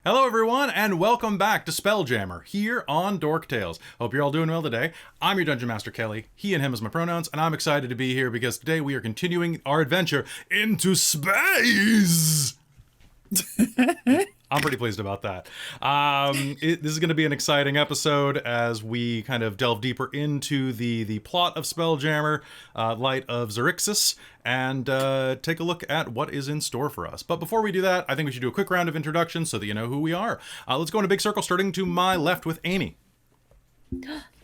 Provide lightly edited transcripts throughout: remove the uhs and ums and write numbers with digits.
Hello everyone, and welcome back to Spelljammer, here on Dork Tales. Hope you're all doing well today. I'm your Dungeon Master Kelly, he and him is my pronouns, and I'm excited to be here because today we are continuing our adventure into space! I'm pretty pleased about that. This is going to be an exciting episode as we kind of delve deeper into the plot of Spelljammer, light of Xaryxis, and take a look at what is in store for us. But before we do that, I think we should do a quick round of introductions so that you know who we are. Let's go in a big circle, starting to my left with Amy.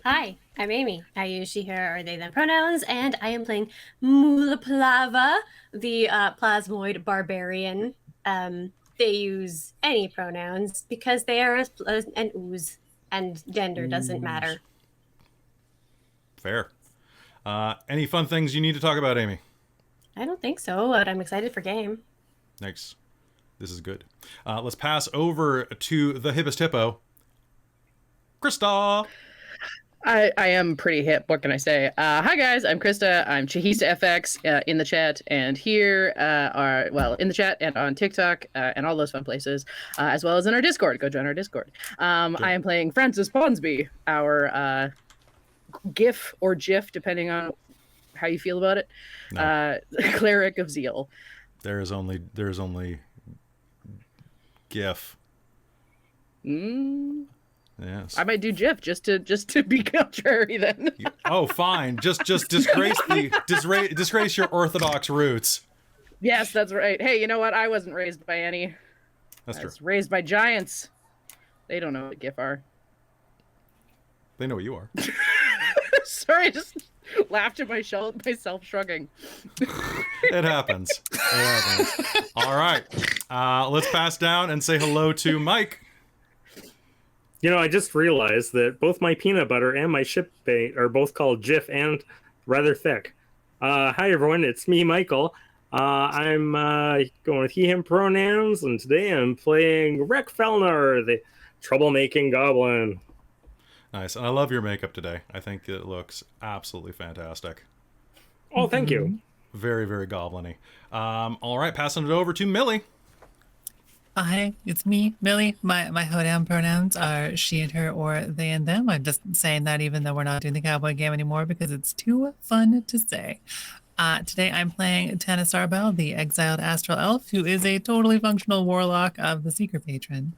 Hi, I'm Amy. I use she, her, or they, them pronouns, and I am playing Plava, the plasmoid barbarian. They use any pronouns because they are an ooze, and gender doesn't matter. Fair. Any fun things you need to talk about, Amy? I don't think so, but I'm excited for game. Nice. This is good. Let's pass over to the hippest hippo, Christa. I am pretty hip. What can I say? Hi guys, I'm Christa. I'm Chehisa FX in the chat, and here in the chat and on TikTok and all those fun places, as well as in our Discord. Go join our Discord. I am playing Francis Ponsoby, our GIF or GIF, depending on how you feel about it. No. Cleric of Zeal. There is only GIF. Yes. I might do GIF just to be contrary then. Oh, fine. Just disgrace your Orthodox roots. Yes, that's right. Hey, you know what? I wasn't raised by any. That's true. I was raised by giants. They don't know what GIF are. They know what you are. Sorry, I just laughed at myself shrugging. It happens. All right. Let's pass down and say hello to Mike. You know, I just realized that both my peanut butter and my ship bait are both called Jif and rather thick. Hi, everyone. It's me, Michael. I'm going with he, him pronouns, and today I'm playing Wrek Felnar, the troublemaking goblin. Nice. And I love your makeup today. I think it looks absolutely fantastic. Oh, thank you. Very, very goblin-y. All right, passing it over to Millie. Hi, it's me, Millie. My hoedown pronouns are she and her or they and them. I'm just saying that even though we're not doing the cowboy game anymore because it's too fun to say. Today I'm playing Tana Starbell, the exiled astral elf, who is a totally functional warlock of the Seeker Patron.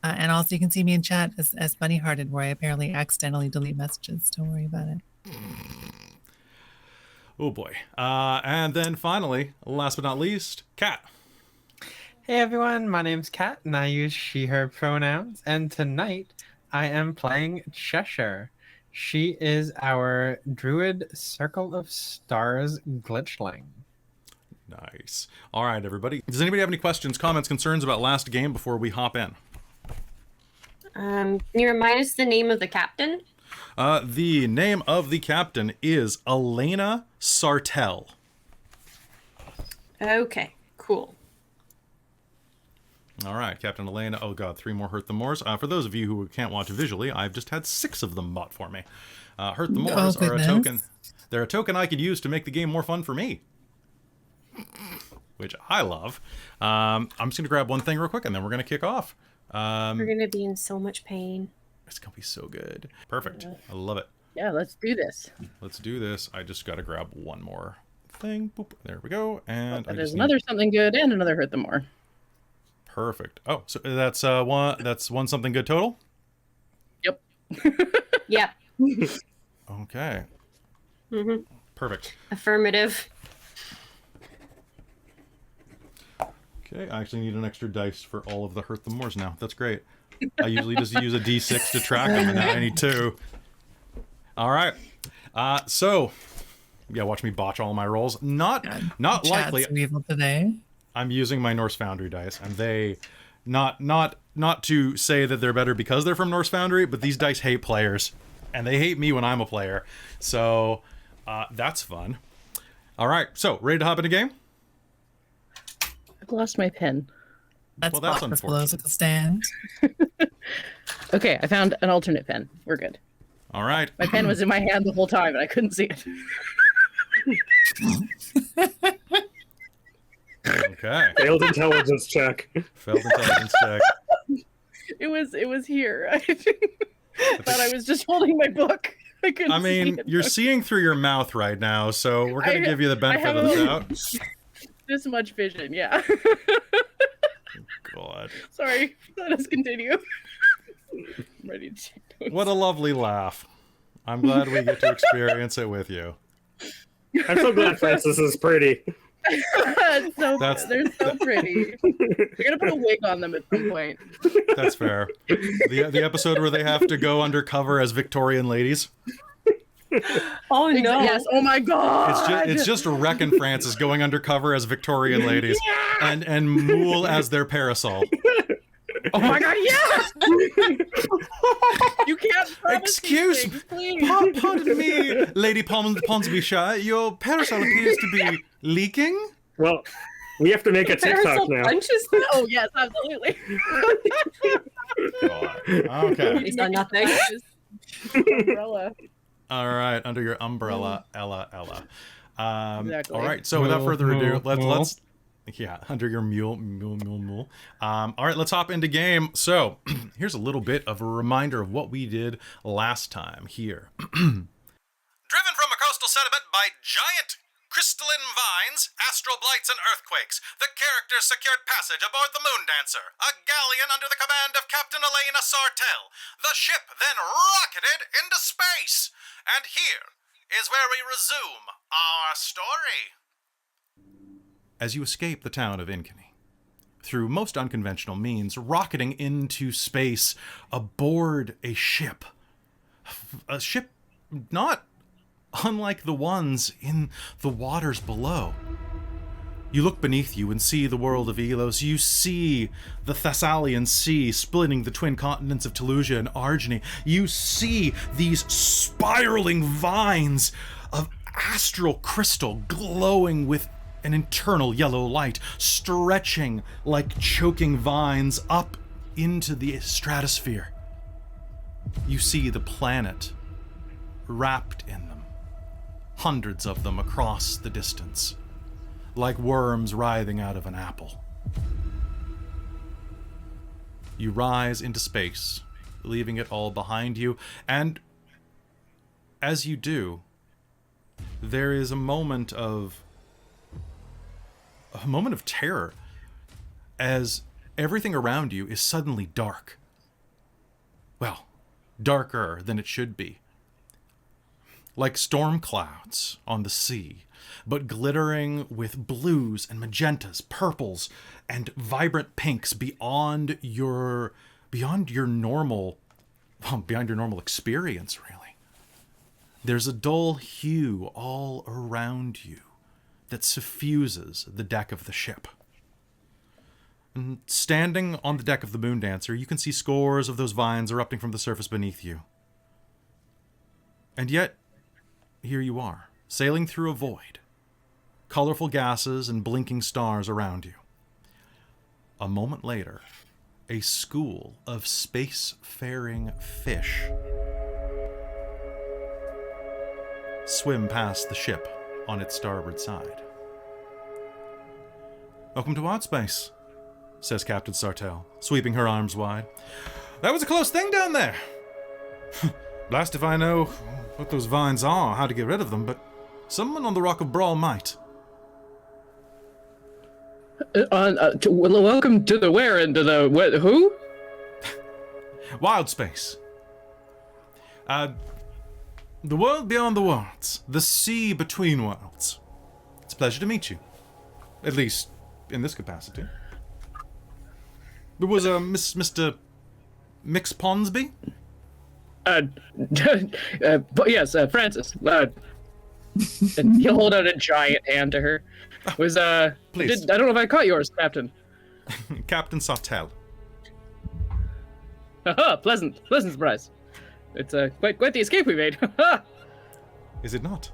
And also you can see me in chat as Bunny Hearted, where I apparently accidentally delete messages. Don't worry about it. Oh boy. And then finally, last but not least, Kat. Hey everyone, my name's Kat and I use she, her pronouns, and tonight I am playing Cheshire. She is our Druid Circle of Stars glitchling. Nice. All right, everybody. Does anybody have any questions, comments, concerns about last game before we hop in? Can you remind us the name of the captain? The name of the captain is Elena Sartell. Okay, cool. All right, Captain Elena. Oh god, 3 more Hurt the Moors. For those of you who can't watch visually, I've just had 6 of them bought for me. Hurt the Moors are a token. They're a token I could use to make the game more fun for me, which I love. I'm just gonna grab one thing real quick, and then we're gonna kick off. We're gonna be in so much pain. It's gonna be so good. Perfect. I love it. Yeah, let's do this. Let's do this. I just gotta grab one more thing. Boop. There we go. And there's another something good and another Hurt the More. Perfect. Oh, so that's one. That's one something good total. Yep. Yep. Okay. Mm-hmm. Perfect. Affirmative. Okay, I actually need an extra dice for all of the Hurt the Moors now. That's great. I usually just use a D6 to track them, and now I need 2. All right. So, yeah, watch me botch all my rolls. Not likely. Evil today. I'm using my Norse Foundry dice, and they, not to say that they're better because they're from Norse Foundry, but these dice hate players, and they hate me when I'm a player. So, that's fun. All right, so ready to hop in a game? I've lost my pen. That's unfortunate. Political stand. Okay, I found an alternate pen. We're good. All right. My pen was in my hand the whole time, and I couldn't see it. Okay. Failed intelligence check. Failed intelligence check. It was here. I thought I was just holding my book. I couldn't I mean, see it. you're seeing through your mouth right now, so we're going to give you the benefit of the doubt. This much vision, yeah. God. Sorry, let us continue. I'm ready to take notes. What a lovely laugh. I'm glad we get to experience it with you. I'm so glad Francis is pretty. It's so good. They're so pretty. We're gonna put a wig on them at some point. That's fair. The episode where they have to go undercover as Victorian ladies. Oh no! Yes. Oh my god. It's just Wrek and Francis going undercover as Victorian ladies, and Mulj as their parasol. Oh my god! Yes. You can't. Excuse me. Please. Pardon me, Lady Ponsoby Shire. Your parasol appears to be leaking. Well, we have to make a TikTok now. Punches. Oh yes, absolutely. Okay. He's done nothing. Umbrella. All right, under your umbrella, Ella. Exactly. All right, so without further ado, Mule. let's under your mule. All right, let's hop into game. So here's a little bit of a reminder of what we did last time here. Driven from a coastal sediment by giant crystalline vines, astral blights, and earthquakes, the characters secured passage aboard the Moon Dancer, a galleon under the command of Captain Elena Sartell. The ship then rocketed into space. And here is where we resume our story. As you escape the town of Inkany, through most unconventional means, rocketing into space aboard a ship not unlike the ones in the waters below. You look beneath you and see the world of Elos. You see the Thessalian Sea splitting the twin continents of Telusia and Argeny. You see these spiraling vines of astral crystal glowing with an internal yellow light, stretching like choking vines up into the stratosphere. You see the planet wrapped in them, hundreds of them across the distance, like worms writhing out of an apple. You rise into space, leaving it all behind you, and as you do, there is a moment of terror as everything around you is suddenly dark. Well, darker than it should be. Like storm clouds on the sea, but glittering with blues and magentas, purples, and vibrant pinks beyond your normal experience, really. There's a dull hue all around you that suffuses the deck of the ship. And standing on the deck of the Moon Dancer, you can see scores of those vines erupting from the surface beneath you. And yet, here you are, sailing through a void. Colorful gases and blinking stars around you. A moment later, a school of spacefaring fish swim past the ship on its starboard side. "Welcome to Outspace," says Captain Sartell, sweeping her arms wide. "That was a close thing down there. Blast if I know what those vines are, how to get rid of them, but someone on the Rock of Bral might." Welcome to the where and to the what? Who? Wild space. The world beyond the worlds. The sea between worlds. It's a pleasure to meet you. At least, in this capacity. There was Mr. Mix Ponsby? Yes, Francis. And he'll hold out a giant hand to her. Please. I don't know if I caught yours, Captain. Captain Sartell. Haha, pleasant surprise. It's quite the escape we made. Is it not?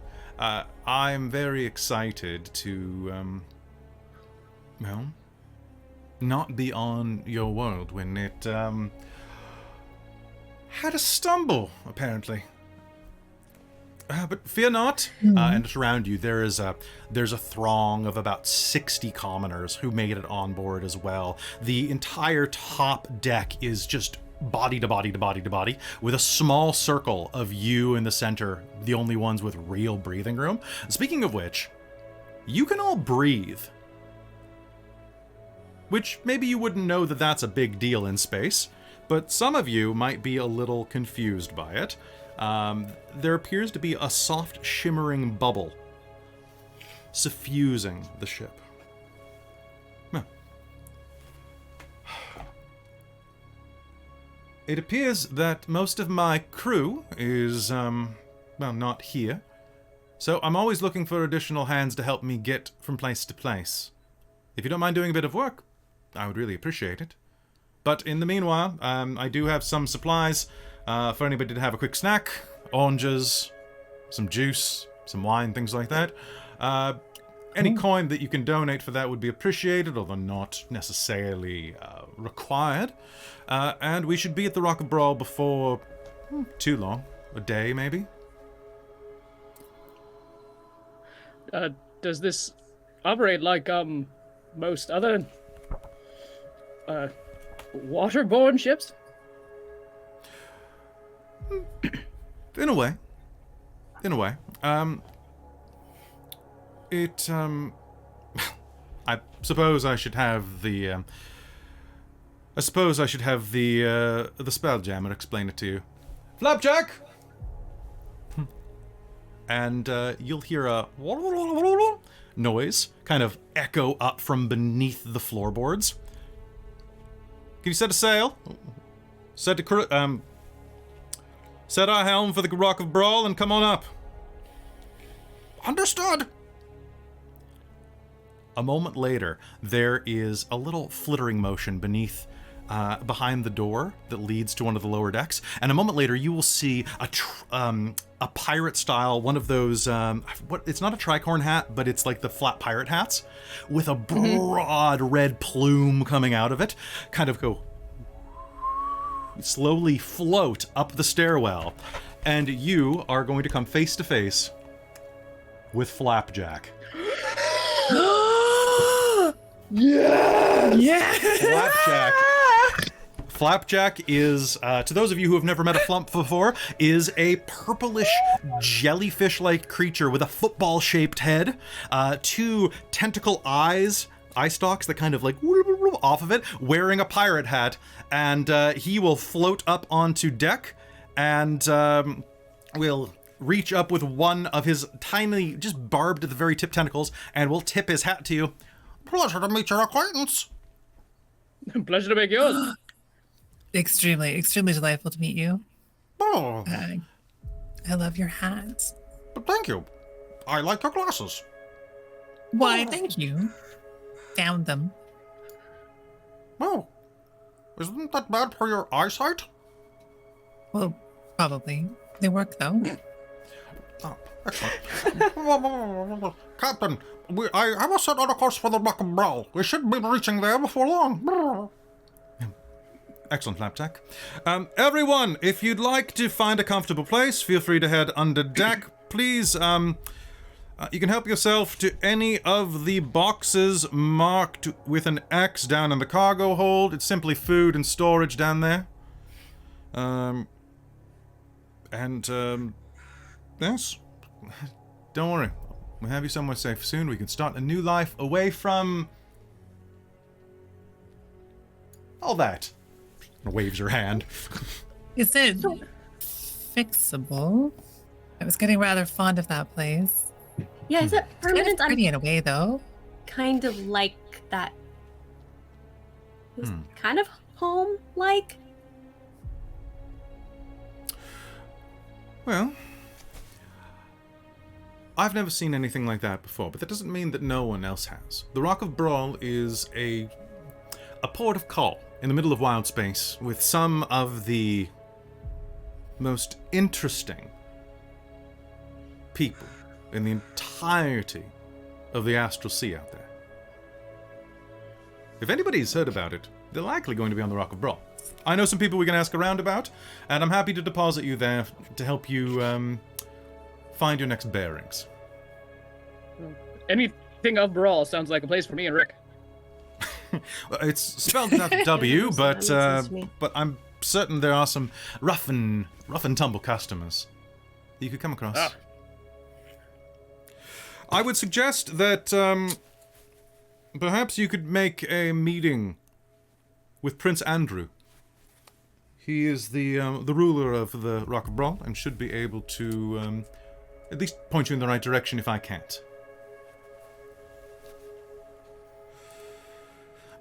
I'm very excited to, not be on your world when it, had a stumble, apparently. But fear not. And around you, there's a throng of about 60 commoners who made it on board as well. The entire top deck is just body to body to body to body, with a small circle of you in the center, the only ones with real breathing room. Speaking of which, you can all breathe. Which maybe you wouldn't know that that's a big deal in space, but some of you might be a little confused by it. There appears to be a soft, shimmering bubble suffusing the ship. Well, it appears that most of my crew is, well, not here. So I'm always looking for additional hands to help me get from place to place. If you don't mind doing a bit of work, I would really appreciate it. But in the meanwhile, I do have some supplies for anybody to have a quick snack. Oranges, some juice, some wine, things like that. Any coin that you can donate for that would be appreciated, although not necessarily required. And we should be at the Rock of Bral before too long. A day, maybe? Does this operate like most other waterborne ships? In a way. I suppose I should have the Spelljammer explain it to you. Flapjack! And you'll hear a noise kind of echo up from beneath the floorboards. Can you set a sail? Set our helm for the Rock of Bral and come on up. Understood. A moment later, there is a little flittering motion behind the door that leads to one of the lower decks, and a moment later you will see a pirate style, one of those it's not a tricorn hat, but it's like the flat pirate hats with a broad red plume coming out of it, kind of go slowly float up the stairwell, and you are going to come face to face with Flapjack. Yes! Flapjack is, to those of you who have never met a flump before, is a purplish jellyfish-like creature with a football-shaped head, two tentacle eye stalks that kind of like off of it, wearing a pirate hat, and he will float up onto deck and will reach up with one of his tiny, just barbed at the very tip tentacles, and will tip his hat to you. Pleasure to meet your acquaintance. Pleasure to make yours. Extremely, extremely delightful to meet you. Oh, I love your hats. thank you. I like your glasses. Why, thank you. Found them. Oh, isn't that bad for your eyesight? Well, probably. They work, though. Oh, excellent. Captain, I have us set on a course for the Rock of Bral. We should be reaching there before long. Excellent, Flapjack. Everyone, if you'd like to find a comfortable place, feel free to head under deck. Please, you can help yourself to any of the boxes marked with an X down in the cargo hold. It's simply food and storage down there. Yes. Don't worry. We'll have you somewhere safe soon. We can start a new life away from all that. Waves her hand. Is it fixable? I was getting rather fond of that place. Yeah, is it permanent? It's pretty in a way, though. Kind of like that. It was kind of home-like. Well, I've never seen anything like that before, but that doesn't mean that no one else has. The Rock of Bral is a port of call in the middle of wild space with some of the most interesting people in the entirety of the astral sea out there. If anybody's heard about it, they're likely going to be on the Rock of Bral. I know some people we can ask around about, and I'm happy to deposit you there to help you find your next bearings. Anything of Bral sounds like a place for me and Wrek. It's spelled without the W, That makes sense to me. but I'm certain there are some rough and tumble customers that you could come across. Ah. I would suggest that perhaps you could make a meeting with Prince Andrew. He is the ruler of the Rock of Bral and should be able to at least point you in the right direction if I can't.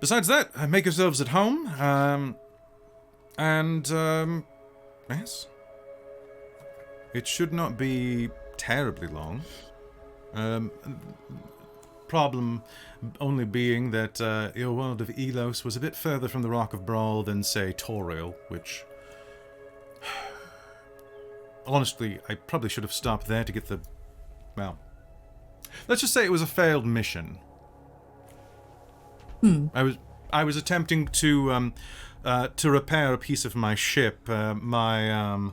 Besides that, make yourselves at home, yes. It should not be terribly long. Problem only being that your world of Elos was a bit further from the Rock of Bral than, say, Toriel, which... Honestly, I probably should have stopped there to get the... Well... Let's just say it was a failed mission. I was attempting to repair a piece of my ship, my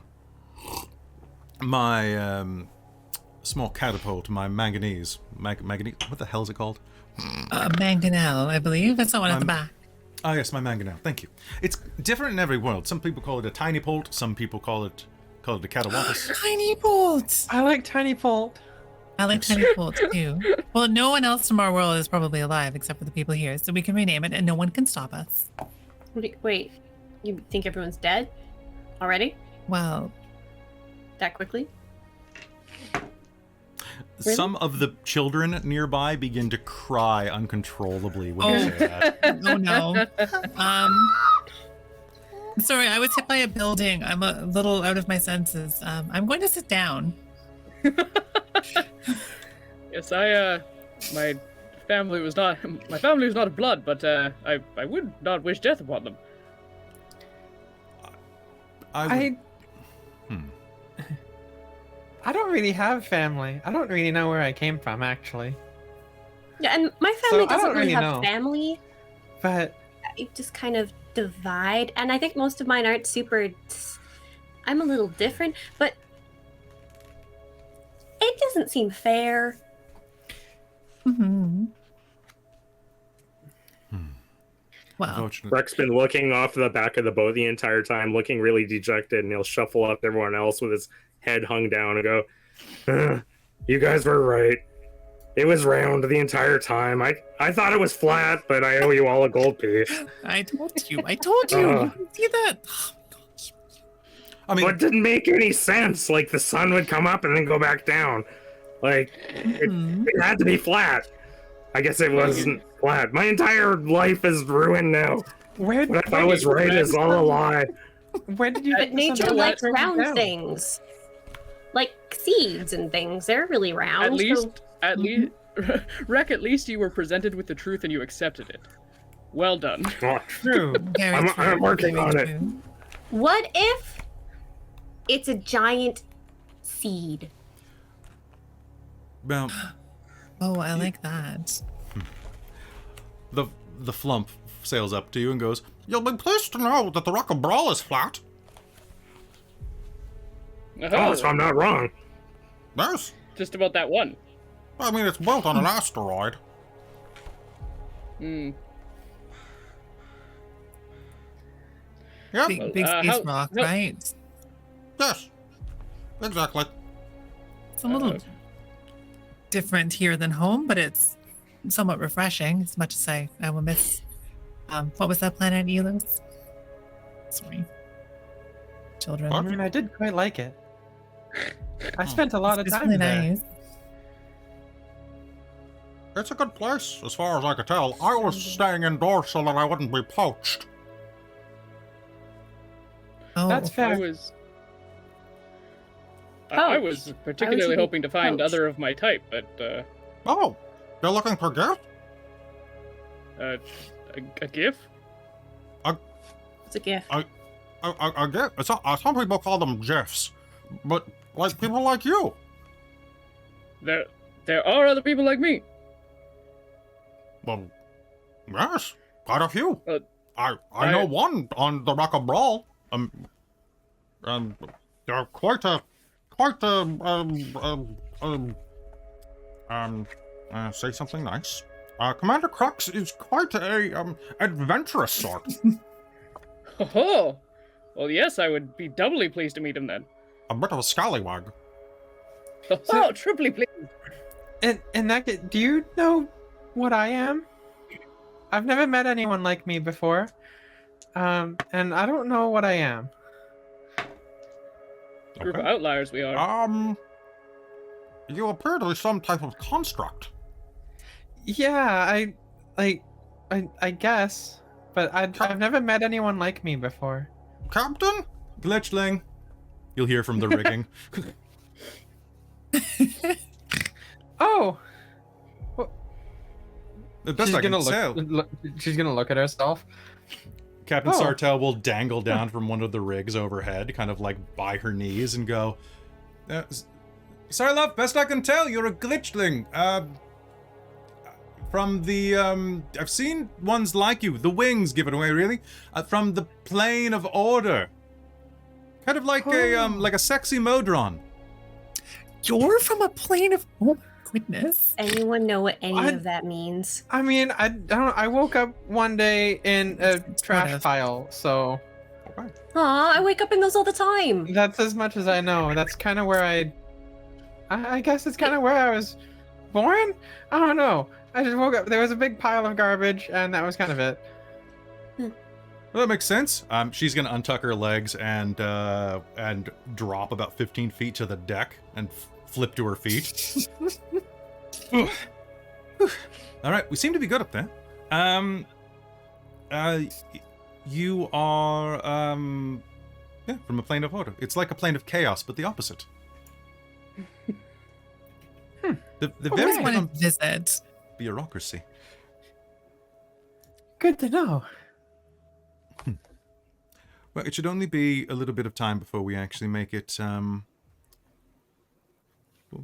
small catapult, my manganese. Manganese? What the hell is it called? Mangonel, I believe. That's the one at the back. Oh yes, my mangonel. Thank you. It's different in every world. Some people call it a tiny bolt. Some people call it a catawampus. Tiny bolts. I like Tiny Bolt. I like tiny bolts too. Well, no one else from our world is probably alive except for the people here, so we can rename it, and no one can stop us. Wait, you think everyone's dead already? Well, That quickly? Some of the children nearby begin to cry uncontrollably when you say that. oh no. Sorry, I was hit by a building. I'm a little out of my senses. I'm going to sit down. Yes, my family was not of blood, but I would not wish death upon them. I don't really have family. I don't really know where I came from, actually. Yeah, and my family So I doesn't don't really really have know. family. But It just kind of divide, and I think most of mine aren't super. I'm a little different, but it doesn't seem fair. Mm-hmm. Well, Unfortunately. Wrek's been looking off the back of the boat the entire time, looking really dejected, and he'll shuffle up to everyone else with his head hung down and go, you guys were right. It was round the entire time. I thought it was flat, but I owe you all a gold piece. I told you. You didn't see that. Oh, gosh. I mean, But it didn't make any sense. Like, the sun would come up and then go back down. Like, it had to be flat. I guess it wasn't flat. My entire life is ruined now. where What I thought was right is all a lie. where did you But get this nature on the likes letter round down? things, like seeds and things. They're really round. At least, so- Wrek, at least you were presented with the truth and you accepted it. Well done. Oh, True. Very I'm true. working Very on it. true. What if it's a giant seed? well, Oh, I like that. the flump sails up to you and goes, "You'll be pleased to know that the Rock of Bral is flat." Oh, so I'm not wrong. Yes. Just about that one. I mean, it's built on an asteroid. Hmm. Yeah. Big, big Well, space how- rock, how- right? Yes. Exactly. It's a little different here than home, but it's somewhat refreshing, as much as I will miss. What was that planet, Elos? Sorry. Children. I mean, I did quite like it. I spent a lot of It's time really there. nice. It's a good place, as far as I could tell. I was staying indoors so that I wouldn't be poached. Oh, That's fair. I was Poached. particularly Why would you be hoping to find poached? other of my type, but Oh, you're looking for gift? a gift? It's a gift. I get. Some people call them gifs, but like people like you. There are other people like me. Well, yes, quite a few. I I- know one on the Rock of Bral. They're quite quite say something nice. Commander Crux is quite a adventurous sort. Oh, well, yes, I would be doubly pleased to meet him then. A bit of a scallywag. Oh, triply pleased. In that case, do you know what I am? I've never met anyone like me before. And I don't know what I am. Group of outliers we are. You appear to be some type of construct. Yeah, I guess, but I've never met anyone like me before. Captain? Glitchling. You'll hear from the rigging. Oh. The best I can tell. She's gonna look at herself. Captain Oh. Sartell will dangle down from one of the rigs overhead, kind of like by her knees, and go, sorry, love, best I can tell, you're a glitchling. From the, I've seen ones like you, the wings give it away, really. From the plane of order. Kind of like like a sexy Modron. You're from a plane of... Oh, my goodness. Anyone know what any What? of that means? I mean, I don't. I woke up one day in a trash of. pile, so Aw, I wake up in those all the time. that's as much as I know. That's kind of where I guess it's kind of where I was born. I don't know. I just woke up. There was a big pile of garbage, and that was kind of it. Well, that makes sense. She's gonna untuck her legs and drop about 15 feet to the deck and flip to her feet. All right, we seem to be good up there. You are yeah, from a plane of order. It's like a plane of chaos, but the opposite. The I very just want to visit. bureaucracy. Good to know. Well, it should only be a little bit of time before we actually make it.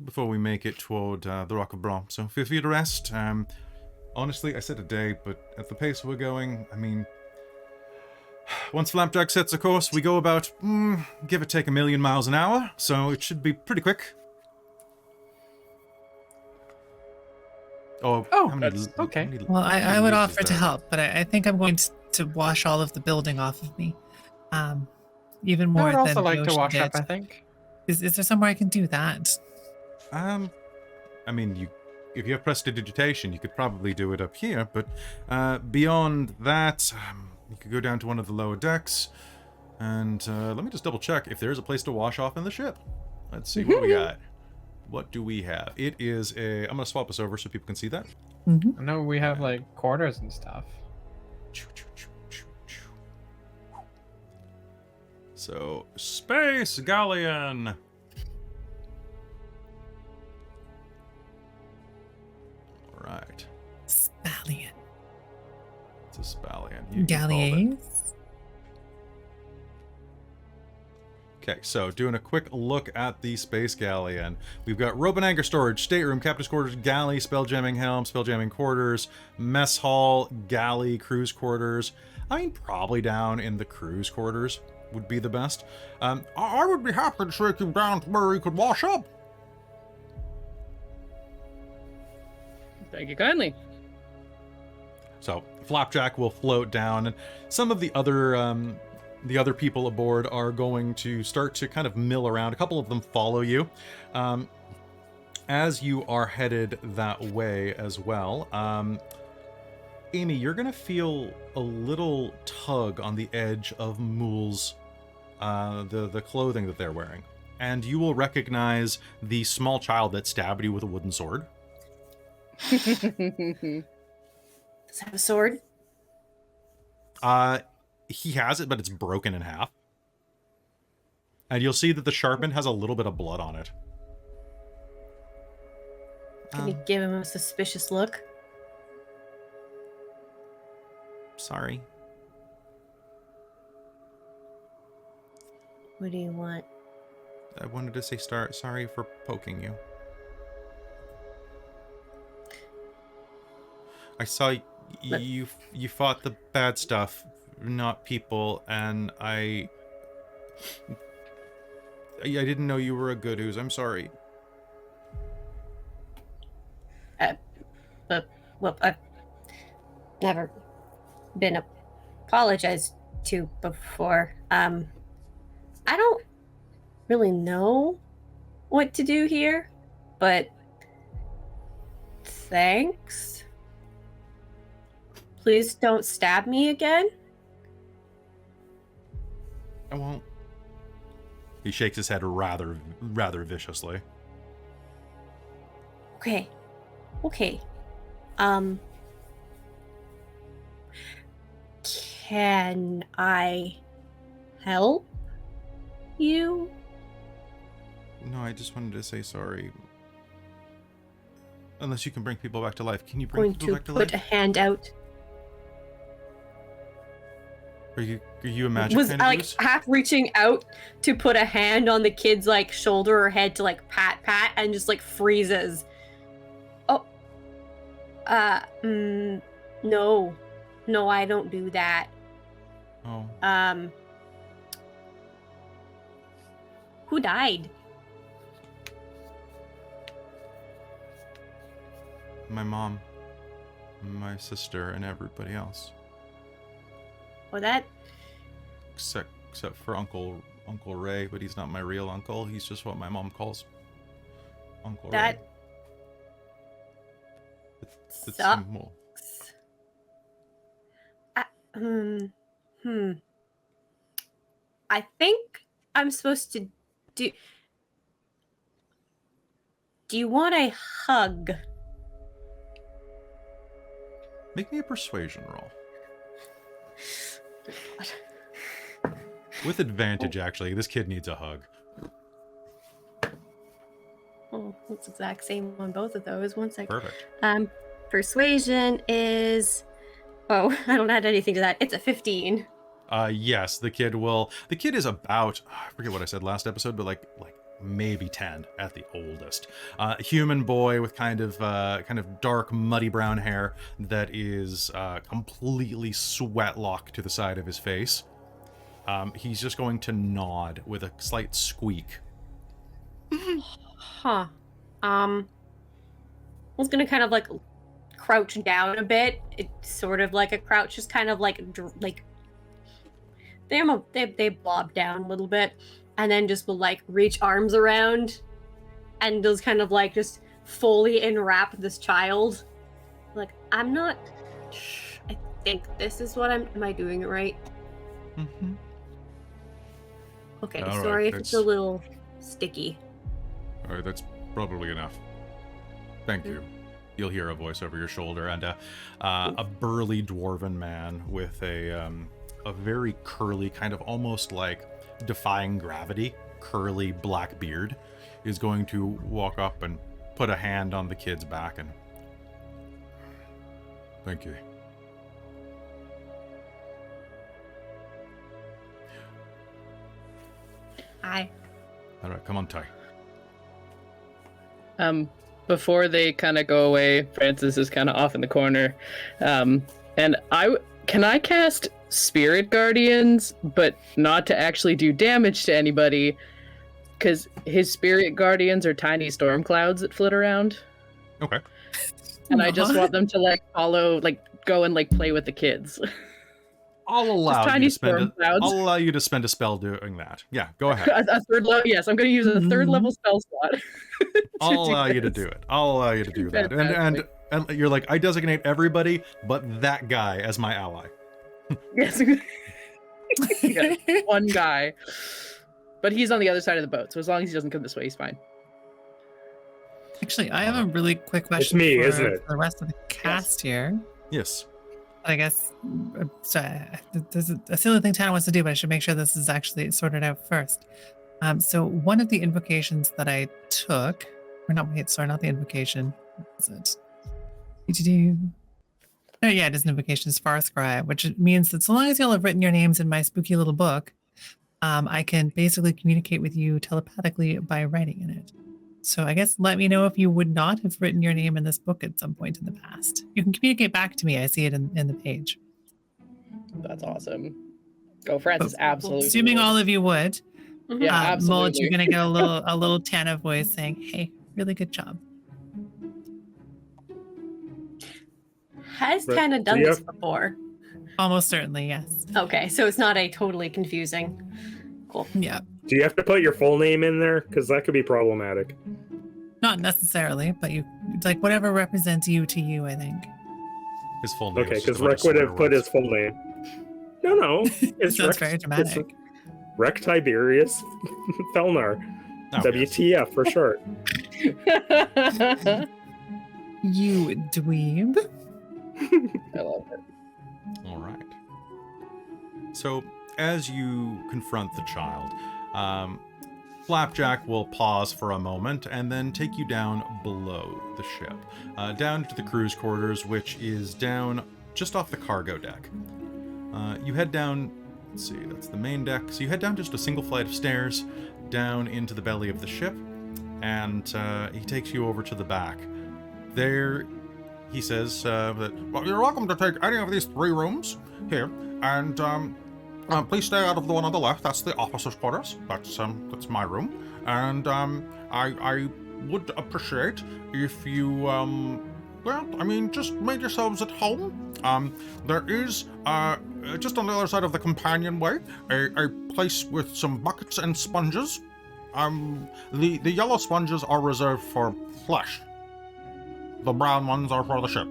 Before we make it toward the Rock of Bral. So feel free to rest. Honestly, I said a day, but at the pace we're going, I mean, once Flapjack sets a course, we go about give or take 1,000,000 miles an hour. So it should be pretty quick. Oh, how many that's okay. how many Well, I would leaves offer is to there? help, but I think I'm going to wash all of the building off of me. Even more I would than also like to Yoshi wash did. up. I think. Is there somewhere I can do that? I mean, if you have prestidigitation, you could probably do it up here, but beyond that, you could go down to one of the lower decks, and let me just double check if there's a place to wash off in the ship. Let's see what we got. What do we have? It is a... I'm going to swap this over so people can see that. Mm-hmm. I know we have like quarters and stuff. So, Space Galleon. Alright. Spallion. It's a Spallion. You can call it. Galliers. Okay, so doing a quick look at the Space Galleon. We've got rope and anchor storage, stateroom, captain's quarters, galley, spelljamming helm, spelljamming quarters, mess hall, galley, cruise quarters. I mean, probably down in the cruise quarters would be the best. I would be happy to take you down to where you could wash up. Thank you kindly. So Flapjack will float down, and some of the other people aboard are going to start to kind of mill around. A couple of them follow you. As you are headed that way as well, Amy, you're going to feel a little tug on the edge of Mulj's, the clothing that they're wearing. And you will recognize the small child that stabbed you with a wooden sword. Does it have a sword? He has it, but it's broken in half. And you'll see that the sharpened has a little bit of blood on it. Can you give him a suspicious look? Sorry. What do you want? I wanted to say sorry for poking you. I saw you fought the bad stuff, not people, and I I didn't know you were a good ooze. I'm sorry. Well, I've never been apologized to before. I don't really know what to do here, but thanks. Please don't stab me again. I won't. He shakes his head rather viciously. Okay. Can I help you? No, I just wanted to say sorry. Unless you can bring people back to life. Can you bring people back to life? Put a hand out. Are you a magic Was kind of like ooze? half reaching out to put a hand on the kid's like shoulder or head to like pat and just like freezes. Oh, no, I don't do that. Oh. Who died? My mom, my sister, and everybody else. Oh, that. Except for Uncle Ray, but he's not my real uncle. He's just what my mom calls Uncle That Ray. It's sucks. more. I think I'm supposed to do. Do you want a hug? Make me a persuasion roll. With advantage, actually. This kid needs a hug. Oh, it's exact same on both of those. 1 second. Perfect. Persuasion is. Oh, I don't add anything to that. It's a 15. Yes, the kid is about, I forget what I said last episode, but like maybe 10 at the oldest. Human boy with kind of dark muddy brown hair that is completely sweat locked to the side of his face. He's just going to nod with a slight squeak. Huh. I was gonna kind of like crouch down a bit. It's sort of like a crouch, just kind of like they blob down a little bit, and then just will like reach arms around, and just kind of like just fully enwrap this child. Like, I'm not. I think this is what am I doing it right? Mm-hmm. Okay, All sorry right, if it's a little sticky. All right, that's probably enough. Thank you. You'll hear a voice over your shoulder, and a burly dwarven man with a very curly, kind of almost like defying gravity, curly black beard, is going to walk up and put a hand on the kid's back and thank you. Hi. All right, come on, Ty. Before they kind of go away, Francis is kind of off in the corner, and can I cast Spirit Guardians, but not to actually do damage to anybody, because his Spirit Guardians are tiny storm clouds that flit around. Okay. And I just want them to like follow, like go and like play with the kids. I'll allow tiny storm clouds. I'll allow you to spend a spell doing that. Yeah, go ahead. a third level. Yes, I'm going to use a third level spell slot. I'll allow you to do it. I'll allow you to do that. And you're like, I designate everybody but that guy as my ally. Yes. Yeah, one guy. But he's on the other side of the boat, so as long as he doesn't come this way, he's fine. Actually, I have a really quick question me, for isn't it? the rest of the cast here. Yes. I guess there's a silly thing Tana wants to do, but I should make sure this is actually sorted out first. So one of the invocations that I took, not the invocation. What is it? Oh yeah, it is an invocation, Svarthcry, which means that so long as y'all have written your names in my spooky little book, I can basically communicate with you telepathically by writing in it. So I guess let me know if you would not have written your name in this book at some point in the past. You can communicate back to me. I see it in the page. That's awesome. Go, Francis, absolutely. Assuming all of you would. Yeah, Mulj, absolutely. you're gonna get a little Tana voice saying, "Hey, really good job." Has But Tana done do you this have- before? Almost certainly, yes. Okay, so it's not a totally confusing. Cool. Yeah, Do you have to put your full name in there? Because that could be problematic. not necessarily, but like whatever represents you to you. I think. His full name. Okay, is just because a bunch Wrek would of have swear put words. his full name. No, it's Sounds Wrek- very it's dramatic. Wrek Tiberius Felnar. Oh, WTF for short. You dweeb. I love it. All right. So, as you confront the child, Flapjack will pause for a moment and then take you down below the ship, down to the crew's quarters, which is down just off the cargo deck. You head down, let's see, that's the main deck. So you head down just a single flight of stairs down into the belly of the ship, and he takes you over to the back. There, he says that, well, you're welcome to take any of these 3 rooms here, and please stay out of the one on the left. That's the officers' quarters. That's my room, and I would appreciate if you well, I mean, just make yourselves at home. There is just on the other side of the companionway a place with some buckets and sponges. The yellow sponges are reserved for flesh. The brown ones are for the ship.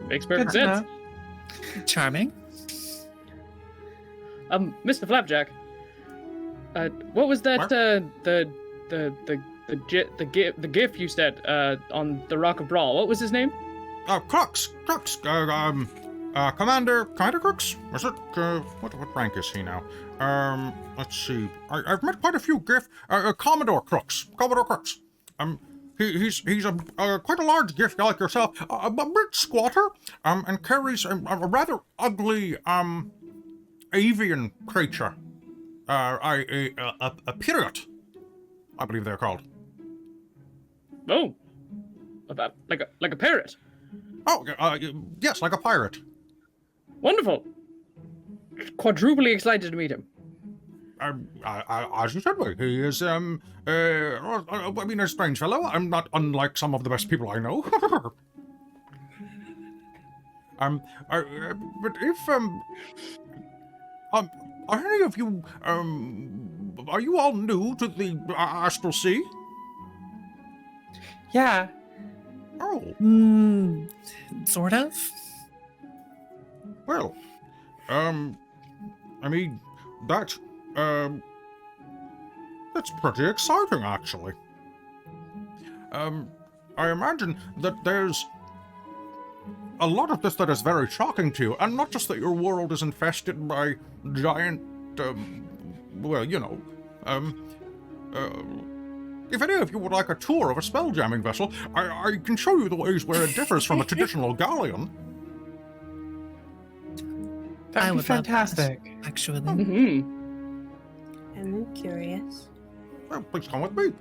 Makes Good perfect to sense. know. Charming. Mr. Flapjack. What was that? What? The gif you said on the Rock of Bral. What was his name? Crux, Commander Crux? Is it, what rank is he now? Let's see. I've met quite a few Commodore Crux. He's quite a large gift like yourself, a bit squatter, and carries a rather ugly, avian creature. A pirate, I believe they're called. Oh, about like a parrot. Oh, yes, like a pirate. Wonderful. Quadruply excited to meet him. As you said, he is, I mean, a strange fellow. I'm not unlike some of the best people I know. But if, are any of you, are you all new to the Astral Sea? Yeah. Oh, Sort of. well, I mean, that's pretty exciting, actually. I imagine that there's a lot of this that is very shocking to you, and not just that your world is infested by giant, well, you know, if any of you would like a tour of a spelljamming vessel, I can show you the ways where it differs from a traditional galleon. I That'd be would love that, fantastic. actually. Mm-hmm. I'm curious. Well, please come with me.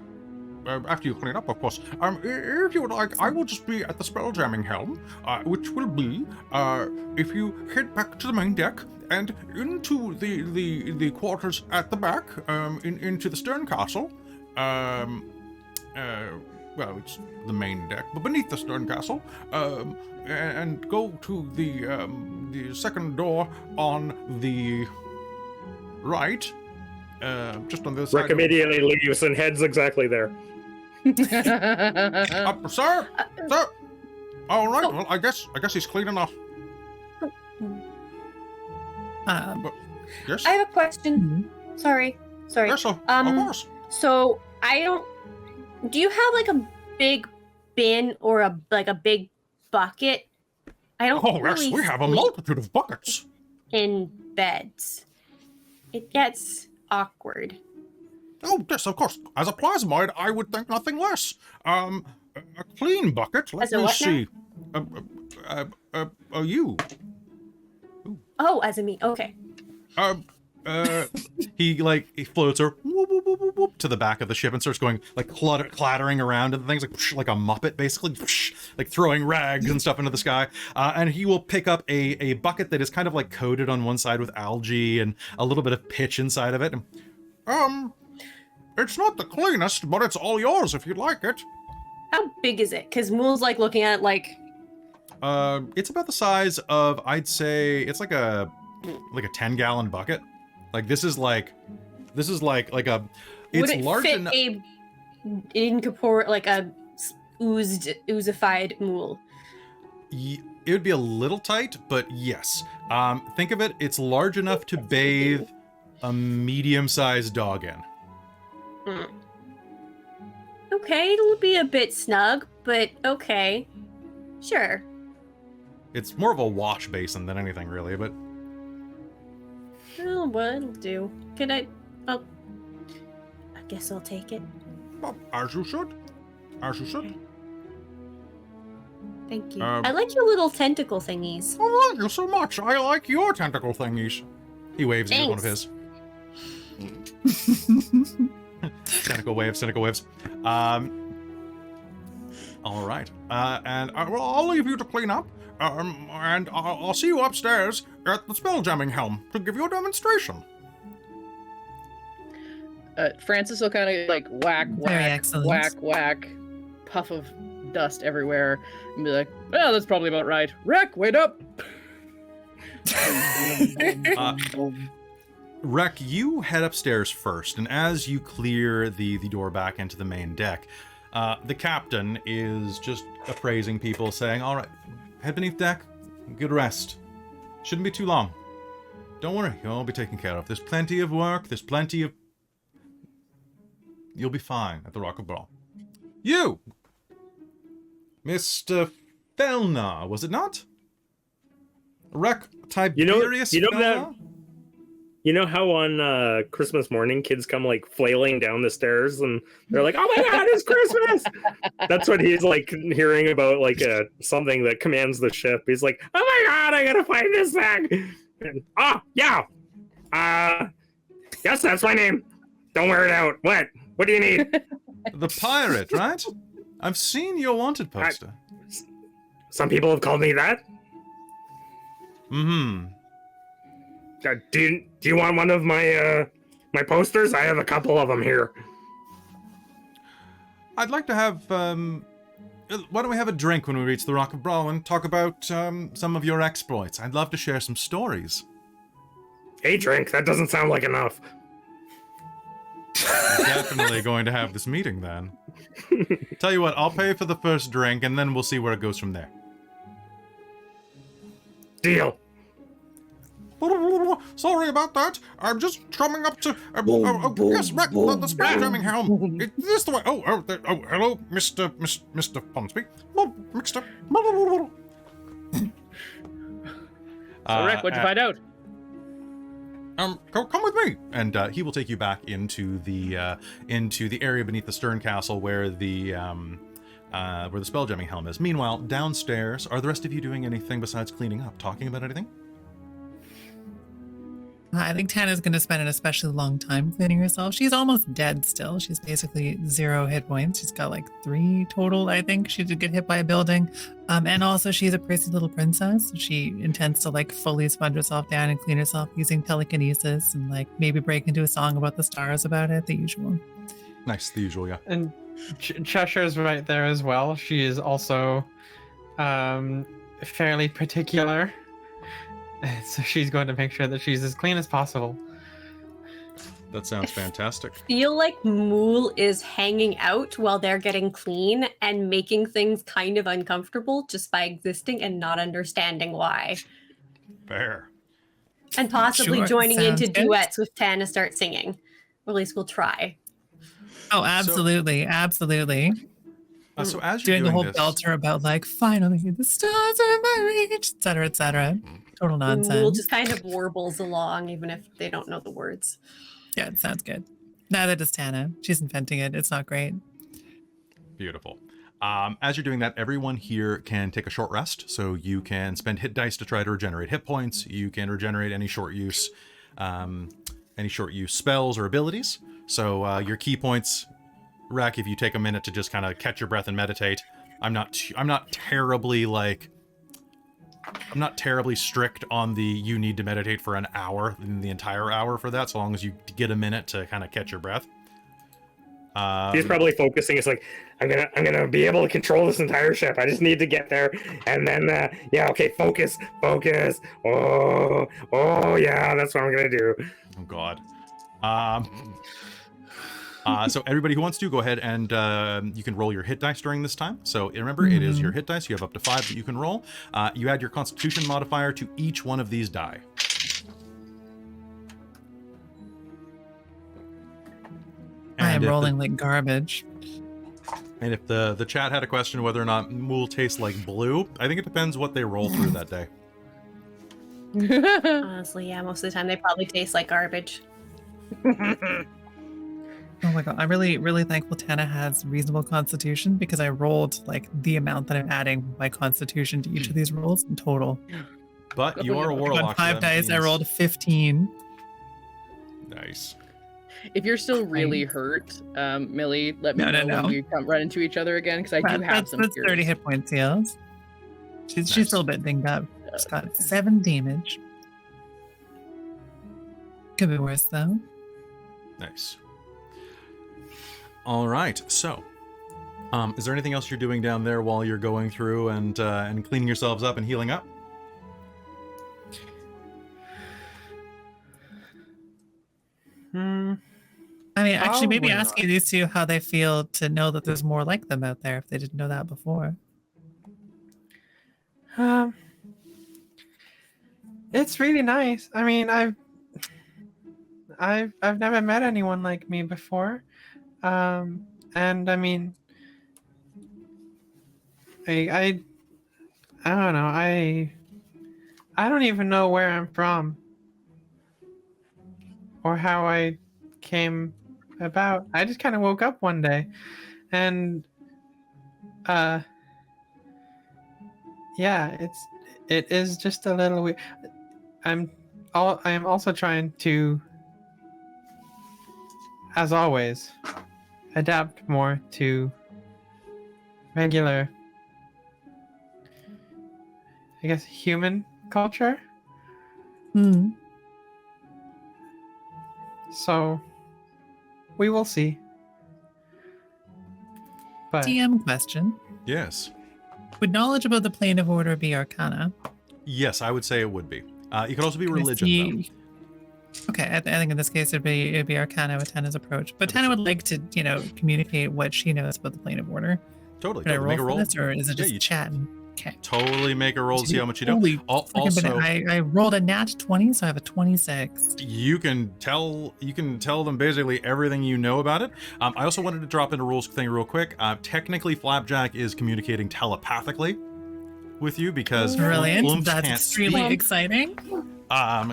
After you clean up, of course. If you would like, I will just be at the spelljamming helm, which will be, if you head back to the main deck and into the quarters at the back, into the stern castle. Well, it's the main deck, but beneath the stern castle, and go to the second door on the right, just on the side. Wrek immediately leaves and heads exactly there. Sir. All right. Well, I guess he's clean enough. Yes. I have a question. Sorry. Yes, sir. Of course. So do you have like a big bin or a big bucket? I don't Oh, yes, really we have a sleep multitude of buckets. in beds. It gets awkward. Oh, yes, of course. As a plasmoid, I would think nothing less. A clean bucket. Let As a me what now? see. You. Oh, as in me. Okay. He floats her. Whoop, whoop, whoop, whoop, whoop, whoop, to the back of the ship and starts going like clattering around and things like a Muppet, basically, like throwing rags and stuff into the sky. And he will pick up a bucket that is kind of like coated on one side with algae and a little bit of pitch inside of it. It's not the cleanest, but it's all yours if you'd like it. How big is it? Because Mul's like looking at it like... It's about the size of, I'd say, it's like a 10-gallon bucket. Like this is like a, it's would it large fit enough. like a oozified Mulj? It would be a little tight, but yes. Think of it, it's large enough to bathe a medium-sized dog in. Mm. Okay, it'll be a bit snug, but okay. Sure. It's more of a wash basin than anything, really, but... Oh, well, it'll do. Can I... Oh, I guess I'll take it. Well, as you should. As you should. Thank you. I like your little tentacle thingies. Oh, thank you so much. I like your tentacle thingies. He waves at you with one of his. Cynical waves. All right. And I'll leave you to clean up. And I'll see you upstairs at the Spelljamming helm to give you a demonstration. Francis will kind of like whack, whack, puff of dust everywhere, and be like, "Well, that's probably about right. Wrek, wait up!" Wrek, you head upstairs first, and as you clear the door back into the main deck, the captain is just appraising people, saying, "All right, head beneath deck, good rest. Shouldn't be too long. Don't worry, you'll all be taken care of. There's plenty of work, there's plenty of... You'll be fine at the Rock of Bral. You! Mr. Felnar, was it not? Tiberius Felnar? You know how on Christmas morning kids come like flailing down the stairs and they're like, "Oh my God, it's Christmas!" That's what he's like hearing about, like something that commands the ship. He's like, "Oh my God, I gotta find this thing!" And, yeah, yes, that's my name. Don't wear it out. What? What do you need? The pirate, right? I've seen your wanted poster. Some people have called me that. Mm-hmm. Do you want one of my my posters? I have a couple of them here. I'd like to have, why don't we have a drink when we reach the Rock of Bral and talk about some of your exploits? I'd love to share some stories. A drink? That doesn't sound like enough. We're definitely going to have this meeting then. Tell you what, I'll pay for the first drink and then we'll see where it goes from there. Deal. Sorry about that. I'm just coming up to... yes, Wrek, the Spelljamming helm. Is this the way? Hello, Mr. Ponsoby. Mr. So, Wrek, what'd you find out? Come with me, and he will take you back into the area beneath the stern castle where the Spelljamming helm is. Meanwhile, downstairs, are the rest of you doing anything besides cleaning up? Talking about anything? I think Tana's going to spend an especially long time cleaning herself. She's almost dead still. She's basically 0 hit points. She's got like 3 total, I think. She did get hit by a building. And also she's a prissy little princess. She intends to like fully sponge herself down and clean herself using telekinesis and like maybe break into a song about the stars about it, the usual. Nice, the usual, yeah. And Cheshire's right there as well. She is also fairly particular. So she's going to make sure that she's as clean as possible. That sounds fantastic. I feel like Mulj is hanging out while they're getting clean and making things kind of uncomfortable just by existing and not understanding why. Fair. And possibly Sure, joining into sounds good. duets with Tana start singing. Or at least we'll try. Oh, absolutely. Absolutely. So as you're Doing the whole this, belter about like, finally, the stars are in my reach, et cetera, et cetera. Total nonsense. Mulj just kind of warbles along even if they don't know the words. Yeah, it sounds good. Neither does Tana. She's inventing it. It's not great. Beautiful. As you're doing that, everyone here can take a short rest. So you can spend hit dice to try to regenerate hit points. You can regenerate any short use spells or abilities. So your key points, Wrek, if you take a minute to just kind of catch your breath and meditate. I'm not terribly strict on the you need to meditate for an hour, the entire hour for that, so long as you get a minute to kind of catch your breath. He's probably focusing. It's like, I'm gonna be able to control this entire ship. I just need to get there, and then yeah, okay, focus. Oh, yeah, that's what I'm gonna do. Oh God. So everybody who wants to, go ahead and you can roll your hit dice during this time. So remember, it is your hit dice. You have up to 5 that you can roll. You add your Constitution modifier to each one of these die. I am rolling like garbage. And if the chat had a question whether or not Mulj tastes like blue, I think it depends what they roll through that day. Honestly, yeah, most of the time they probably taste like garbage. Oh my god, I'm really thankful Tana has reasonable constitution because I rolled like the amount that I'm adding my constitution to each of these rolls in total. But you are a warlock. On 5 dice, I rolled 15. Nice. If you're still really hurt, Millie, let me know when we come run into each other again, because I do have some. That's 30 hit points, yes. She's still a bit dinged up. She's got 7 damage. Could be worse though. Nice. All right. So, is there anything else you're doing down there while you're going through and cleaning yourselves up and healing up? I mean, actually, maybe Probably asking these two how they feel to know that there's more like them out there if they didn't know that before. It's really nice. I mean, I've never met anyone like me before, and I mean, I don't know. I don't even know where I'm from or how I came about. I just kind of woke up one day, and yeah, it is just a little weird. I am also trying to, as always, adapt more to regular, I guess, human culture. Hmm. So we will see. But DM question. Yes. Would knowledge about the plane of order be arcana? Yes, I would say it would be. It could also be Can I religion, though. see- Okay, I think in this case it'd be arcana with Tana's approach. But Tana would like to, communicate what she knows about the plane of order. Totally. Can I Totally. roll Make a for roll. this, or is it Yeah, just you- chatting? Okay. Totally make a roll to see how much you know. Holy freaking Also, banana. I rolled a nat 20, so I have a 26. you can tell them basically everything you know about it. I also wanted to drop in a rules thing real quick. Technically, Flapjack is communicating telepathically with you because Brilliant. Flumps That's can't extremely speak. exciting.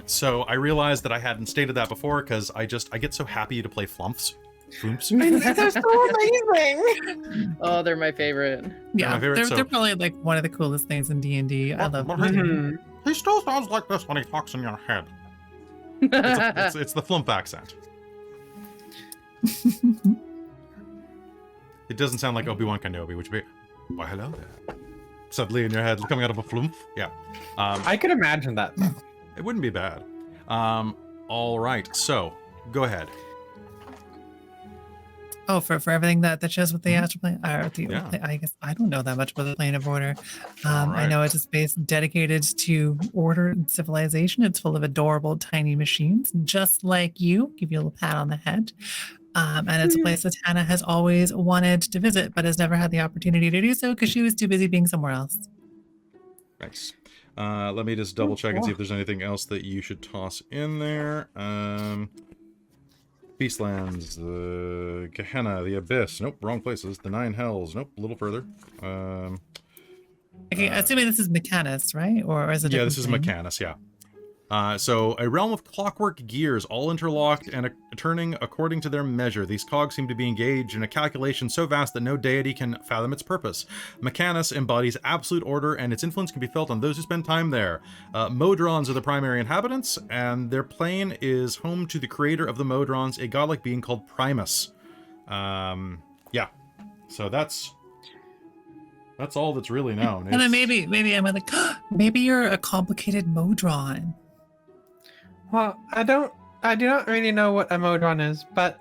So I realized that I hadn't stated that before because I get so happy to play Flumps. Flumps. they're so amazing. Oh, they're my favorite. Yeah, my favorite, they're probably like one of the coolest things in D&D. I love them. He still sounds like this when he talks in your head. It's the Flump accent. It doesn't sound like Obi-Wan Kenobi, which would be, why hello there. Suddenly in your head, coming out of a flump. Yeah. I could imagine that, though. It wouldn't be bad. All right. So, go ahead. Oh, for everything that shows with the astral plane, Yeah. I guess I don't know that much about the plane of order. I Alright. know it's a space dedicated to order and civilization. It's full of adorable tiny machines, just like you. Give you a little pat on the head. And it's a place that Tana has always wanted to visit, but has never had the opportunity to do so because she was too busy being somewhere else. Nice. Let me just double check and see if there's anything else that you should toss in there. Beastlands, the Gehenna, the Abyss. Nope, wrong places. The Nine Hells. Nope, a little further. Okay, assuming this is Mechanus, right? Or is it? Yeah, this is Mechanus, yeah. So, a realm of clockwork gears, all interlocked and turning according to their measure. These cogs seem to be engaged in a calculation so vast that no deity can fathom its purpose. Mechanus embodies absolute order, and its influence can be felt on those who spend time there. Modrons are the primary inhabitants, and their plane is home to the creator of the Modrons, a godlike being called Primus. Yeah. So that's all that's really known. And then maybe I'm like, maybe you're a complicated Modron. Well, I do not really know what a Modron is, but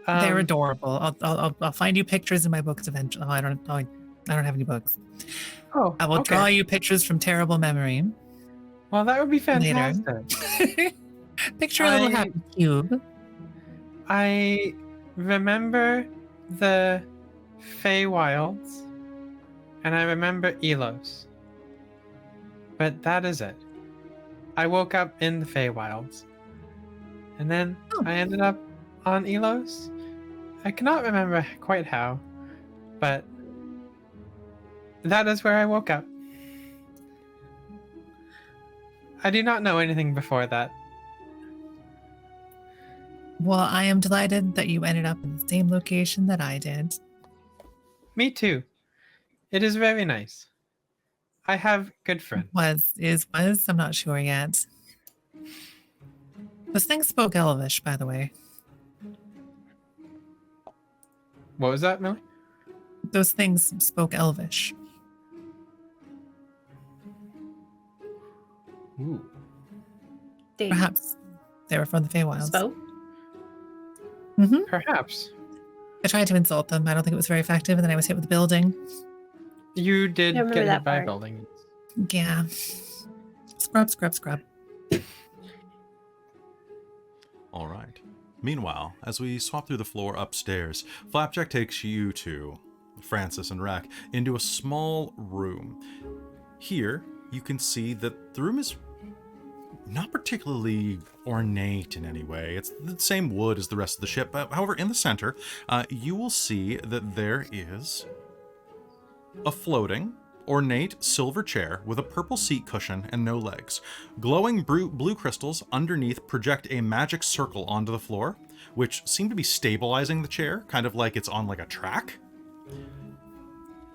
They're adorable. I'll find you pictures in my books eventually. I don't have any books. Oh, I will okay. draw you pictures from terrible memory. Well, that would be Later. fantastic. Picture a little happy cube. I remember the Feywilds, and I remember Elos. But that is it. I woke up in the Feywilds, and then I ended up on Elos. I cannot remember quite how, but that is where I woke up. I do not know anything before that. Well, I am delighted that you ended up in the same location that I did. Me too. It is very nice. I have good friends. Was, I'm not sure yet. Those things spoke Elvish, by the way. What was that, Millie? Those things spoke Elvish. Ooh. They Perhaps they were from the Feywilds. spoke. Mm-hmm. Perhaps. I tried to insult them. I don't think it was very effective, and then I was hit with the building. You did I remember get that hit by part. buildings. Yeah. Scrub. All right. Meanwhile, as we swap through the floor upstairs, Flapjack takes you to Francis and Wrek into a small room. Here, you can see that the room is not particularly ornate in any way. It's the same wood as the rest of the ship. However, in the center, you will see that there is a floating, ornate silver chair with a purple seat cushion and no legs. Glowing blue crystals underneath project a magic circle onto the floor, which seem to be stabilizing the chair, kind of like it's on like a track.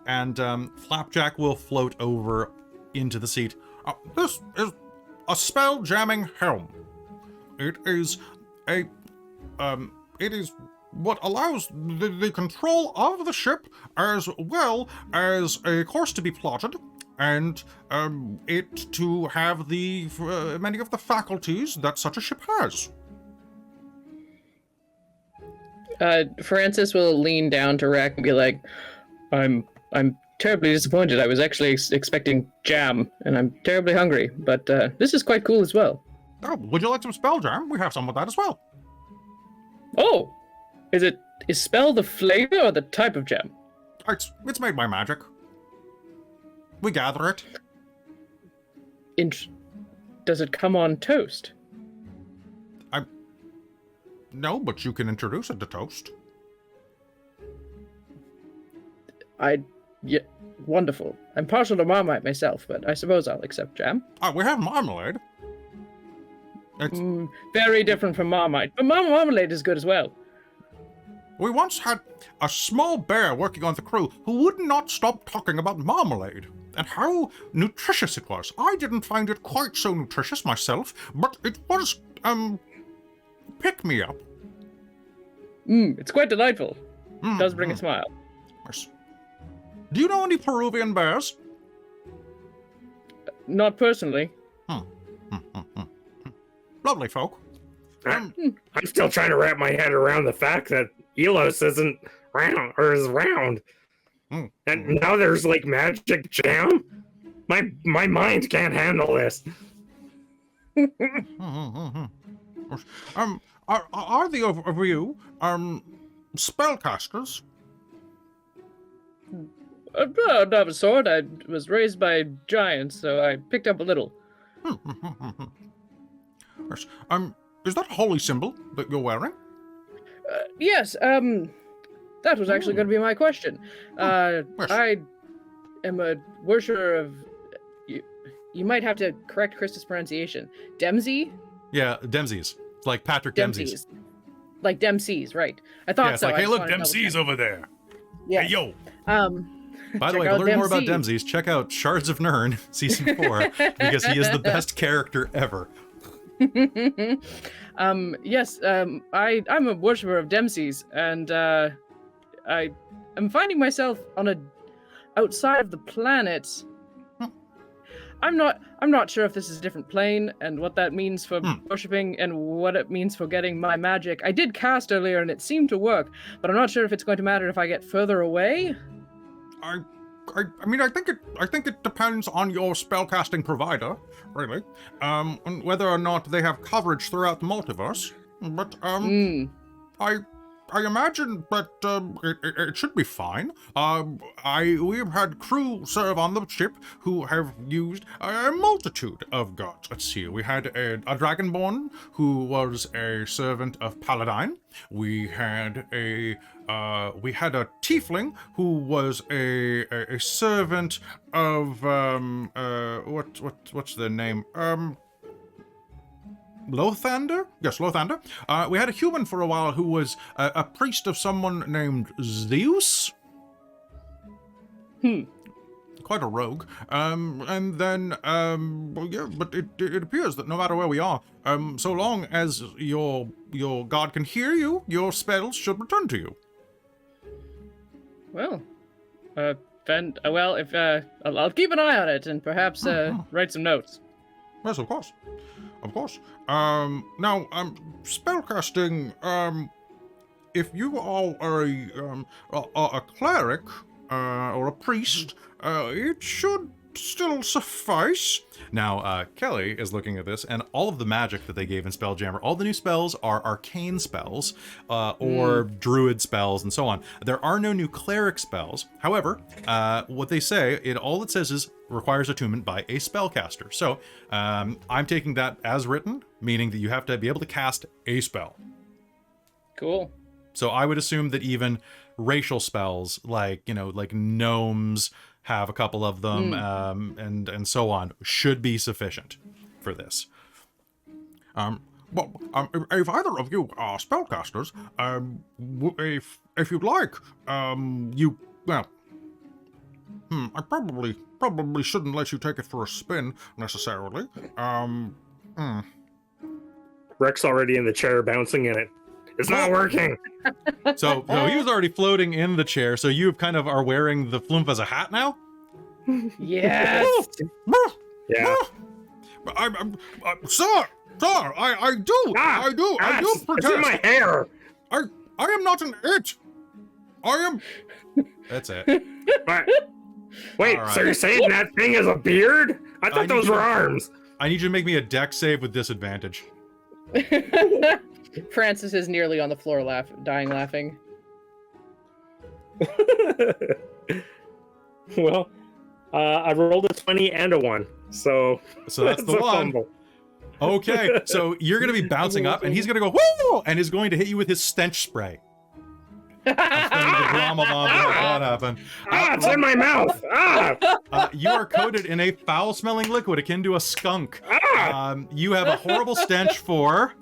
And Flapjack will float over into the seat. This is a spell jamming helm. It is what allows the control of the ship as well as a course to be plotted and it to have the many of the faculties that such a ship has. Francis will lean down to Wrek and be like, I'm terribly disappointed. I was actually expecting jam, and I'm terribly hungry, but this is quite cool as well. Oh, would you like some spell jam? We have some of that as well. Oh, is spell the flavor or the type of jam? It's made by magic. We gather it. Does it come on toast? No, but you can introduce it to toast. Yeah, wonderful. I'm partial to Marmite myself, but I suppose I'll accept jam. We have marmalade. It's... very different from Marmite, but marmalade is good as well. We once had a small bear working on the crew who would not stop talking about marmalade and how nutritious it was. I didn't find it quite so nutritious myself, but it was, pick me up. It's quite delightful. It does bring a smile. Yes. Do you know any Peruvian bears? Not personally. Lovely folk. I'm still trying to wrap my head around the fact that Elos isn't round, or is round. And now there's like magic jam? My mind can't handle this. Are the of you spellcasters? Not of a sort. I was raised by giants, so I picked up a little. Yes. Is that a holy symbol that you're wearing? Yes, that was actually going to be my question. Yes. I am a worshiper of you might have to correct Christa's pronunciation. Dempsey? Yeah, Dempsey's. Like Patrick Dempsey's. Like Dempsey's, right. I thought Yeah, it's so. like, I hey, just look, wanted to Dempsey's double-check. over there. Yeah. Hey, yo. By the Check way, to out learn more about Dempsey. Dempsey's, check out Shards of Nirn, Season 4, because he is the best character ever. Yes, I'm a worshiper of Dempsey's, and I am finding myself on a outside of the planet. I'm not sure if this is a different plane and what that means for worshipping and what it means for getting my magic. I did cast earlier and it seemed to work, but I'm not sure if it's going to matter if I get further away. I mean, I think it depends on your spellcasting provider, really, and whether or not they have coverage throughout the multiverse. But I imagine that it should be fine. We've had crew serve on the ship who have used a multitude of gods. Let's see, we had a dragonborn who was a servant of Paladine. We had a tiefling who was a servant of what's their name? Lothander? Yes, Lothander. We had a human for a while who was a priest of someone named Zeus. Quite a rogue. And then, yeah, but it appears that no matter where we are, so long as your god can hear you, your spells should return to you. Well, if I'll keep an eye on it and perhaps write some notes. Yes, of course. Of course. Now, spellcasting, if you are a cleric, or a priest, it should still suffice. Now, Kelly is looking at this, and all of the magic that they gave in Spelljammer, all the new spells are arcane spells, or druid spells, and so on. There are no new cleric spells. However, what they say, all it says is requires attunement by a spellcaster. So, I'm taking that as written, meaning that you have to be able to cast a spell. Cool. So I would assume that even racial spells, like gnomes have a couple of them, and so on, should be sufficient for this. If either of you are spellcasters, if you'd like, I probably shouldn't let you take it for a spin necessarily. Wrek's already in the chair bouncing in it. It's not working. So he was already floating in the chair. So you kind of are wearing the flumph as a hat now. Yes. Yeah. Sir, I do protest. It's in my hair. I am not an it. I am. That's it. Wait, All so right. you're saying that thing is a beard? I thought those were arms. I need you to make me a dex save with disadvantage. Francis is nearly on the floor dying laughing. Well, I rolled a 20 and a 1, so that's the a one. fumble. Okay, so you're going to be bouncing up, and he's going to go, woo, and is going to hit you with his stench spray. I'm spending the drama bomb to have that happen. It's in my mouth. You are coated in a foul-smelling liquid akin to a skunk. You have a horrible stench for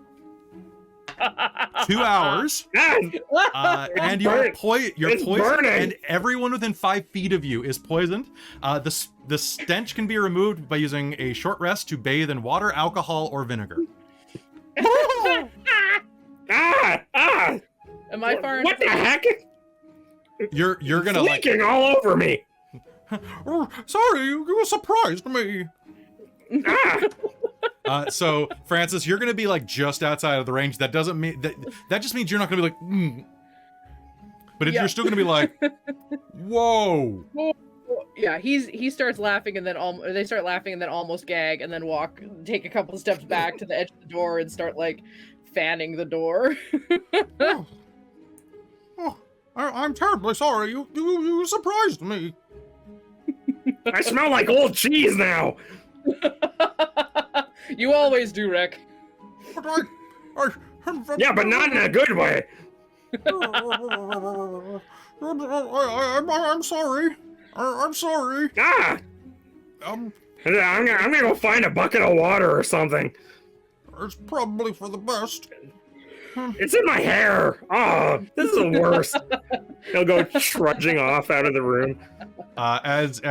2 hours, and you're poisoned, burning. and everyone within 5 feet of you is poisoned. The stench can be removed by using a short rest to bathe in water, alcohol, or vinegar. Am I far What the heck? You're gonna Leaking all over me. Oh, sorry, you surprised me. So Francis, you're gonna be like just outside of the range. That doesn't mean that just means you're not gonna be like, but you're still gonna be like, whoa. Yeah, he starts laughing and then they start laughing and then almost gag and then take a couple steps back to the edge of the door and start like fanning the door. I'm terribly sorry. You surprised me. I smell like old cheese now. You always do, Wrek. But Yeah, but not in a good way. I'm sorry. I'm sorry. I'm gonna go find a bucket of water or something. It's probably for the best. It's in my hair. Oh, this is the worst. He'll go trudging off out of the room. As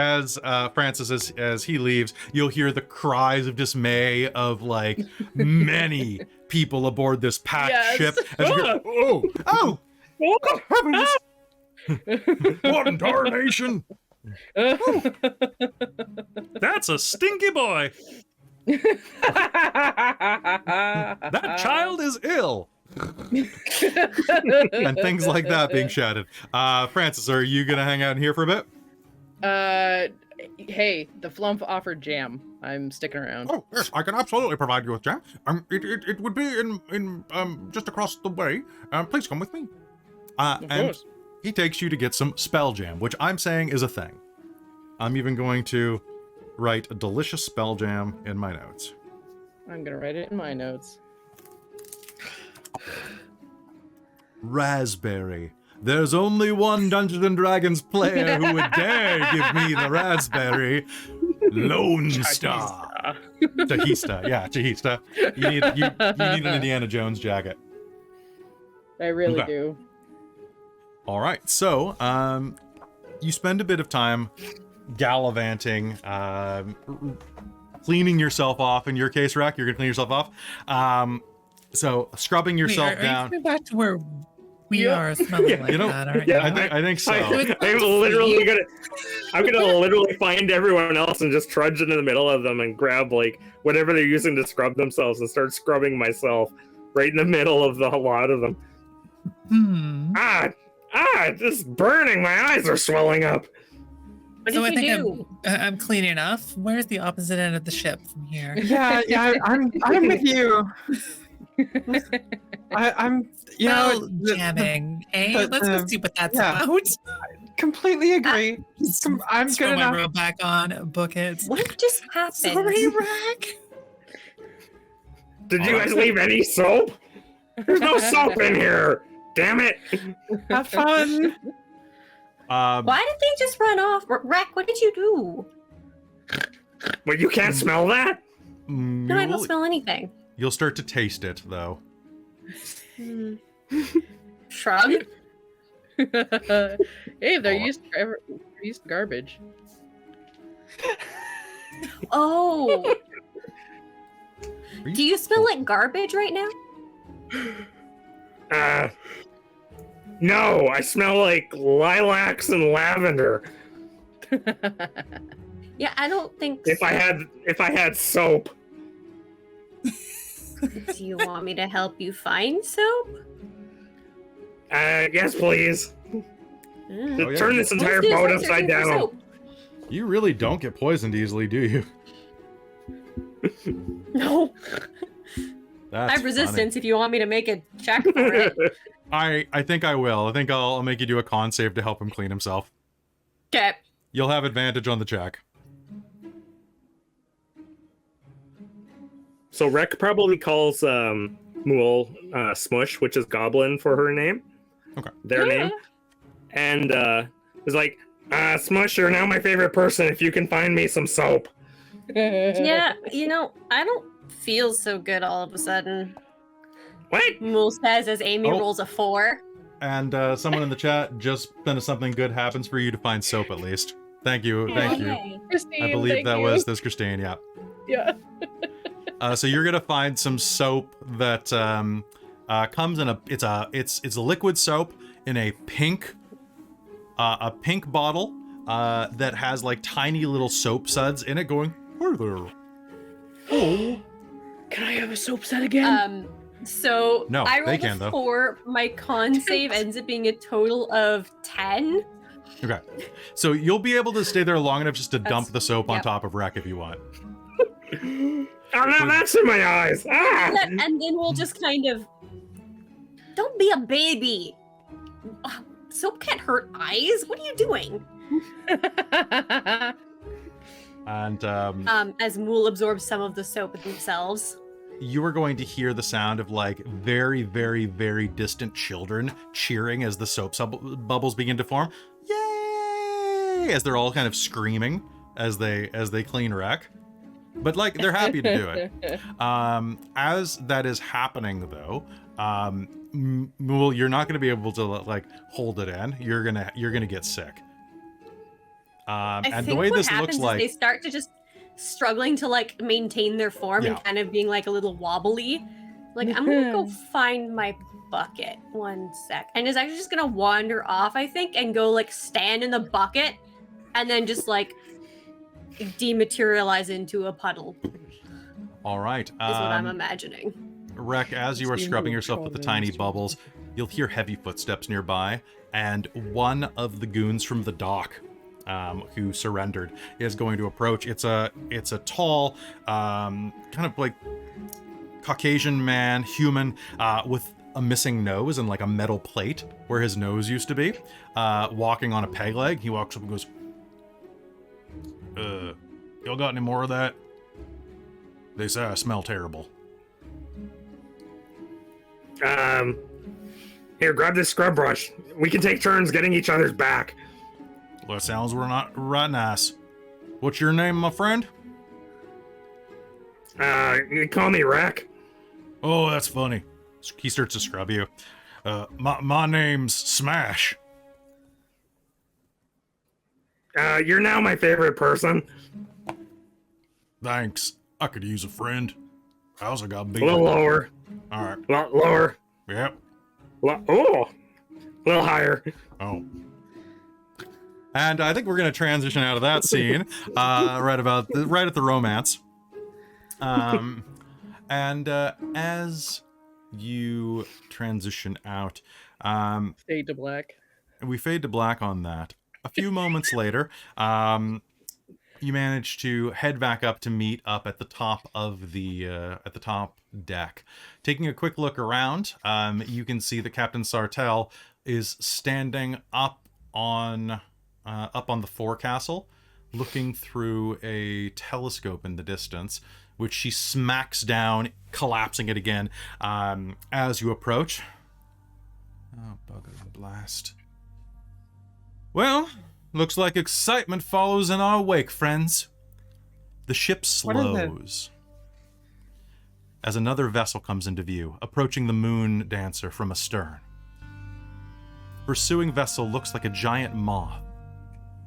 Francis, as he leaves, you'll hear the cries of dismay of like many people aboard this packed ship. As you hear, oh, heavens! What in tarnation? That's a stinky boy. That child is ill. And things like that being shouted. Francis, are you gonna hang out in here for a bit? Hey, the Flump offered jam. I'm sticking around. Oh yes, I can absolutely provide you with jam. It would be in just across the way. Please come with me. Of And course. he takes you to get some spell jam, which I'm saying is a thing. I'm even going to write a delicious spell jam in my notes. I'm gonna write it in my notes. Raspberry. There's only one Dungeons and Dragons player who would dare give me the raspberry. Lone Star. Chahista. Yeah, Chahista. You need an Indiana Jones jacket. I really Okay. do. All right. So, you spend a bit of time gallivanting, cleaning yourself off. In your case, Wrek, you're gonna clean yourself off. So scrubbing yourself Wait, are down. you coming back to where we Yeah. are smelling like You know, that, aren't yeah, you? I think so. I'm gonna literally find everyone else and just trudge into the middle of them and grab like whatever they're using to scrub themselves and start scrubbing myself right in the middle of a lot of them. This is burning. My eyes are swelling up. What So did I think you do? I'm clean enough. Where's the opposite end of the ship from here? Yeah, I'm with you. I'm you know Spell jamming, eh? but, Let's go see what that's yeah. about. completely agree. I'm Throw good my enough. robe back on, book it. What just happened? Sorry, Wrek. Did you guys leave any soap? There's no soap in here. Damn it. Have fun. Why did they just run off? Wrek, what did you do? But you can't smell that? No, I don't smell anything. You'll start to taste it, though. Shrug. Hey, they're used to garbage. Oh. Do you smell like garbage right now? No, I smell like lilacs and lavender. Yeah, I don't think If I had soap. Do you want me to help you find soap? Yes, please. Mm. Oh, yeah. Turn this entire Let's do boat some upside searching for down. soap. You really don't get poisoned easily, do you? No. That's I have resistance if you want me to make a check for it. funny. I think I will. I think I'll make you do a con save to help him clean himself. Okay. You'll have advantage on the check. So Wrek probably calls Mulj Smush, which is Goblin for her name. Okay. Their name. And is like, Smush, you're now my favorite person if you can find me some soap. Yeah, I don't feel so good all of a sudden. What? Mulj says as Amy Oh. rolls a 4. And someone in the chat just sent us something good happens for you to find soap at least. Thank you. Thank you. Yay. Christine, I believe thank that you. was this Christine, yeah. Yeah. So you're gonna find some soap that comes in it's a liquid soap in a pink bottle that has like tiny little soap suds in it going. Where there? Oh, Can I have a soap set again? So No, I they rolled can, a though. 4. My con save ends up being a total of 10. okay. So you'll be able to stay there long enough just to dump That's- the soap on yep. top of Wrek if you want. Oh no, that's in my eyes. And then we'll just kind of... Don't be a baby. Soap can't hurt eyes. What are you doing? And As Mulj absorbs some of the soap themselves. you are going to hear the sound of like very, very, very distant children cheering as the soap bubbles begin to form. Yay! As they're all kind of screaming as they clean Wrek. But like they're happy to do it. As that is happening though, Mulj, you're not going to be able to like hold it in. You're gonna get sick. And the way this looks like, they start to just struggling to like maintain their form and kind of being like a little wobbly. Like I'm gonna go find my bucket. One sec. And is actually just gonna wander off, I think, and go like stand in the bucket, and then just like dematerialize into a puddle. All right. Is what I'm imagining. Wrek, as you are scrubbing yourself with the tiny bubbles, you'll hear heavy footsteps nearby, and one of the goons from the dock, who surrendered, is going to approach. It's a tall, kind of like Caucasian man, human, with a missing nose and like a metal plate where his nose used to be, walking on a peg leg. He walks up and goes, y'all got any more of that? They say I smell terrible. Here, grab this scrub brush. We can take turns getting each other's back. Well, that sounds not right nice. What's your name, my friend? You call me Wrek. Oh, that's funny. He starts to scrub you. My name's Smash. You're now my favorite person. Thanks. I could use a friend. I also got beat. A little lower. All right. Lower. Yep. Oh, a little higher. Oh. And I think we're going to transition out of that scene right at the romance. And as you transition out, Fade to black. we fade to black on that. A few moments later, you manage to head back up to meet up at the top of the top deck. Taking a quick look around, you can see that Captain Sartell is standing up on the forecastle, looking through a telescope in the distance, which she smacks down, collapsing it again as you approach. Oh, bugger the blast. Well, looks like excitement follows in our wake, friends. The ship slows as another vessel comes into view, approaching the moon dancer from astern. The pursuing vessel looks like a giant moth,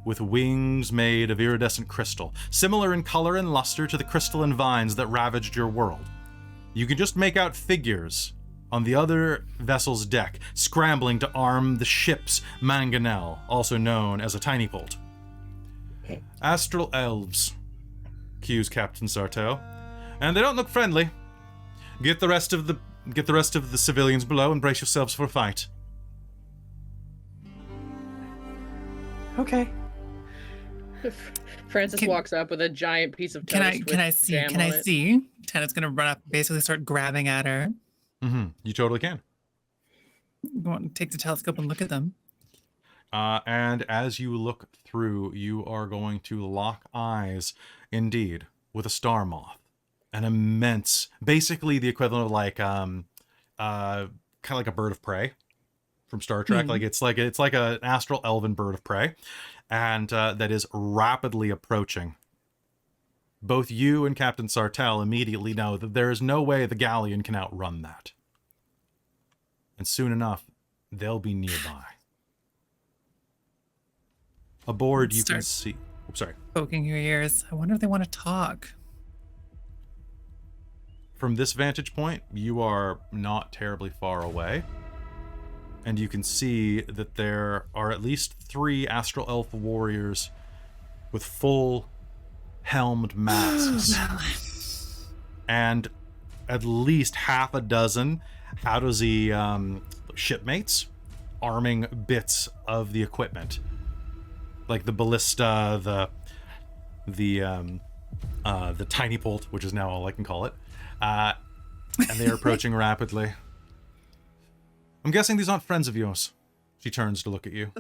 with wings made of iridescent crystal, similar in color and luster to the crystalline vines that ravaged your world. You can just make out figures on the other vessel's deck, scrambling to arm the ship's mangonel, also known as a tiny bolt. Astral elves, cues Captain Sartell, and they don't look friendly. Get the rest of the civilians below and brace yourselves for a fight. Okay. Francis walks up with a giant piece of toast. Can I see? Tana's gonna run up, basically start grabbing at her. Mm-hmm. You totally can. Go on, take the telescope and look at them. And as you look through, you are going to lock eyes, indeed, with a star moth. An immense, basically the equivalent of like, kind of like a bird of prey from Star Trek. Mm-hmm. It's like an astral elven bird of prey, and that is rapidly approaching. Both you and Captain Sartell immediately know that there is no way the galleon can outrun that. And soon enough, they'll be nearby. Aboard, you can see... Oops, sorry. Poking your ears. I wonder if they want to talk. From this vantage point, you are not terribly far away. And you can see that there are at least 3 astral elf warriors with full helmed masks. And at least half a dozen out of the shipmates arming bits of the equipment. Like the ballista, the tiny bolt, which is now all I can call it. And they are approaching rapidly. I'm guessing these aren't friends of yours. She turns to look at you.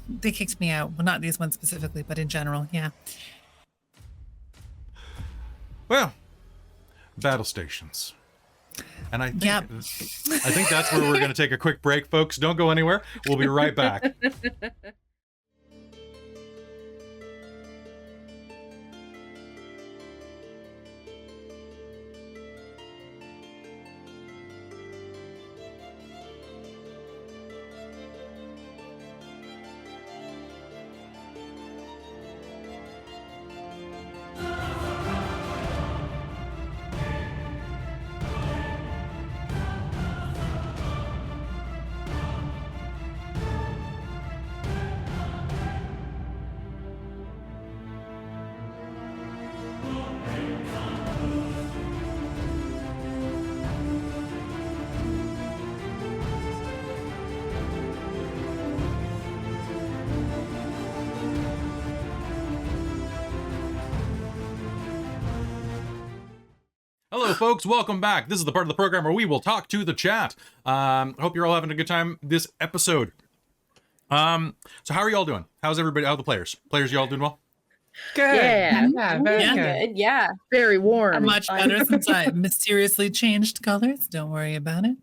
They kicked me out. Well, not these ones specifically, but in general, yeah. Well, battle stations. And I think that's where we're going to take a quick break, folks. Don't go anywhere. We'll be right back. folks, welcome back. This is the part of the program where we will talk to the chat. Hope you're all having a good time this episode. So how are y'all doing? How's everybody? How are the players? Players, y'all doing well? Good. Yeah. Yeah, very Yeah. good. Good. Yeah. Very warm. Much better since I mysteriously changed colors. Don't worry about it.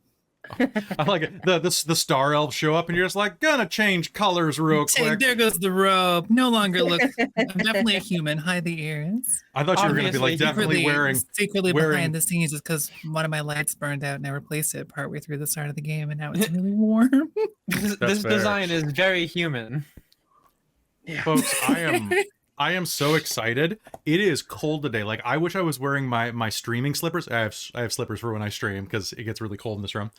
I like it. The star elves show up and you're just like, gonna change colors real Hey, quick. there goes the robe. No longer look. I'm definitely a human. Hide the ears. I thought you were gonna be like Obviously, definitely secretly wearing- behind the scenes is because one of my lights burned out and I replaced it partway through the start of the game, and now it's really warm. This fair. design is very human. folks. I am so excited. It is cold today. Like I wish I was wearing my streaming slippers. I have slippers for when I stream because it gets really cold in this room.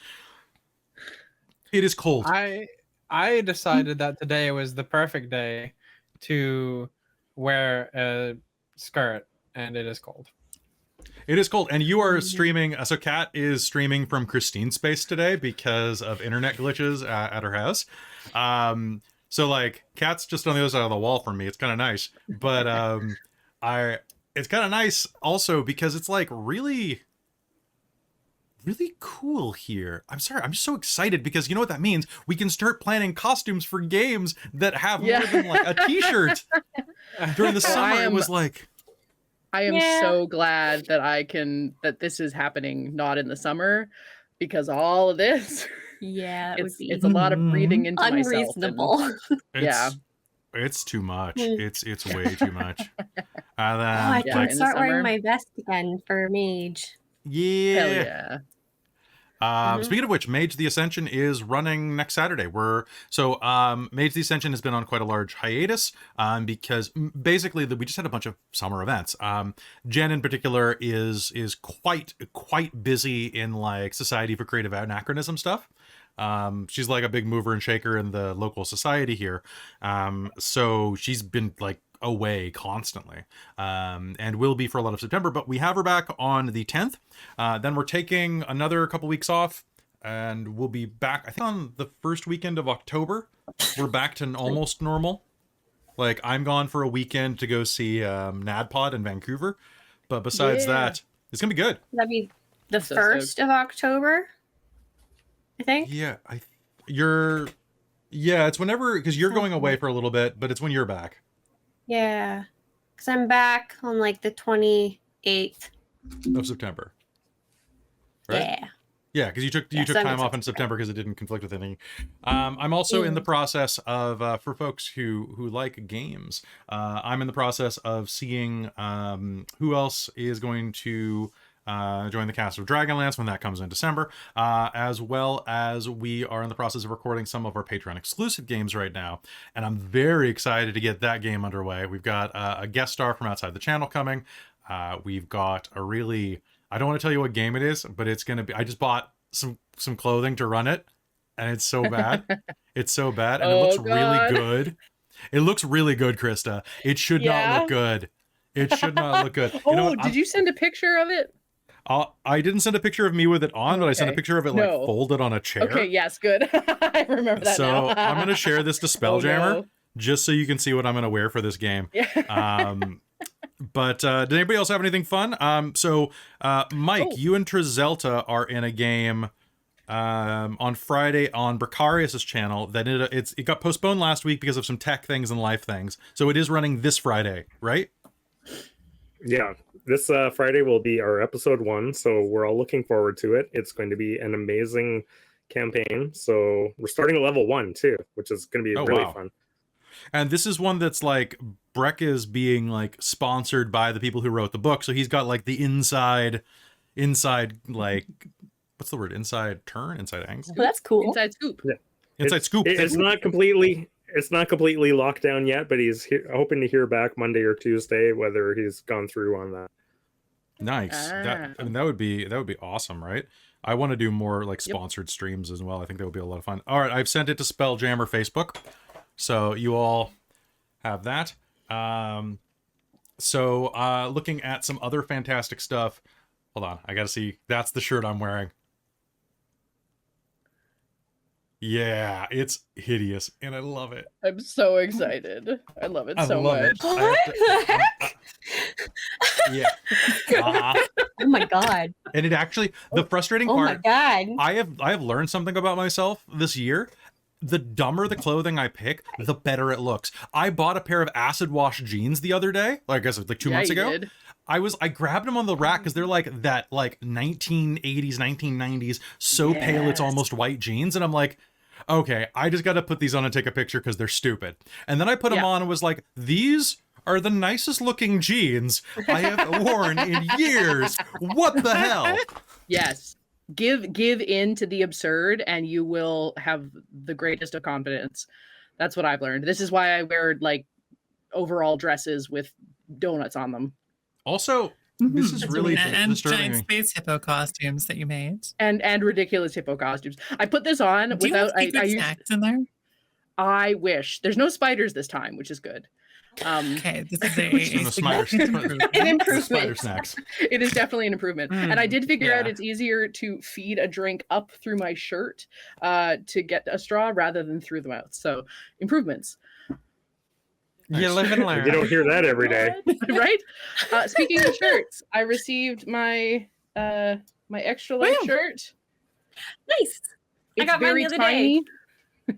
It is cold. I decided that today was the perfect day to wear a skirt, and it is cold. It is cold, and you are streaming. So Kat is streaming from Christine's space today because of internet glitches at her house. So like Kat's just on the other side of the wall from me. It's kind of nice, but it's kind of nice also because it's like really cool here. I'm sorry, I'm just so excited because you know what that means? We can start planning costumes for games that have more than like a t-shirt. During the summer, it was like... I am Yeah. so glad that this is happening not in the summer, because all of this, Yeah. It would be it's a lot of breathing into myself. unreasonable. Yeah. It's too much. Mm. It's way too much. And then, I Yeah, can in the start wearing summer. my vest again for mage. yeah. Hell yeah. Speaking of which, Mage the Ascension is running next Saturday. Mage the Ascension has been on quite a large hiatus because basically we just had a bunch of summer events. Jen in particular is quite busy in like Society for Creative Anachronism stuff. She's like a big mover and shaker in the local society here. So she's been like away constantly and will be for a lot of September, but we have her back on the 10th. Then we're taking another couple weeks off and we'll be back I think on the first weekend of October. We're back to almost normal. Like I'm gone for a weekend to go see NADPOD in Vancouver, but besides that it's gonna be good. That'd be the So 1st of October, I think. Yeah, it's whenever, because you're going away for a little bit, but it's when you're back. Yeah. Because I'm back on like the 28th. Of September. Right? Yeah. Yeah, because you took Yeah, time September. off in September because it didn't conflict with anything. I'm also in the process of for folks who like games. I'm in the process of seeing who else is going to join the cast of Dragonlance when that comes in December, as well as we are in the process of recording some of our Patreon exclusive games right now, and I'm very excited to get that game underway. We've got a guest star from outside the channel coming. We've got a really, I don't want to tell you what game it is, but it's gonna be, I just bought some clothing to run it, and it's so bad. It's so bad, and it looks really good. It looks really good, Krista. It should not look good. It should not look good. You know what? Did you send a picture of it? I didn't send a picture of me with it on, but I sent a picture of it like folded on a chair. Okay, yes, good. I remember that So now. I'm going to share this to Spelljammer no. just so you can see what I'm going to wear for this game. But did anybody else have anything fun? Mike, you and Trizelta are in a game on Friday on Bricarius's channel. That it got postponed last week because of some tech things and life things. So it is running this Friday, right? Yeah, this Friday will be our episode 1, so we're all looking forward to it. It's going to be an amazing campaign. So we're starting at level 1 too, which is going to be really fun. And this is one that's like Wrek is being like sponsored by the people who wrote the book, so he's got like the inside like what's the word? Inside angle? Well, that's cool. Inside scoop. Yeah. Inside scoop. It's not completely locked down yet, but he's hoping to hear back Monday or Tuesday whether he's gone through on that. Nice. That would be awesome, right? I want to do more like sponsored streams as well. I think that would be a lot of fun. All right, I've sent it to Spelljammer Facebook, so you all have that. Looking at some other fantastic stuff. Hold on, I gotta see. That's the shirt I'm wearing. Yeah, it's hideous, and I love it. I'm so excited. I love it I so love much. it. What the heck? Yeah. Uh-huh. Oh my god. And it actually, the frustrating Oh my part, god. I have learned something about myself this year. The dumber the clothing I pick, the better it looks. I bought a pair of acid wash jeans the other day, I guess like 2 months you ago. did. I grabbed them on the rack because they're like that like 1980s, 1990s, so pale it's Yes. almost white jeans. And I'm like, okay, I just got to put these on and take a picture because they're stupid. And then I put them Yeah. on and was like, these are the nicest looking jeans I have worn in years. What the hell? Yes. Give in to the absurd and you will have the greatest of confidence. That's what I've learned. This is why I wear like overall dresses with donuts on them. Also, this is really and disturbing giant me. space hippo costumes that you made. And ridiculous hippo costumes. I put this on Do you have without secret snacks in there? I wish. There's no spiders this time, which is good. Okay, this is And the spider, An improvement. spider snacks. It is definitely an improvement. And I did figure out yeah. it's easier to feed a drink up through my shirt to get a straw rather than through the mouth. So improvements, You live and You learn. don't hear that every day. right? Speaking of shirts, I received my my extra life Wow. shirt. Nice. It's got mine very the other tiny.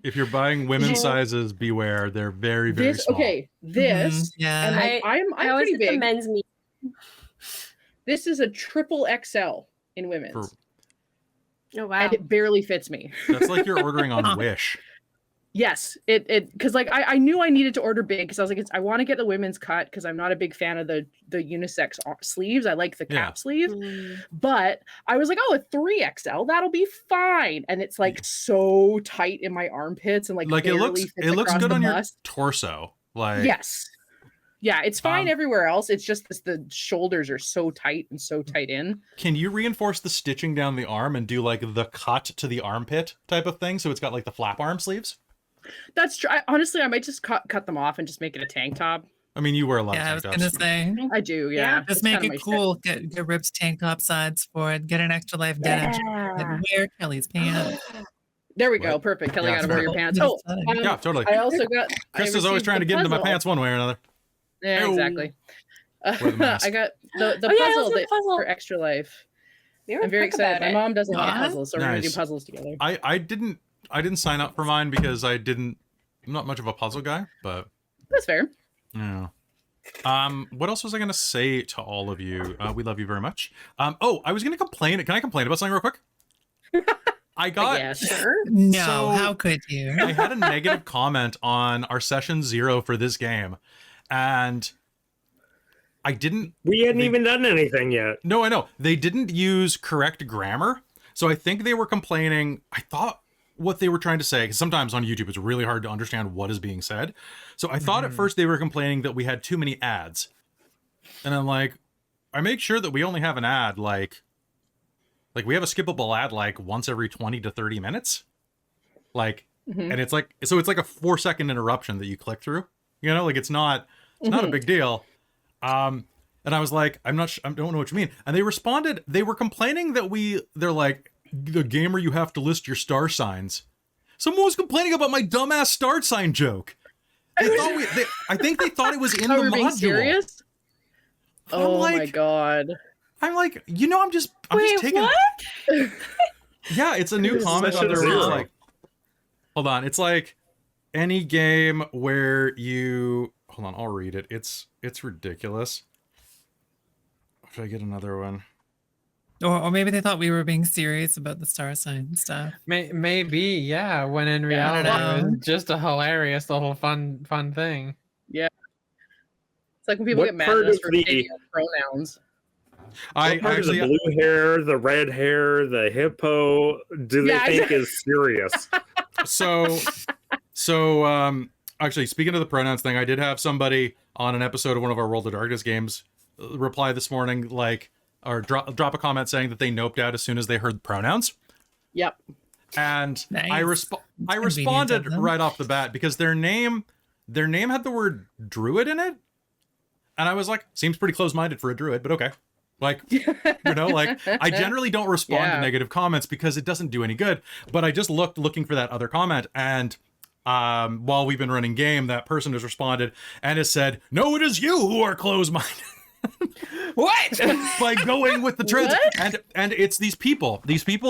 If you're buying women's Yeah. sizes, beware. They're very, very This small. okay. This Yeah. and like, I'm I always pretty get the big. men's meat. This is a triple XL in women's, For- Oh wow. and it barely fits me. That's like you're ordering on Wish. Yes, it because like I knew I needed to order big because I was like I want to get the women's cut because I'm not a big fan of the unisex sleeves. I like the cap Yeah. sleeve, Mm. but I was like, oh, a 3XL that'll be fine, and it's like so tight in my armpits and like Like it barely looks, fits it looks across good the on your bust. torso. Like Yes, yeah, it's fine Um, everywhere else. It's just the shoulders are so tight and so tight in. Can you reinforce the stitching down the arm and do like the cut to the armpit type of thing? So it's got like the flap arm sleeves. That's true. Honestly, I might just cut them off and just make it a tank top. I mean, you wear a lot Yeah, I of was tank gonna tops. say. I do, yeah. Yeah. It's Just make kinda my it shit. cool. Get ripped tank top sides for it. Get an extra life denim. Yeah. And wear Kelly's pants. There we go. What? Perfect. Kelly Yeah, got to it's wear your very- pants. Good Oh, aesthetic. Yeah, totally. I also got. Chris is always trying to get into my pants one way or another. Yeah, Ew. exactly. Wear the mask. I got the Oh, yeah, I puzzle also have that a puzzle. for Extra Life. We were I'm very quick excited. about My it. mom doesn't like What? puzzles, so we're gonna do Nice. puzzles together. I didn't sign up for mine because I'm not much of a puzzle guy, but That's fair. yeah. What else was I gonna say to all of you? We love you very much. Oh, I was gonna complain. Can I complain about something real quick? I got Yeah, Sure. No, So- how could you? I had a negative comment on our session 0 for this game, and I didn't. We hadn't even done anything yet. No, I know they didn't use correct grammar, so I think they were complaining. I thought what they were trying to say, because sometimes on YouTube it's really hard to understand what is being said. So I thought at first they were complaining that we had too many ads, and I'm like, I make sure that we only have an ad like we have a skippable ad like once every 20 to 30 minutes, like. Mhm. And it's like a 4-second interruption that you click through, like it's not a big deal. And I was like, I don't know what you mean. And they responded, they were complaining that they're like, the gamer, you have to list your star signs. Someone was complaining about my dumbass star sign joke. I think they thought it was in Oh, the we're being module. serious? I'm Oh my like- god. I'm like, I'm just Wait, taking. what? Yeah, it's a new This is comment on session there. Where it's 0. like, hold on, it's like any game where you hold on, I'll read it. It's ridiculous. Should I get another one? Or maybe they thought we were being serious about the star sign stuff. Maybe, yeah. When in Yeah, I reality, don't it know. was just a hilarious little fun thing. It's like when people What get mad part at us of for the- taking out pronouns. I What part actually of the blue hair, the red hair, the hippo do they Yeah, think is serious? actually speaking of the pronouns thing, I did have somebody on an episode of one of our World of Darkness games reply this morning, or drop a comment saying that they noped out as soon as they heard pronouns. Yep. And Nice. I That's convenient responded of them. right off the bat because their name had the word druid in it, and I was like, seems pretty close-minded for a druid, but okay. Like, like I generally don't respond to Yeah. negative comments because it doesn't do any good. But I just looking for that other comment, and while we've been running game, that person has responded and has said, "No, it is you who are closed-minded." What? By going with the trends. What? And it's these people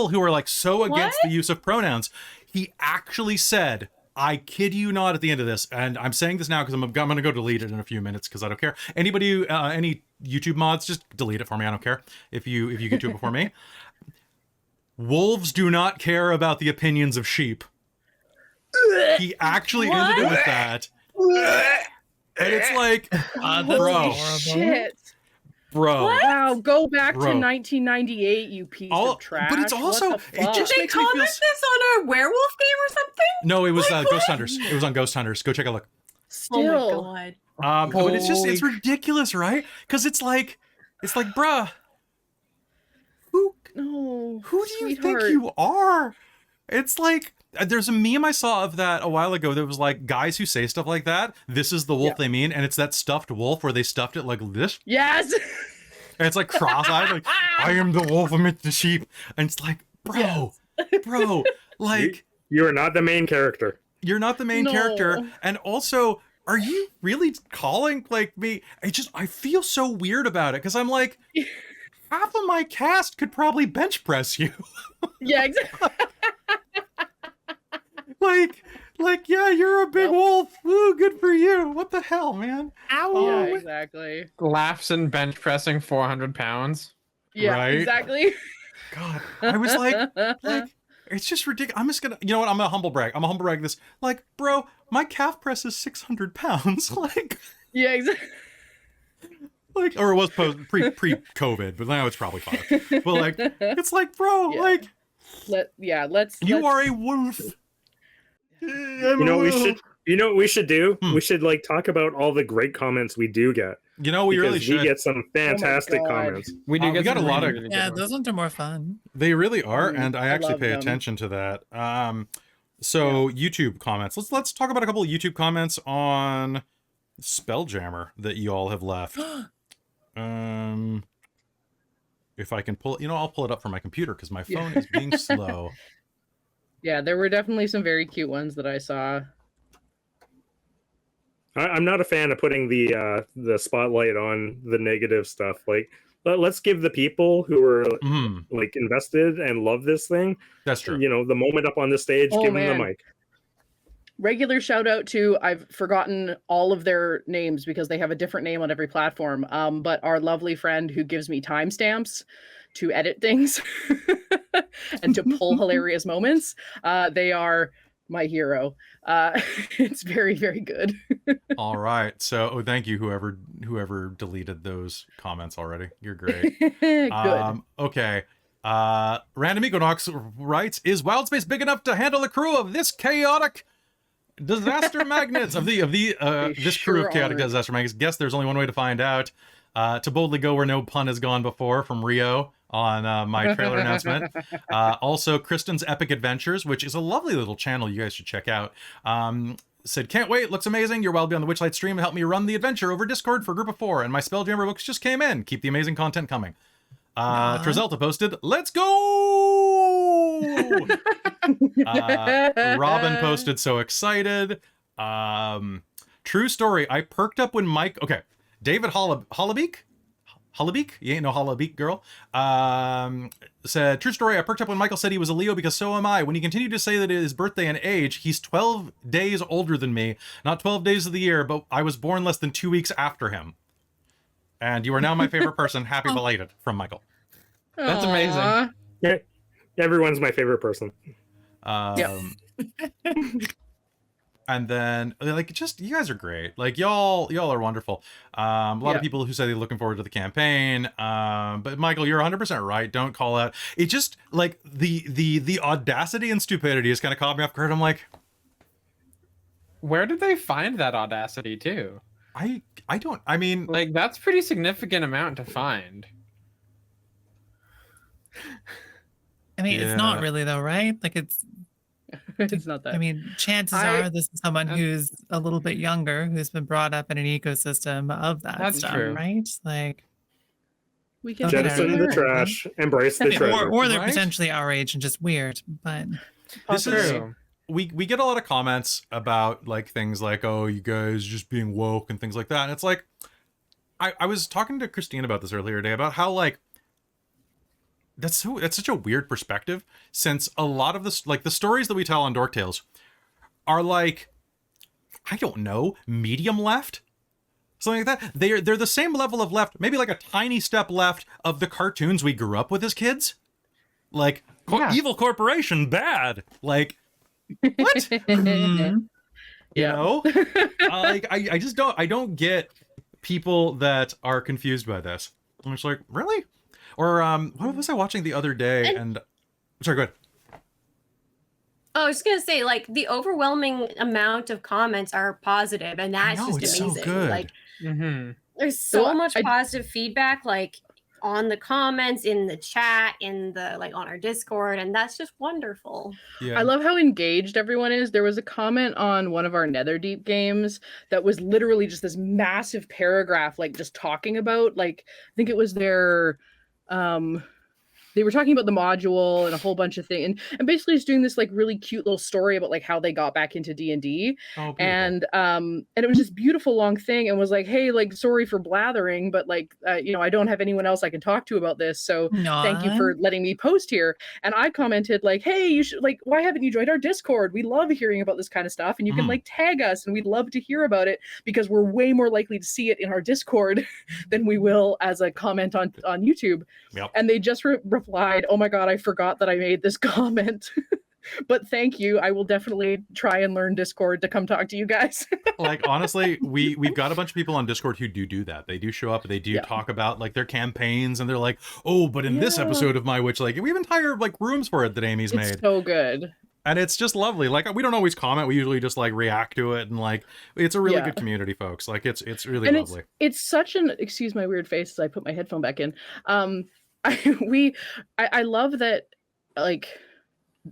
who are like so against the use of pronouns. He actually said, I kid you not, at the end of this, and I'm saying this now because I'm going to go delete it in a few minutes because I don't care. Anybody, any YouTube mods, just delete it for me. I don't care if you get to it before me. Wolves do not care about the opinions of sheep. He actually ended it with that. And it's like, bro, Shit. bro. Wow, go back to Bro. 1998, you piece of trash. But it's also, What the it fuck? just They makes me feel. comment this on a werewolf game or something? No, it was Ghost Hunters. It was on Ghost Hunters. Go take a look. Still. Oh my god. But it's ridiculous, right? Because it's like, bruh, who No. do you sweetheart. think you are? It's like, there's a meme I saw of that a while ago that was like, guys who say stuff like that, this is the wolf they mean, and it's that stuffed wolf where they stuffed it like this. Yes. And it's like cross-eyed, like, I am the wolf amidst the sheep. And it's like, bro, like, You are not the main character. you're not the main No. character. And also, are you really calling like me? I feel so weird about it because I'm like, half of my cast could probably bench press you. Yeah, exactly. like, yeah, you're a big wolf. Woo, good for you. What the hell, man? Ow. Yeah, exactly. Laughs and bench pressing 400 pounds. Yeah, Right? exactly. God, I was like, it's just ridiculous. I'm just gonna, you know what? I'm gonna humble brag. This. Like, bro, my calf press is 600 pounds. Like, Yeah, exactly. or it was pre-COVID, but now it's probably 5. But like, it's like, bro, Yeah. like, Let's. you are a wolf. You know what we should do? We should like talk about all the great comments we do get. You know, we really Because should. we get some fantastic God. comments. We do we get got a some lot of- really, really Yeah, good those ones are more fun. They really are, and I actually love pay them. attention to that. So YouTube comments. Let's talk about a couple of YouTube comments on Spelljammer that you all have left. If I can pull, I'll pull it up from my computer because my phone is being slow. Yeah, there were definitely some very cute ones that I saw. I'm not a fan of putting the spotlight on the negative stuff. Like, let's give the people who are like invested and love this thing, That's true. the moment up on the stage, Oh, give them man. the mic. Regular shout out to, I've forgotten all of their names because they have a different name on every platform. But our lovely friend who gives me timestamps to edit things and to pull hilarious moments. They are my hero. It's very, very good. All right. So, thank you, whoever deleted those comments already. You're great. Good. Okay. Random Equinox writes, is Wild Space big enough to handle a crew of this chaotic disaster magnets this crew sure of chaotic aren't. disaster magnets? Guess there's only one way to find out. To boldly go where no pun has gone before, from Rio on my trailer announcement. Also, Kristen's Epic Adventures, which is a lovely little channel you guys should check out. Said, can't wait, looks amazing. Your Wild Beyond the Witchlight stream helped me run the adventure over Discord for a group of 4, and my Spelljammer books just came in. Keep the amazing content coming. Trazelta posted, let's go! Robin posted, so excited. True story, I perked up when Mike... Okay, David Hollabeek? You ain't no Hollabeek girl. Said, true story, I perked up when Michael said he was a Leo because so am I. When he continued to say that it is birthday and age, he's 12 days older than me. Not 12 days of the year, but I was born less than 2 weeks after him. And you are now my favorite person. Happy belated, from Michael. That's amazing. Aw. Yeah, everyone's my favorite person. And then, like, just, you guys are great. Like, y'all are wonderful. A lot of people who say they're looking forward to the campaign. But Michael, you're 100% right. Don't call out. It just, like, the audacity and stupidity has kind of caught me off guard. I'm like, Where did they find that audacity too? I don't, I mean, Like, that's pretty significant amount to find. I mean, Yeah. it's not really though, right? Like It's not that. I mean, chances I- are this is someone who's a little bit younger, who's been brought up in an ecosystem of that That's stuff, true. right? Like, We can Jettison the learn. trash, embrace the Yeah, treasure. or they're Right? potentially our age and just weird, but This is True. we get a lot of comments about like things like, oh, you guys just being woke and things like that. And it's like I was talking to Christine about this earlier today about how like that's such a weird perspective, since a lot of this, like the stories that we tell on Dork Tales are like, I don't know, medium left, something like that. They're the same level of left, maybe like a tiny step left of the cartoons we grew up with as kids. Like Yeah. evil corporation, bad. Like what? Mhm. You Yeah. know, like I just don't get people that are confused by this. I'm just like, really? Or what was I watching the other day? And sorry, go ahead. Oh, I was just gonna say, like, the overwhelming amount of comments are positive, and that's know, just it's so amazing. good. Like, Mm-hmm. there's so So much I- positive feedback, like on the comments, in the chat, in the like on our Discord, and that's just wonderful. Yeah, I love how engaged everyone is. There was a comment on one of our Netherdeep games that was literally just this massive paragraph, like just talking about, like, I think it was their, they were talking about the module and a whole bunch of things, and basically just doing this like really cute little story about like how they got back into D&D. oh, beautiful. And it was this beautiful long thing, and was like, hey, like, sorry for blathering, but like, you know, I don't have anyone else I can talk to about this, so thank you for letting me post here. And I commented like, hey, you should, like, why haven't you joined our Discord? We love hearing about this kind of stuff, and you can Mhm. like tag us, and we'd love to hear about it, because we're way more likely to see it in our Discord than we will as a comment on YouTube. Yep. And they just replied, oh my god, I forgot that I made this comment. But thank you. I will definitely try and learn Discord to come talk to you guys. Like honestly, we've got a bunch of people on Discord who do that. They do show up, they do Yeah. talk about like their campaigns, and they're like, oh, but in this Yeah. episode of my witch, like we have entire like rooms for it that Amy's It's made. so good. And it's just lovely. Like we don't always comment, we usually just like react to it, and like it's a really Yeah. good community, folks. Like it's really And lovely. it's such an, excuse my weird face as I put my headphone back in. I love that, like,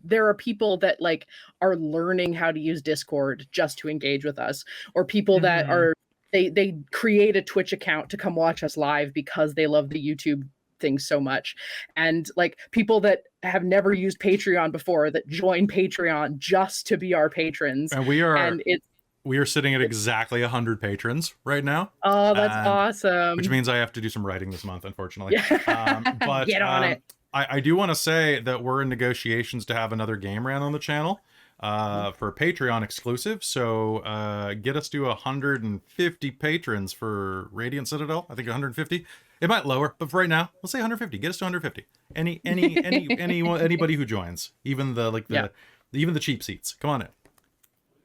there are people that like are learning how to use Discord just to engage with us, or people that Mhm. are they create a Twitch account to come watch us live because they love the YouTube thing so much, and like people that have never used Patreon before that join Patreon just to be our patrons. And we are And it's, we are sitting at exactly 100 patrons right now, oh, that's And- awesome. which means I have to do some writing this month, unfortunately. Yeah. But Get on it. I do want to say that we're in negotiations to have another game ran on the channel for Patreon exclusive. So get us to 150 patrons for Radiant Citadel. I think 150. It might lower, but for right now, let's say 150. Get us to 150. Anybody who joins, even even the cheap seats. Come on in.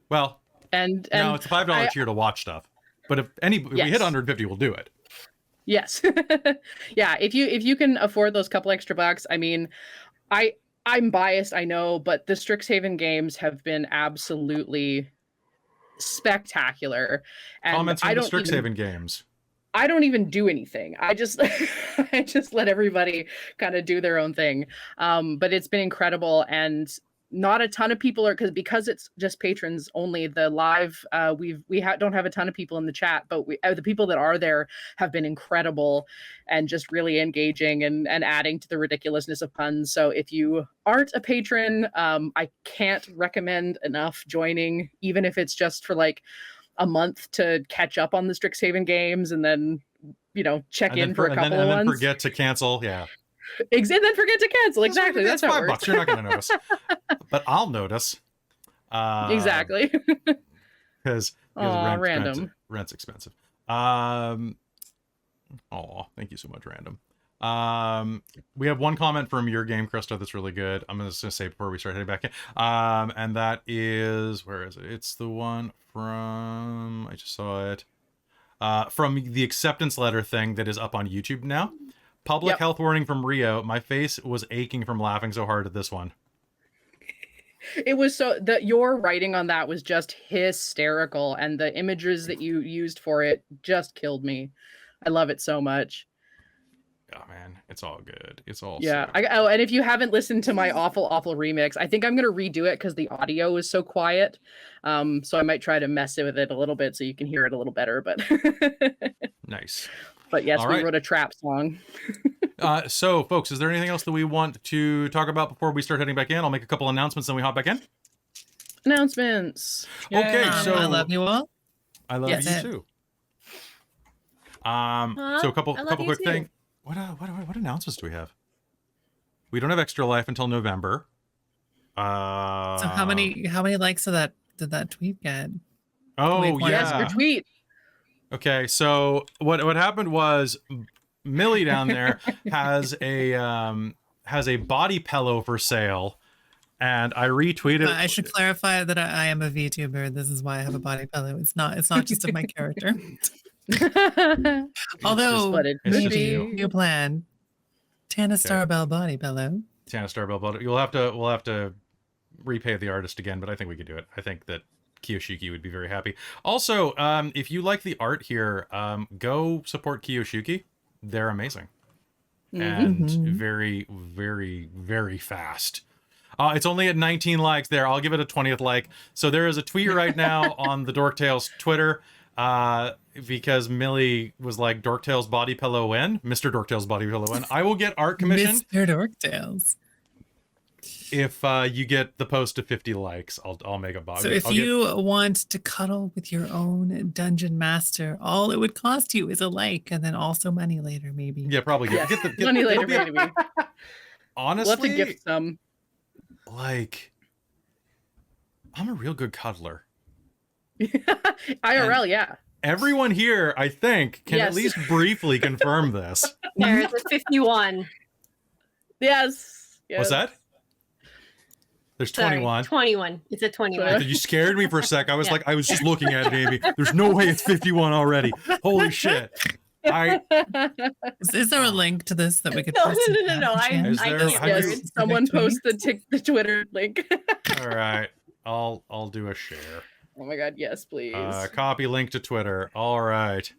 Well, And no, it's a $5 I- tier to watch stuff. But if we Yes. hit 150, we'll do it. Yes. Yeah, if you can afford those couple extra bucks, I mean, I'm biased, I know, but the Strixhaven games have been absolutely spectacular. And Comments I from the don't even, Strixhaven games. I don't even do anything. I just I just let everybody kind of do their own thing. But it's been incredible, and not a ton of people are, because it's just patrons only. The live don't have a ton of people in the chat, but the people that are there have been incredible and just really engaging and adding to the ridiculousness of puns. So if you aren't a patron, I can't recommend enough joining, even if it's just for like a month to catch up on the Strixhaven games, and then, you know, check in for a couple of ones. And then forget to cancel. Yeah. And then forget to cancel. Exactly. That's how it $5. works. You're not going to notice, but I'll notice. Exactly. Because Random. rent's expensive. Thank you so much, Random. We have one comment from your game, Christa, that's really good. I'm just gonna say before we start heading back in. And that is, where is it? It's the one from, I just saw it. From the acceptance letter thing that is up on YouTube now. Public Yep. health warning from Rio. My face was aching from laughing so hard at this one. It was so that your writing on that was just hysterical, and the images that you used for it just killed me. I love it so much. Oh man, it's all good. It's all Yeah. so Oh, and if you haven't listened to my awful remix, I think I'm gonna redo it because the audio is so quiet. So I might try to mess with it a little bit so you can hear it a little better. But nice. But yes, All we right. wrote a trap song. So, folks, is there anything else that we want to talk about before we start heading back in? I'll make a couple announcements, then we hop back in. Announcements. Okay, Yay. so I love you all. I love Yes. you too. So a couple I love couple you quick too. things. What announcements do we have? We don't have Extra Life until November. So how many likes did that tweet get? Oh Wait, what? Yes, yeah. your tweet. Okay, so what happened was Millie down there has a body pillow for sale, and I retweeted. I should clarify that I am a VTuber. This is why I have a body pillow. It's not just of my character. Although But it It's could just be. you. new plan. Tana Starbell body pillow. Tana Starbell, but we'll have to repay the artist again, but I think we could do it. I think that Kiyoshuki would be very happy. Also, if you like the art here, go support Kiyoshuki. They're amazing. And very, very, very fast. It's only at 19 likes there. I'll give it a 20th like. So there is a tweet right now on the Dorktales Twitter, because Millie was like, Dorktales body pillow when? Mr. Dorktales body pillow when? I will get art commissioned. Mr. Dorktales. If you get the post to 50 likes, I'll make a body. So if you want to cuddle with your own dungeon master, all it would cost you is a like and then also money later, maybe. Yeah, probably. Yes. Get Money it'll later, be a- maybe. Honestly, We'll have to gift some. like, I'm a real good cuddler. IRL, yeah. Everyone here, I think, can at Yes. least briefly confirm this. There's a 51. Yes. What's that? There's Sorry, 21. 21. It's a 21. You scared me for a sec. I was Yeah. like, I was just looking at it, Amy. There's no way it's 51 already. Holy shit. Is there a link to this that we could No, post? in no, the no, chat? Is I there- can't have hear you- it. Someone Tweet? post the Twitter link. All right. I'll do a share. Oh my god, yes, please. Copy link to Twitter. All right.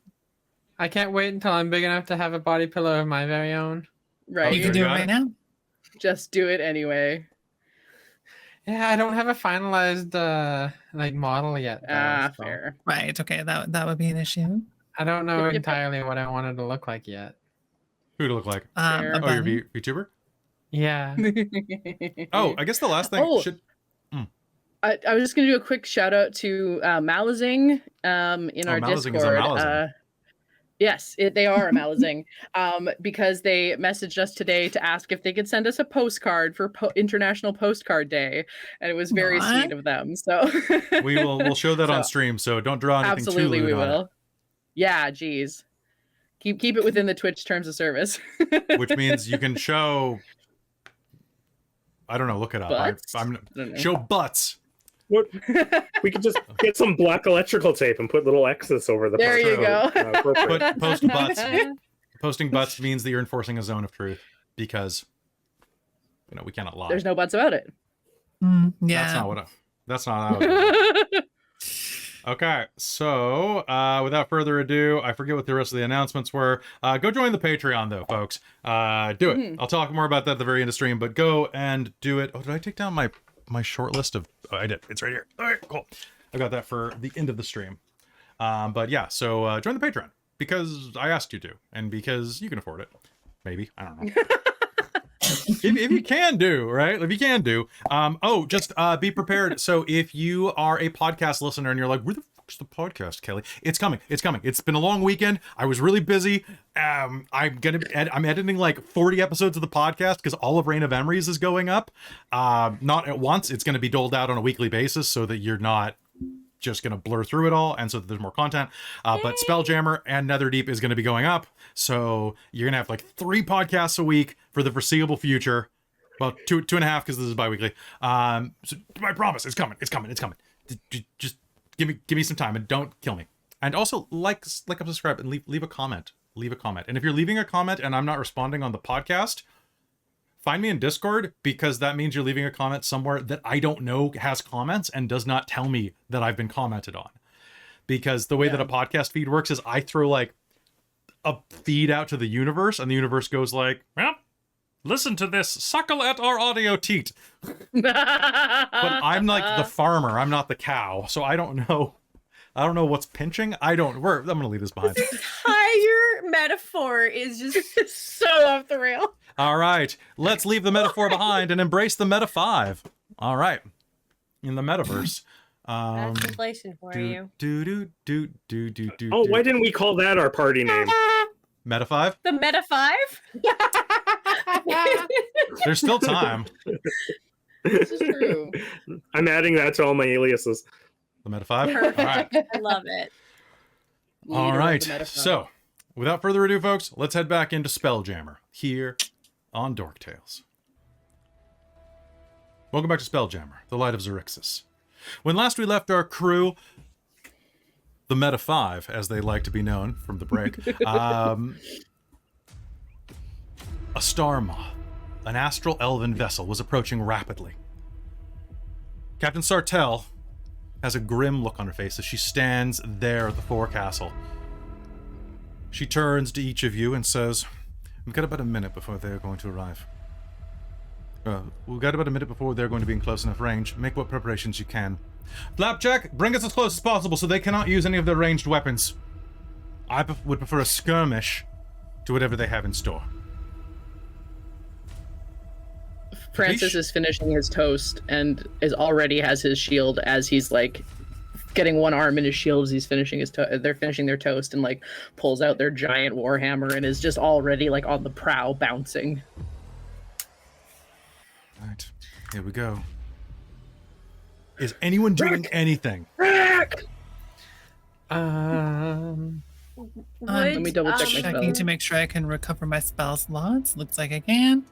I can't wait until I'm big enough to have a body pillow of my very own. Right. You can do it Got right it. now. Just do it anyway. Yeah, I don't have a finalized like model yet. though, so Fair. Right. Okay. That would be an issue. I don't know Yep, yep. entirely what I wanted to look like yet. Who to look like? Fair. A Oh, you're bunny. VTuber? Yeah. Oh, I guess the last thing Oh. should. I was just gonna do a quick shout out to Malazing in our Malazing is a Discord. Malazing. Yes, they are a Malazing because they messaged us today to ask if they could send us a postcard for International Postcard Day, and it was very What? sweet of them. So We'll show that on So- stream, so don't draw anything absolutely too we lewd on will. Yeah, geez. Keep it within the Twitch terms of service. it, which means you can show. I don't know. Look it up. Butts? I'm I don't know. show butts. What? We could just get some black electrical tape and put little X's over the. There you go. Put post butts. Posting butts means that you're enforcing a zone of truth because we cannot lie. There's no buts about it. Yeah. That's not what. That's not how. I was Okay, so without further ado, I forget what the rest of the announcements were. Go join the Patreon, though, folks. Do it. I'll talk more about that at the very end of stream, but go and do it. Oh, did I take down my short list of... Oh, I did. It's right here. All right, cool. I got that for the end of the stream. But yeah, so join the Patreon, because I asked you to, and because you can afford it. Maybe. I don't know. if you can do, right? If you can do. Just be prepared. So if you are a podcast listener and you're like, where the fuck's the podcast, Kelly? It's coming. It's coming. It's been a long weekend. I was really busy. I'm editing like 40 episodes of the podcast because all of Reign of Emeries is going up. Not at once. It's going to be doled out on a weekly basis so that you're not just going to blur through it all, and so that there's more content. But Spelljammer and Netherdeep is going to be going up, so you're going to have like 3 podcasts a week for the foreseeable future. Well, two and a half, because this is bi-weekly. So I promise, it's coming. It's coming. Just give me some time and don't kill me. And also like and subscribe and leave a comment. Leave a comment. And if you're leaving a comment and I'm not responding on the podcast, find me in Discord, because that means you're leaving a comment somewhere that I don't know has comments and does not tell me that I've been commented on. Because the way that a podcast feed works is I throw like a feed out to the universe, and the universe goes like, well, listen to this, suckle at our audio teat. But I'm like the farmer, I'm not the cow, so I don't know I don't know what's pinching. I'm gonna leave this behind. Entire metaphor is just so off the rail. All right, let's leave the metaphor behind and embrace the meta 5. All right, in the metaverse. that's inflation for you. Oh, why didn't we call that our party name? Meta 5? The meta 5? There's still time. This is true. I'm adding that to all my aliases. The Meta 5? Perfect. All right. I love it. All Leader of right. the metaphor. So, without further ado, folks, let's head back into Spelljammer here on Dork Tales. Welcome back to Spelljammer, the light of Xaryxis. When last we left our crew, the Meta 5, as they like to be known from the break, a star moth, an astral elven vessel, was approaching rapidly. Captain Sartell has a grim look on her face as she stands there at the forecastle. She turns to each of you and says, "We've got about a minute before they're going to arrive. We've got about a minute before they're going to be in close enough range. Make what preparations you can. Flapjack, bring us as close as possible so they cannot use any of their ranged weapons. I would prefer a skirmish to whatever they have in store." Francis is finishing his toast and already has his shield as he's like getting one arm in his shield as he's finishing his they're finishing their toast and like pulls out their giant warhammer and is just already like on the prow bouncing. Right, here we go. Is anyone doing anything? Wrek! Uh, Let me double check my Checking spells. to make sure I can recover my spell slots. Looks like I can.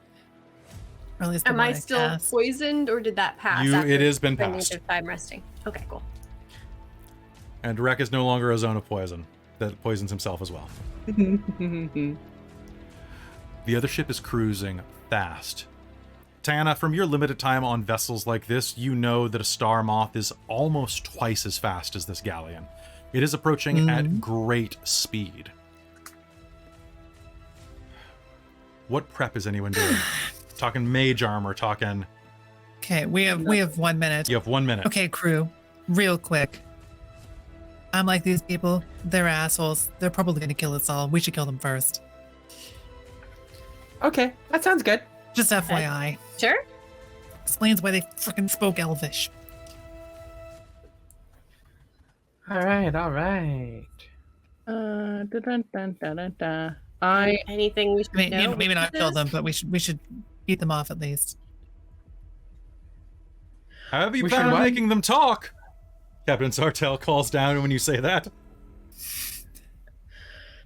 Or at least the Am one I still cast. poisoned, or did that pass? It has been spending passed. their time resting. Okay, cool. And Wrek is no longer a zone of poison that poisons himself as well. The other ship is cruising fast. Tana, from your limited time on vessels like this, you know that a star moth is almost twice as fast as this galleon. It is approaching at great speed. What prep is anyone doing? Talking mage armor, talking... Okay, we have 1 minute. You have 1 minute. Okay, crew, real quick. I'm like these people. They're assholes. They're probably gonna kill us all. We should kill them first. okay, that sounds good. Just FYI. Sure. Explains why they freaking spoke Elvish. All right, all right. Anything we should I mean, know? maybe not about kill this? them, but we should beat them off at least. How have you We should found what? making them talk? Captain Sartell calls down when you say that.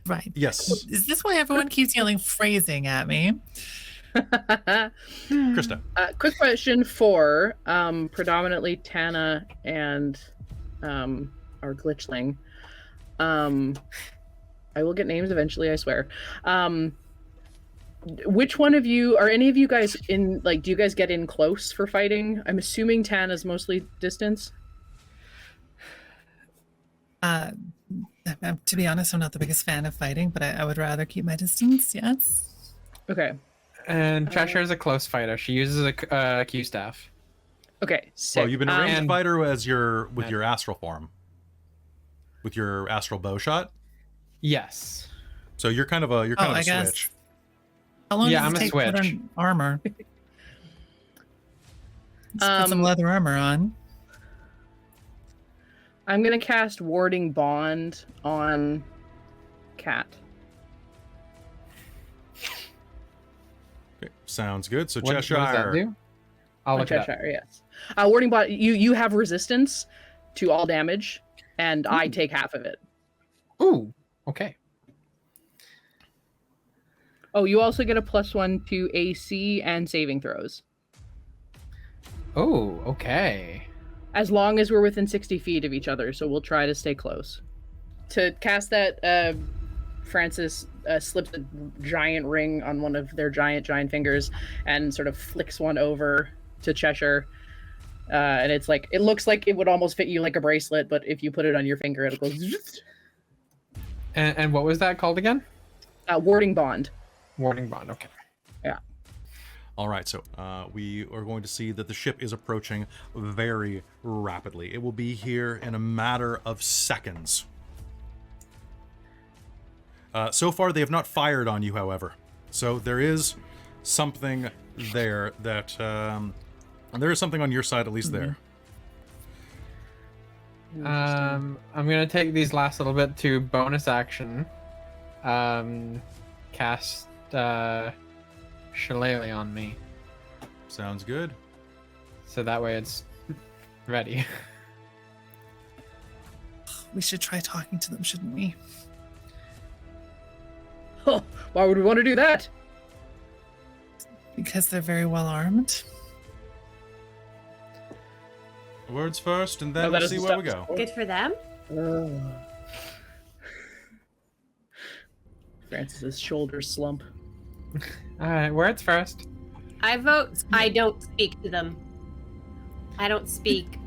Right. Yes. Is this why everyone keeps yelling phrasing at me? Christa. Quick question for predominantly Tana and our glitchling. I will get names eventually, I swear. Which one of you, are any of you guys in, like, do you guys get in close for fighting? I'm assuming Tana's mostly distance. To be honest, I'm not the biggest fan of fighting, but I would rather keep my distance, yes. Okay. And Cheshire is a close fighter. She uses a Q staff. Okay, sick. Well, you've been a ranged And- fighter with your astral form. With your astral bow shot. Yes. So you're kind of a I guess. switch. How long Yeah, does I'm it a take to put switch. on armor? Let's put some leather armor on. I'm gonna cast Warding Bond on Cat. Okay, sounds good. So What does Cheshire. that do? I'll On look it up. Cheshire, yes. Warding Bond, you have resistance to all damage, and I take half of it. Ooh, okay. Oh, you also get a +1 to AC and saving throws. Oh, okay. As long as we're within 60 feet of each other, so we'll try to stay close. To cast that, Francis slips a giant ring on one of their giant fingers and sort of flicks one over to Cheshire. And it's like, it looks like it would almost fit you like a bracelet, but if you put it on your finger, it'll go... And what was that called again? Warding Bond. Warding bond. Okay. All right, so we are going to see that the ship is approaching very rapidly. It will be here in a matter of seconds. So far, they have not fired on you, however. So there is something there that... there is something on your side, at least there. I'm gonna take these last little bit to bonus action. Cast Shillelagh on me, Sounds good. so that way it's ready. We should try talking to them, shouldn't we? Huh, why would we want to do that? Because they're very well armed. Words first, and then No, that we'll see doesn't where we stop go. us. Good for them. Francis's shoulders slump. All right, words first. I vote I don't speak to them. I don't speak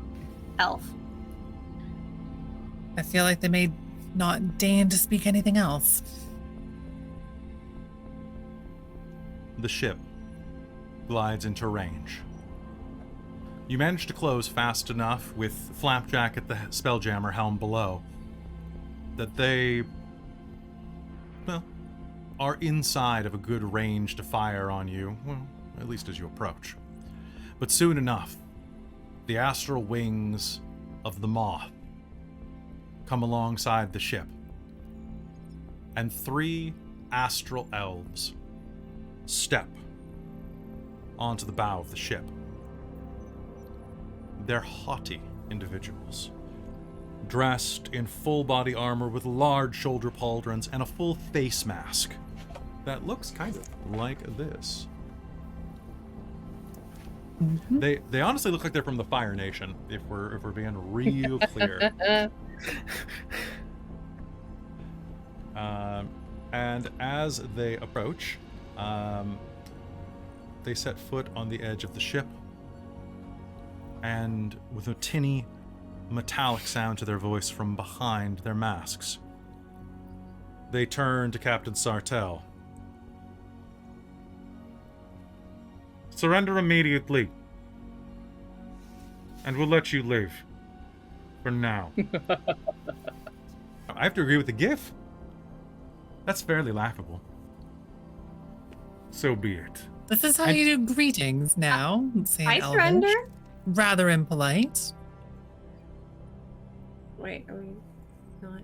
elf. I feel like they may not deign to speak anything else. The ship glides into range. You manage to close fast enough with Flapjack at the Spelljammer helm below that they, well, are inside of a good range to fire on you, well, at least as you approach. But soon enough, the astral wings of the Moth come alongside the ship, and 3 astral elves step onto the bow of the ship. They're haughty individuals, dressed in full body armor with large shoulder pauldrons and a full face mask that looks kind of like this. They honestly look like they're from the Fire Nation, if we're being real clear. And as they approach, they set foot on the edge of the ship, and with a tinny, metallic sound to their voice from behind their masks, they turn to Captain Sartell. Surrender immediately, and we'll let you live. For now. I have to agree with the GIF. That's fairly laughable. So be it. This is how you do greetings now. Say in I Elvish. surrender. Rather impolite. Wait, are we not?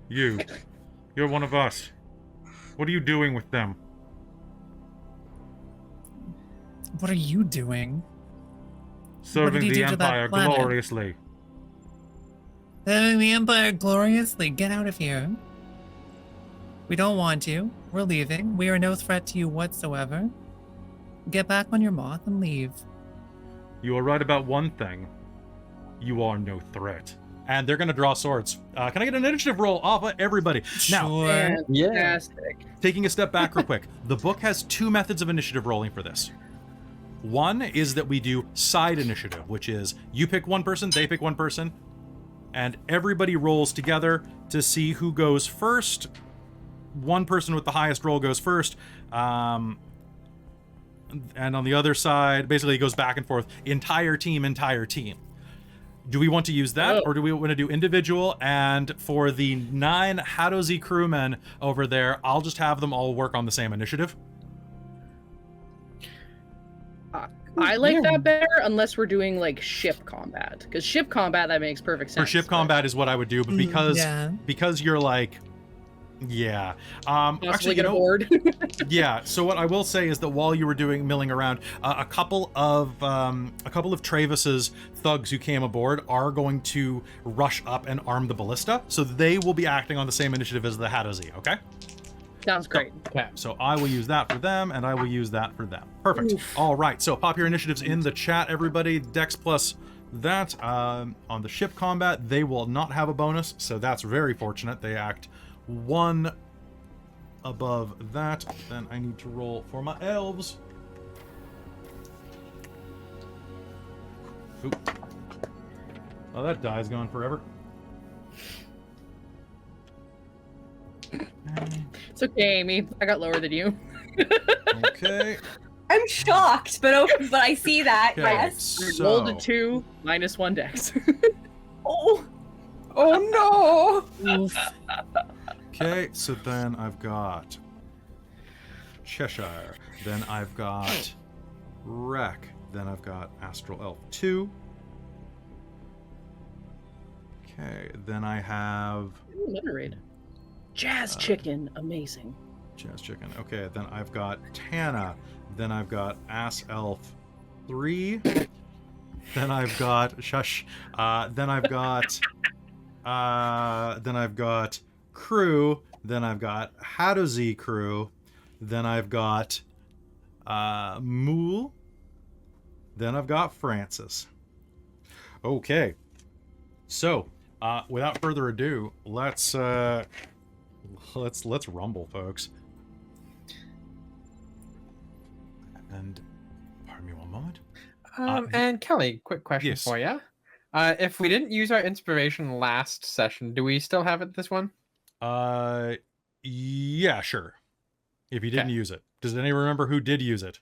You're one of us. What are you doing with them? What are you doing? Serving you the do to that Empire planet? gloriously. Serving the Empire gloriously. Get out of here. We don't want you. We're leaving. We are no threat to you whatsoever. Get back on your Moth and leave. You are right about one thing. You are no threat. And they're going to draw swords. Can I get an initiative roll off of everybody? Now, Sure. Fantastic. taking a step back real quick, the book has 2 methods of initiative rolling for this. One is that we do side initiative, which is you pick one person, they pick one person, and everybody rolls together to see who goes first. One person with the highest roll goes first. And on the other side, basically it goes back and forth. Entire team. Do we want to use that, or do we want to do individual? And for the 9 Hadozi crewmen over there, I'll just have them all work on the same initiative. I like that better unless we're doing like ship combat, because ship combat, that makes perfect sense. For ship but combat is what I would do, but because you're like, yeah. possibly Actually, get aboard. yeah. So what I will say is that while you were milling around, a couple of Travis's thugs who came aboard are going to rush up and arm the ballista, so they will be acting on the same initiative as the Hadozi. Okay. Sounds great. So I will use that for them, and I will use that for them. Perfect. All right. So pop your initiatives in the chat, everybody. Dex plus that. On the ship combat, they will not have a bonus, so that's very fortunate. They act 1 above that. Then I need to roll for my elves. Oop. Oh, that die's gone forever. It's okay, Amy. I got lower than you. Okay. I'm shocked, but I see that. Okay, Yes. Rolled a so 2, -1 dex. Oh. Oh okay, so then I've got Cheshire, then I've got Wrek, then I've got Astral Elf 2. Okay, then I have Ooh, another raid. Jazz chicken, amazing. Jazz Chicken. Okay, then I've got Tana, then I've got Ass Elf 3, then I've got then I've got Crew, then I've got Hadozi Crew, then I've got Mulj, then I've got Francis. Okay, so without further ado, let's rumble, folks. And pardon me one moment. and Kelly, quick question yes. for you. If we didn't use our inspiration last session, do we still have it this one? Yeah, sure. If you didn't Okay. use it, does anyone remember who did use it?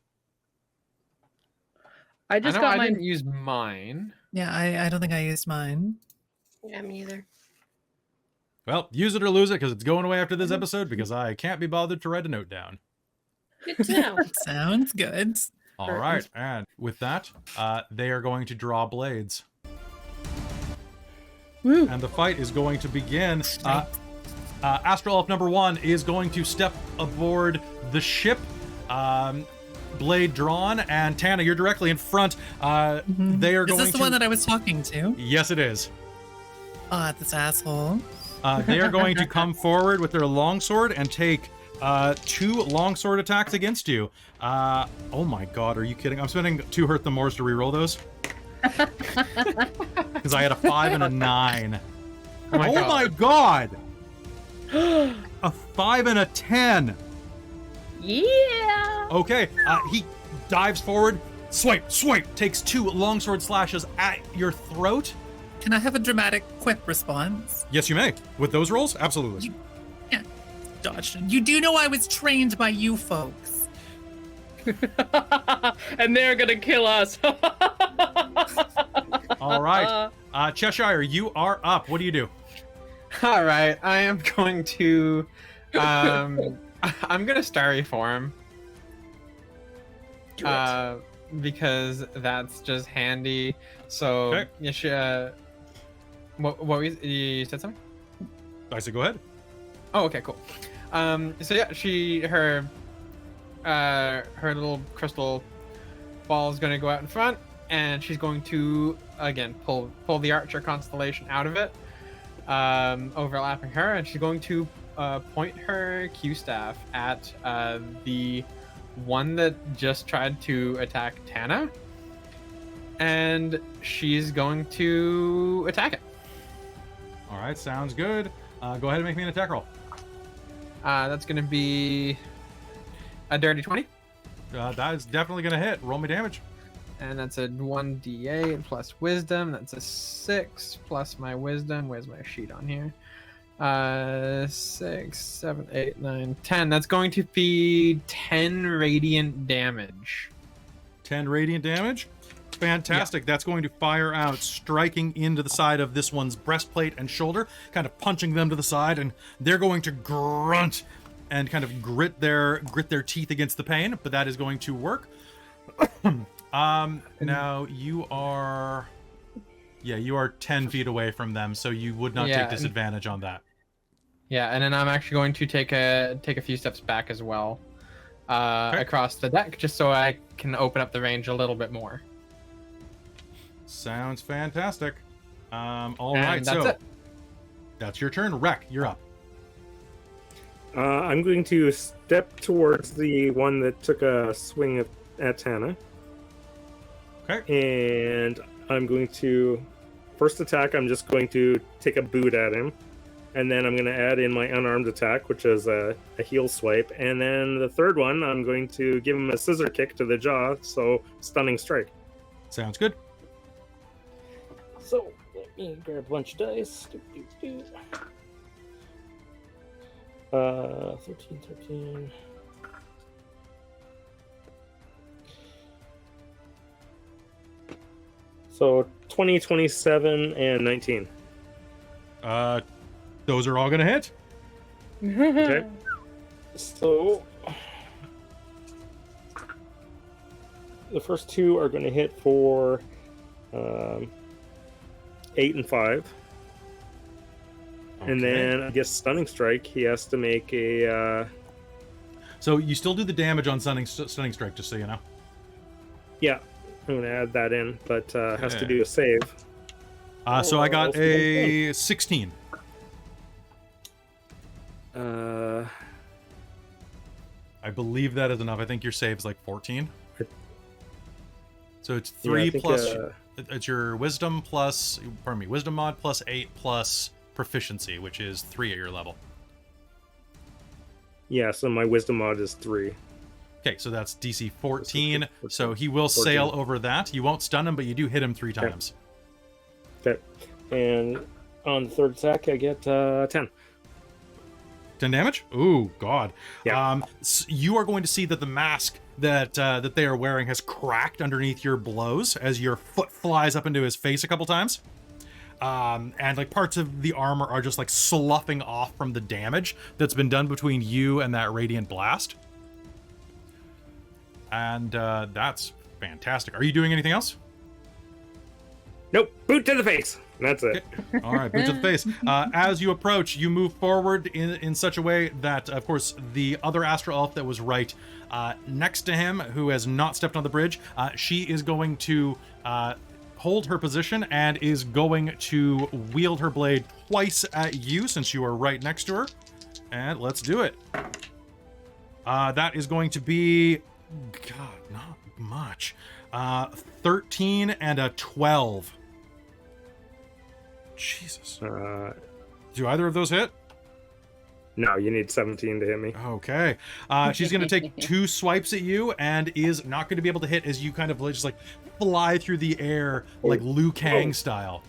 I I just know got I mine. didn't use mine. Yeah, I don't think I used mine. Yeah, me either. Well, use it or lose it because it's going away after this episode because I can't be bothered to write a note down. Good to know. Sounds good. All right, and with that, they are going to draw blades. Woo. And the fight is going to begin. Astral Elf number 1 is going to step aboard the ship, blade drawn, and Tana, you're directly in front. They are Is going this the to... one that I was talking to? Yes, it is. This asshole. They are going to come forward with their longsword and take 2 longsword attacks against you. Oh my god, are you kidding? I'm spending 2 hurt the mores to reroll those. Because I had a 5 and a 9. Oh my god! A 5 and a 10! Yeah. Okay, he dives forward, swipe, takes 2 longsword slashes at your throat. Can I have a dramatic, quick response? Yes, you may. With those rolls, absolutely. Yeah, dodged. You do know I was trained by you folks. And they're gonna kill us. All right. Cheshire, you are up. What do you do? All right, I am going to, I'm gonna Starry form. Because that's just handy. So Okay. you should. What you said something? I said go ahead. Oh, okay, cool. So yeah, her little crystal ball is gonna go out in front, and she's going to again pull the Archer constellation out of it, overlapping her, and she's going to point her Q staff at the one that just tried to attack Tana, and she's going to attack it. All right, sounds good. Go ahead and make me an attack roll. That's gonna be a dirty 20. That is definitely going to hit. Roll me damage. And that's a 1d8 plus wisdom. That's a 6 plus my wisdom. Where's my sheet on here? 6, 7, 8, 9, 10. That's going to be 10 radiant damage. 10 radiant damage. Fantastic. That's going to fire out, striking into the side of this one's breastplate and shoulder, kind of punching them to the side, and they're going to grunt and kind of grit their teeth against the pain, but that is going to work. Now you are 10 feet away from them, so you would not take disadvantage on that. Yeah, and then I'm actually going to take a few steps back as well, across the deck, just so I can open up the range a little bit more. Sounds fantastic. All And right, that's so it. that's your turn. Wrek, you're up. I'm going to step towards the one that took a swing at Tana. Okay. And I'm going to... First attack, I'm just going to take a boot at him. And then I'm going to add in my unarmed attack, which is a heel swipe. And then the third one, I'm going to give him a scissor kick to the jaw, so stunning strike. Sounds good. So, let me grab a bunch of dice. 13. So 20, 27, and 19. Those are all gonna hit. Okay. So the first two are going to hit for 8 and 5. And then I guess Stunning Strike, he has to make a... So you still do the damage on stunning strike, just so you know. Yeah, I'm going to add that in, but has to Okay. do a save. So I got a 16. I believe that is enough. I think your save is like 14. So it's 3 I think, plus... it's your wisdom plus... Pardon me. Wisdom mod plus 8 plus proficiency, which is 3 at your level. Yeah, so my Wisdom mod is 3. Okay, so that's DC 14. 14. So he will 14. sail over that. You won't stun him, but you do hit him 3 times. Okay. And on the third attack, I get 10. 10 damage? Ooh, God. Yeah. You are going to see that the mask that they are wearing has cracked underneath your blows as your foot flies up into his face a couple times. And like parts of the armor are just like sloughing off from the damage that's been done between you and that radiant blast. And that's fantastic. Are you doing anything else? Nope, boot to the face. That's it. Okay. All right, boot to the face. As you approach, you move forward in such a way that, of course, the other astral elf that was right next to him, who has not stepped on the bridge, she is going to hold her position and is going to wield her blade twice at you since you are right next to her. And let's do it. That is going to be, God, not much. 13 and a 12. Jesus. Do either of those hit? No, you need 17 to hit me. Okay. She's going to take 2 swipes at you and is not going to be able to hit as you kind of just like fly through the air like Liu Kang style.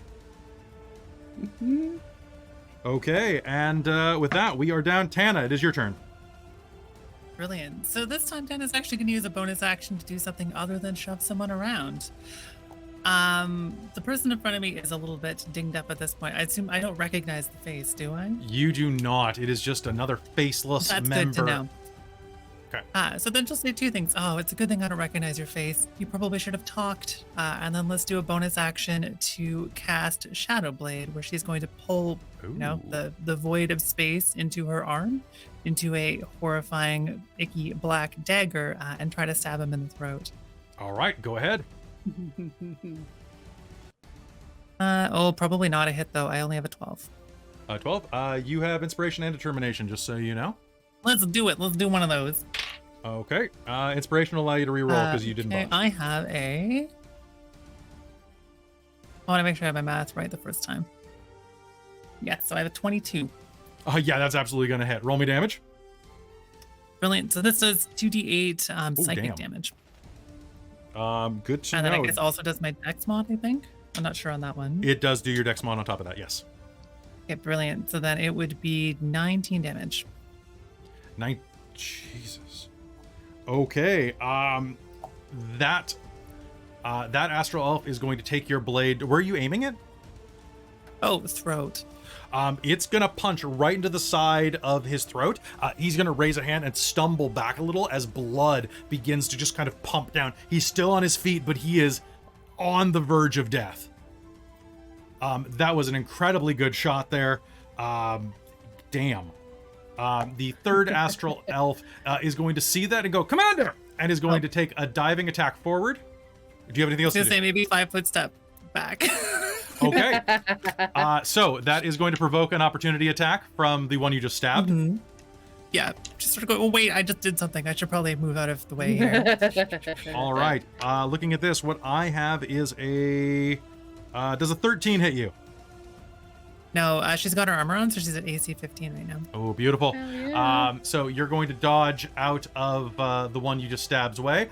Okay, and with that, we are down. Tana, it is your turn. Brilliant. So this time, Tana's actually going to use a bonus action to do something other than shove someone around. The person in front of me is a little bit dinged up at this point. I assume I don't recognize the face, do I? You do not. It is just another faceless That's member. good to know. Okay. So then she'll say 2 things. Oh, it's a good thing I don't recognize your face. You probably should have talked. And then let's do a bonus action to cast Shadow Blade, where she's going to pull, the void of space into her arm, into a horrifying, icky black dagger, and try to stab him in the throat. All right, go ahead. Probably not a hit though. I only have a 12. 12. You have inspiration and determination, just so you know. Let's do it. Let's do one of those. Okay. Inspiration will allow you to reroll because you didn't bother. I have a... I want to make sure I have my math right the first time. Yeah, so I have a 22. Yeah, that's absolutely going to hit. Roll me damage. Brilliant. So this does 2d8 psychic damn. damage. Good to And know. then I guess also does my dex mod, I think. I'm not sure on that one. It does do your dex mod on top of that, yes. Okay, brilliant. So then it would be 19 damage. Jesus. Okay. That astral elf is going to take your blade. Where are you aiming it? Oh, throat. It's gonna punch right into the side of his throat. He's gonna raise a hand and stumble back a little as blood begins to just kind of pump down. He's still on his feet, but he is on the verge of death. That was an incredibly good shot there. Damn. The third astral elf is going to see that and go, Commander! And is going to take a diving attack forward. Do you have anything else I to was do? going to say maybe 5 foot step back. Okay. So that is going to provoke an opportunity attack from the one you just stabbed. Mm-hmm. Yeah, just sort of go, oh, wait, I just did something. I should probably move out of the way here. All right. Looking at this, what I have is a... does a 13 hit you? No, she's got her armor on, so she's at AC 15 right now. Oh, beautiful. Hell yeah. So you're going to dodge out of the one you just stabbed away.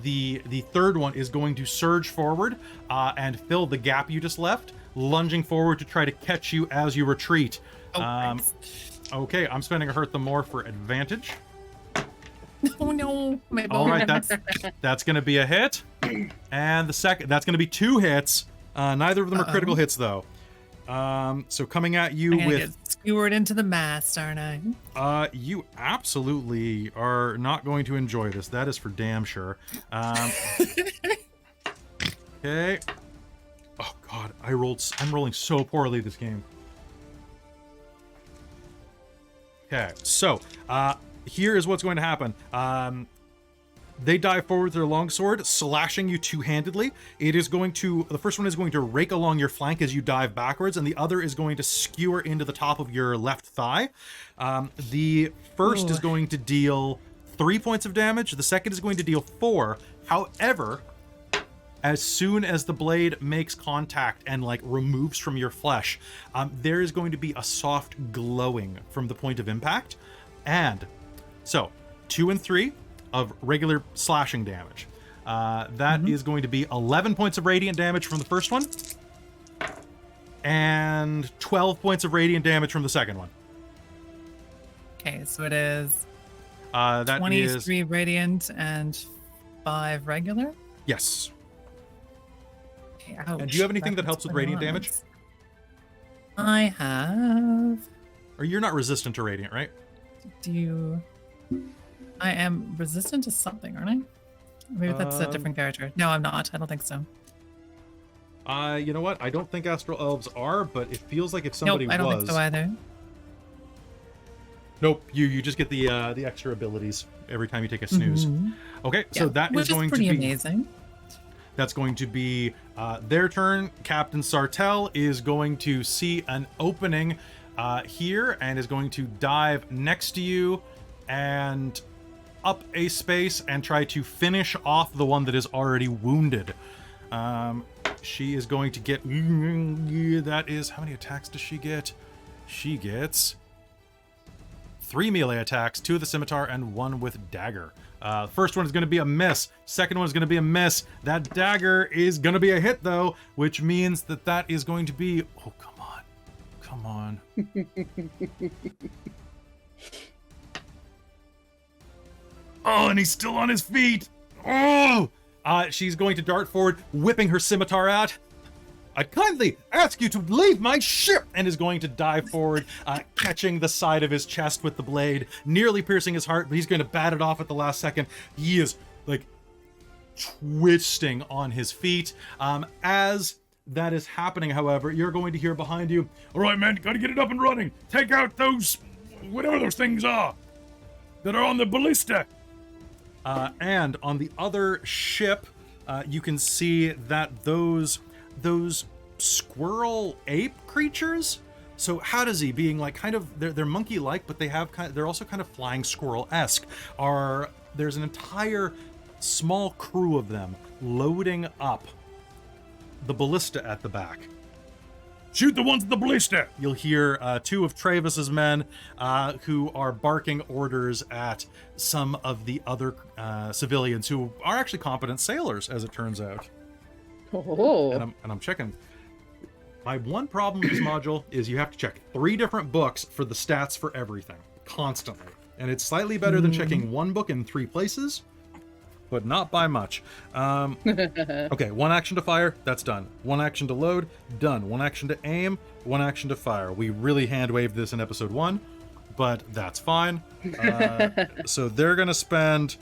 The third one is going to surge forward and fill the gap you just left, lunging forward to try to catch you as you retreat. Thanks. Okay, I'm spending a hurt the more for advantage. Oh no, my bone. All right, that's going to be a hit. And the second, that's going to be 2 hits. Neither of them are critical hits, though. So coming at you I'm gonna with... get skewered into the mast, aren't I? You absolutely are not going to enjoy this. That is for damn sure. Okay. Oh, God. I'm rolling so poorly this game. Okay, so here is what's going to happen. They dive forward with their longsword, slashing you two-handedly. The first one is going to rake along your flank as you dive backwards, and the other is going to skewer into the top of your left thigh. The first is going to deal 3 points of damage. The second is going to deal 4. However, as soon as the blade makes contact and removes from your flesh, there is going to be a soft glowing from the point of impact. And so 2 and 3 of regular slashing damage. That is going to be 11 points of radiant damage from the first one, and 12 points of radiant damage from the second one. Okay, so it is That 23 radiant and 5 regular. Yes. Okay, ouch. And do you have anything that helps with radiant 21. damage? I have. Or you're not resistant to radiant, right? I am resistant to something, aren't I? Maybe that's a different character. No, I'm not. I don't think so. You know what? I don't think Astral Elves are, but it feels like if somebody Nope, I don't think so either. Nope, you just get the extra abilities every time you take a snooze. Okay, so that Which is going pretty to be amazing. That's going to be their turn. Captain Sartell is going to see an opening here and is going to dive next to you and up a space and try to finish off the one that is already wounded. She is going to get... That is... How many attacks does she get? She gets 3 melee attacks, 2 with the scimitar and 1 with dagger. First one is going to be a miss. Second one is going to be a miss. That dagger is going to be a hit, though, which means that is going to be... Oh, come on. Come on. Oh, and he's still on his feet. Oh! She's going to dart forward, whipping her scimitar out. I kindly ask you to leave my ship, and is going to dive forward, catching the side of his chest with the blade, nearly piercing his heart, but he's going to bat it off at the last second. He is, twisting on his feet. As that is happening, however, you're going to hear behind you, all right, man, gotta get it up and running. Take out those, whatever those things are, that are on the ballista. And on the other ship, you can see that those squirrel ape creatures. So Hadazee being they're monkey-like, but they're also kind of flying squirrel-esque. There's an entire small crew of them loading up the ballista at the back. Shoot the ones at the ballista! You'll hear 2 of Travis's men who are barking orders at some of the other civilians who are actually competent sailors, as it turns out. Oh. And I'm checking. My one problem with this module is you have to check 3 different books for the stats for everything, constantly. And it's slightly better than checking 1 book in 3 places, but not by much. Okay, 1 action to fire, that's done. 1 action to load, done. 1 action to aim, 1 action to fire. We really hand-waved this in episode 1, but that's fine. So they're gonna spend...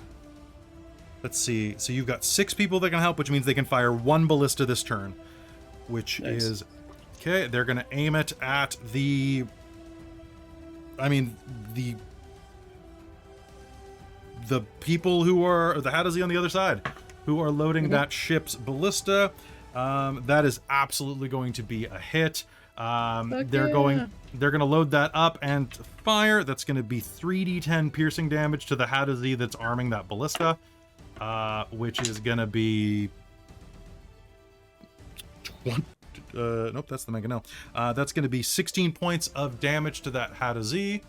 Let's see. So you've got 6 people that can help, which means they can fire 1 ballista this turn, which is... Okay, they're going to aim it at the people who are... The Hadazee on the other side, who are loading that ship's ballista. That is absolutely going to be a hit. They're going to load that up and fire. That's going to be 3d10 piercing damage to the Hadazee that's arming that ballista. Which is gonna be nope, that's the Mangonel. That's gonna be 16 points of damage to that Hadazee,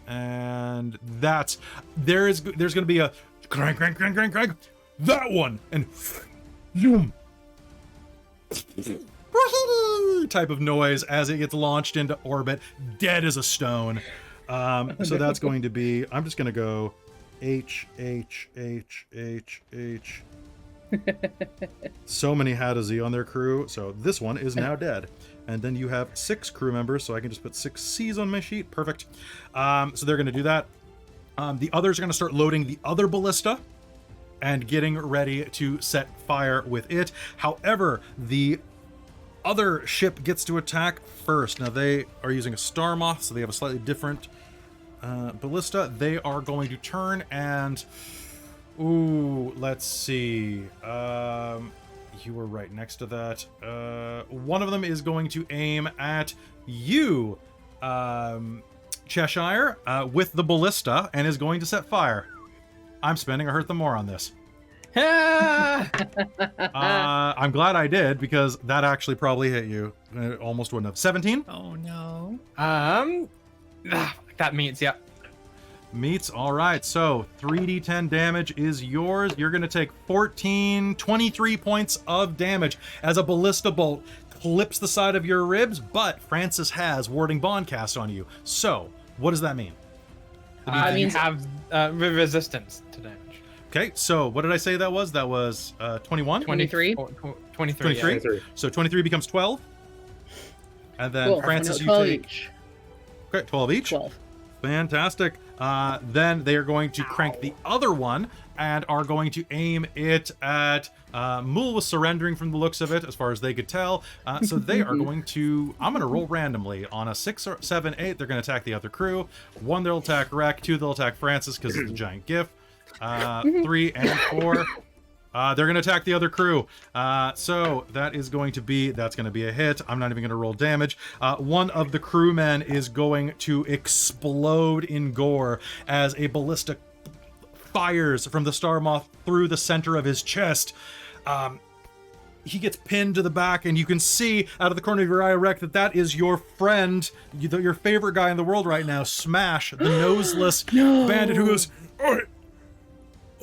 and there's gonna be a crank, that one, and zoom type of noise as it gets launched into orbit, dead as a stone. So that's going to be. I'm just gonna go. H. So many had a Z on their crew, so this one is now dead. And then you have 6 crew members, so I can just put 6 C's on my sheet. Perfect. So they're going to do that. The others are going to start loading the other ballista and getting ready to set fire with it. However, the other ship gets to attack first. Now, they are using a Star Moth, so they have a slightly different ballista. They are going to turn and... Ooh, let's see. You were right next to that. One of them is going to aim at you, Cheshire, with the ballista, and is going to set fire. I'm spending a Hurt Them More on this. I'm glad I did, because that actually probably hit you. It almost wouldn't have. 17? Oh no. That means, yeah. Meets. All right, so 3d10 damage is yours. You're going to take 23 points of damage as a ballista bolt clips the side of your ribs, but Francis has Warding Bond cast on you. So, what does that mean? It means you have resistance to damage. Okay, so what did I say that was? That was 21? 23. 23. 23? Yeah. So 23 becomes 12. And then Cool. Francis, No, you 12 take... each. Okay, 12 each? 12. Fantastic. Then they are going to crank the other one and are going to aim it at Mulj was surrendering from the looks of it, as far as they could tell. So they are going to... I'm going to roll randomly. On a 6 or 7, 8, they're going to attack the other crew. 1, they'll attack Wrek. 2, they'll attack Francis because it's a giant gif. 3 and 4... they're going to attack the other crew. So that is going to be... That's going to be a hit. I'm not even going to roll damage. One of the crewmen is going to explode in gore as a ballista fires from the Star Moth through the center of his chest. He gets pinned to the back, and you can see out of the corner of your eye, Wrek, that is your friend, your favorite guy in the world right now, Smash, the noseless bandit who goes, I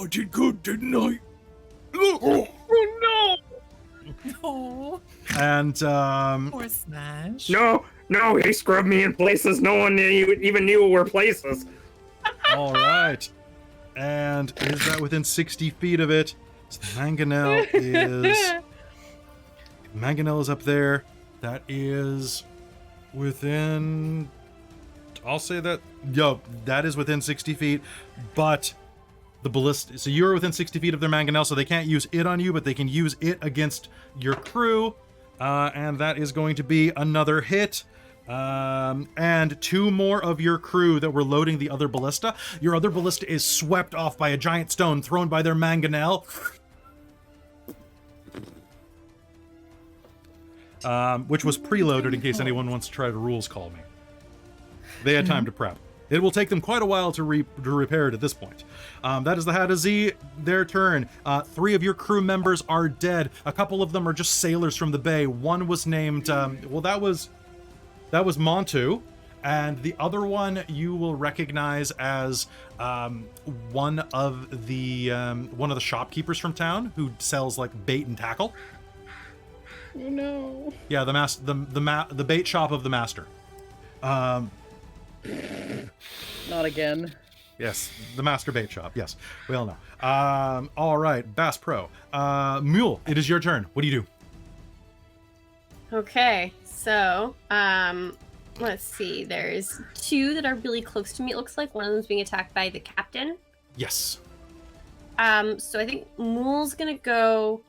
did good, didn't I? Oh. And Poor Smash. No, he scrubbed me in places no one even knew were places. all right, and is that within 60 feet of it? So Mangonel is up there. That is within, I'll say that, that is within 60 feet, but the ballista, so you're within 60 feet of their mangonel, so they can't use it on you, but they can use it against your crew, and that is going to be another hit. And 2 more of your crew that were loading the other ballista. Your other ballista is swept off by a giant stone thrown by their mangonel. Which was preloaded in case anyone wants to try to rules call me. They had time to prep. It will take them quite a while to repair it at this point. That is the Hada Z, their turn. 3 of your crew members are dead. A couple of them are just sailors from the bay. One was named, that was Montu, and the other one you will recognize as one of the shopkeepers from town who sells like bait and tackle. Oh no. Yeah, the bait shop of the master. Not again. Yes, the master bait shop. Yes, we all know. All right, Bass Pro. Mulj, it is your turn. What do you do? Okay, so let's see. There's 2 that are really close to me. It looks like one of them's being attacked by the captain. Yes. So I think Mulj's gonna go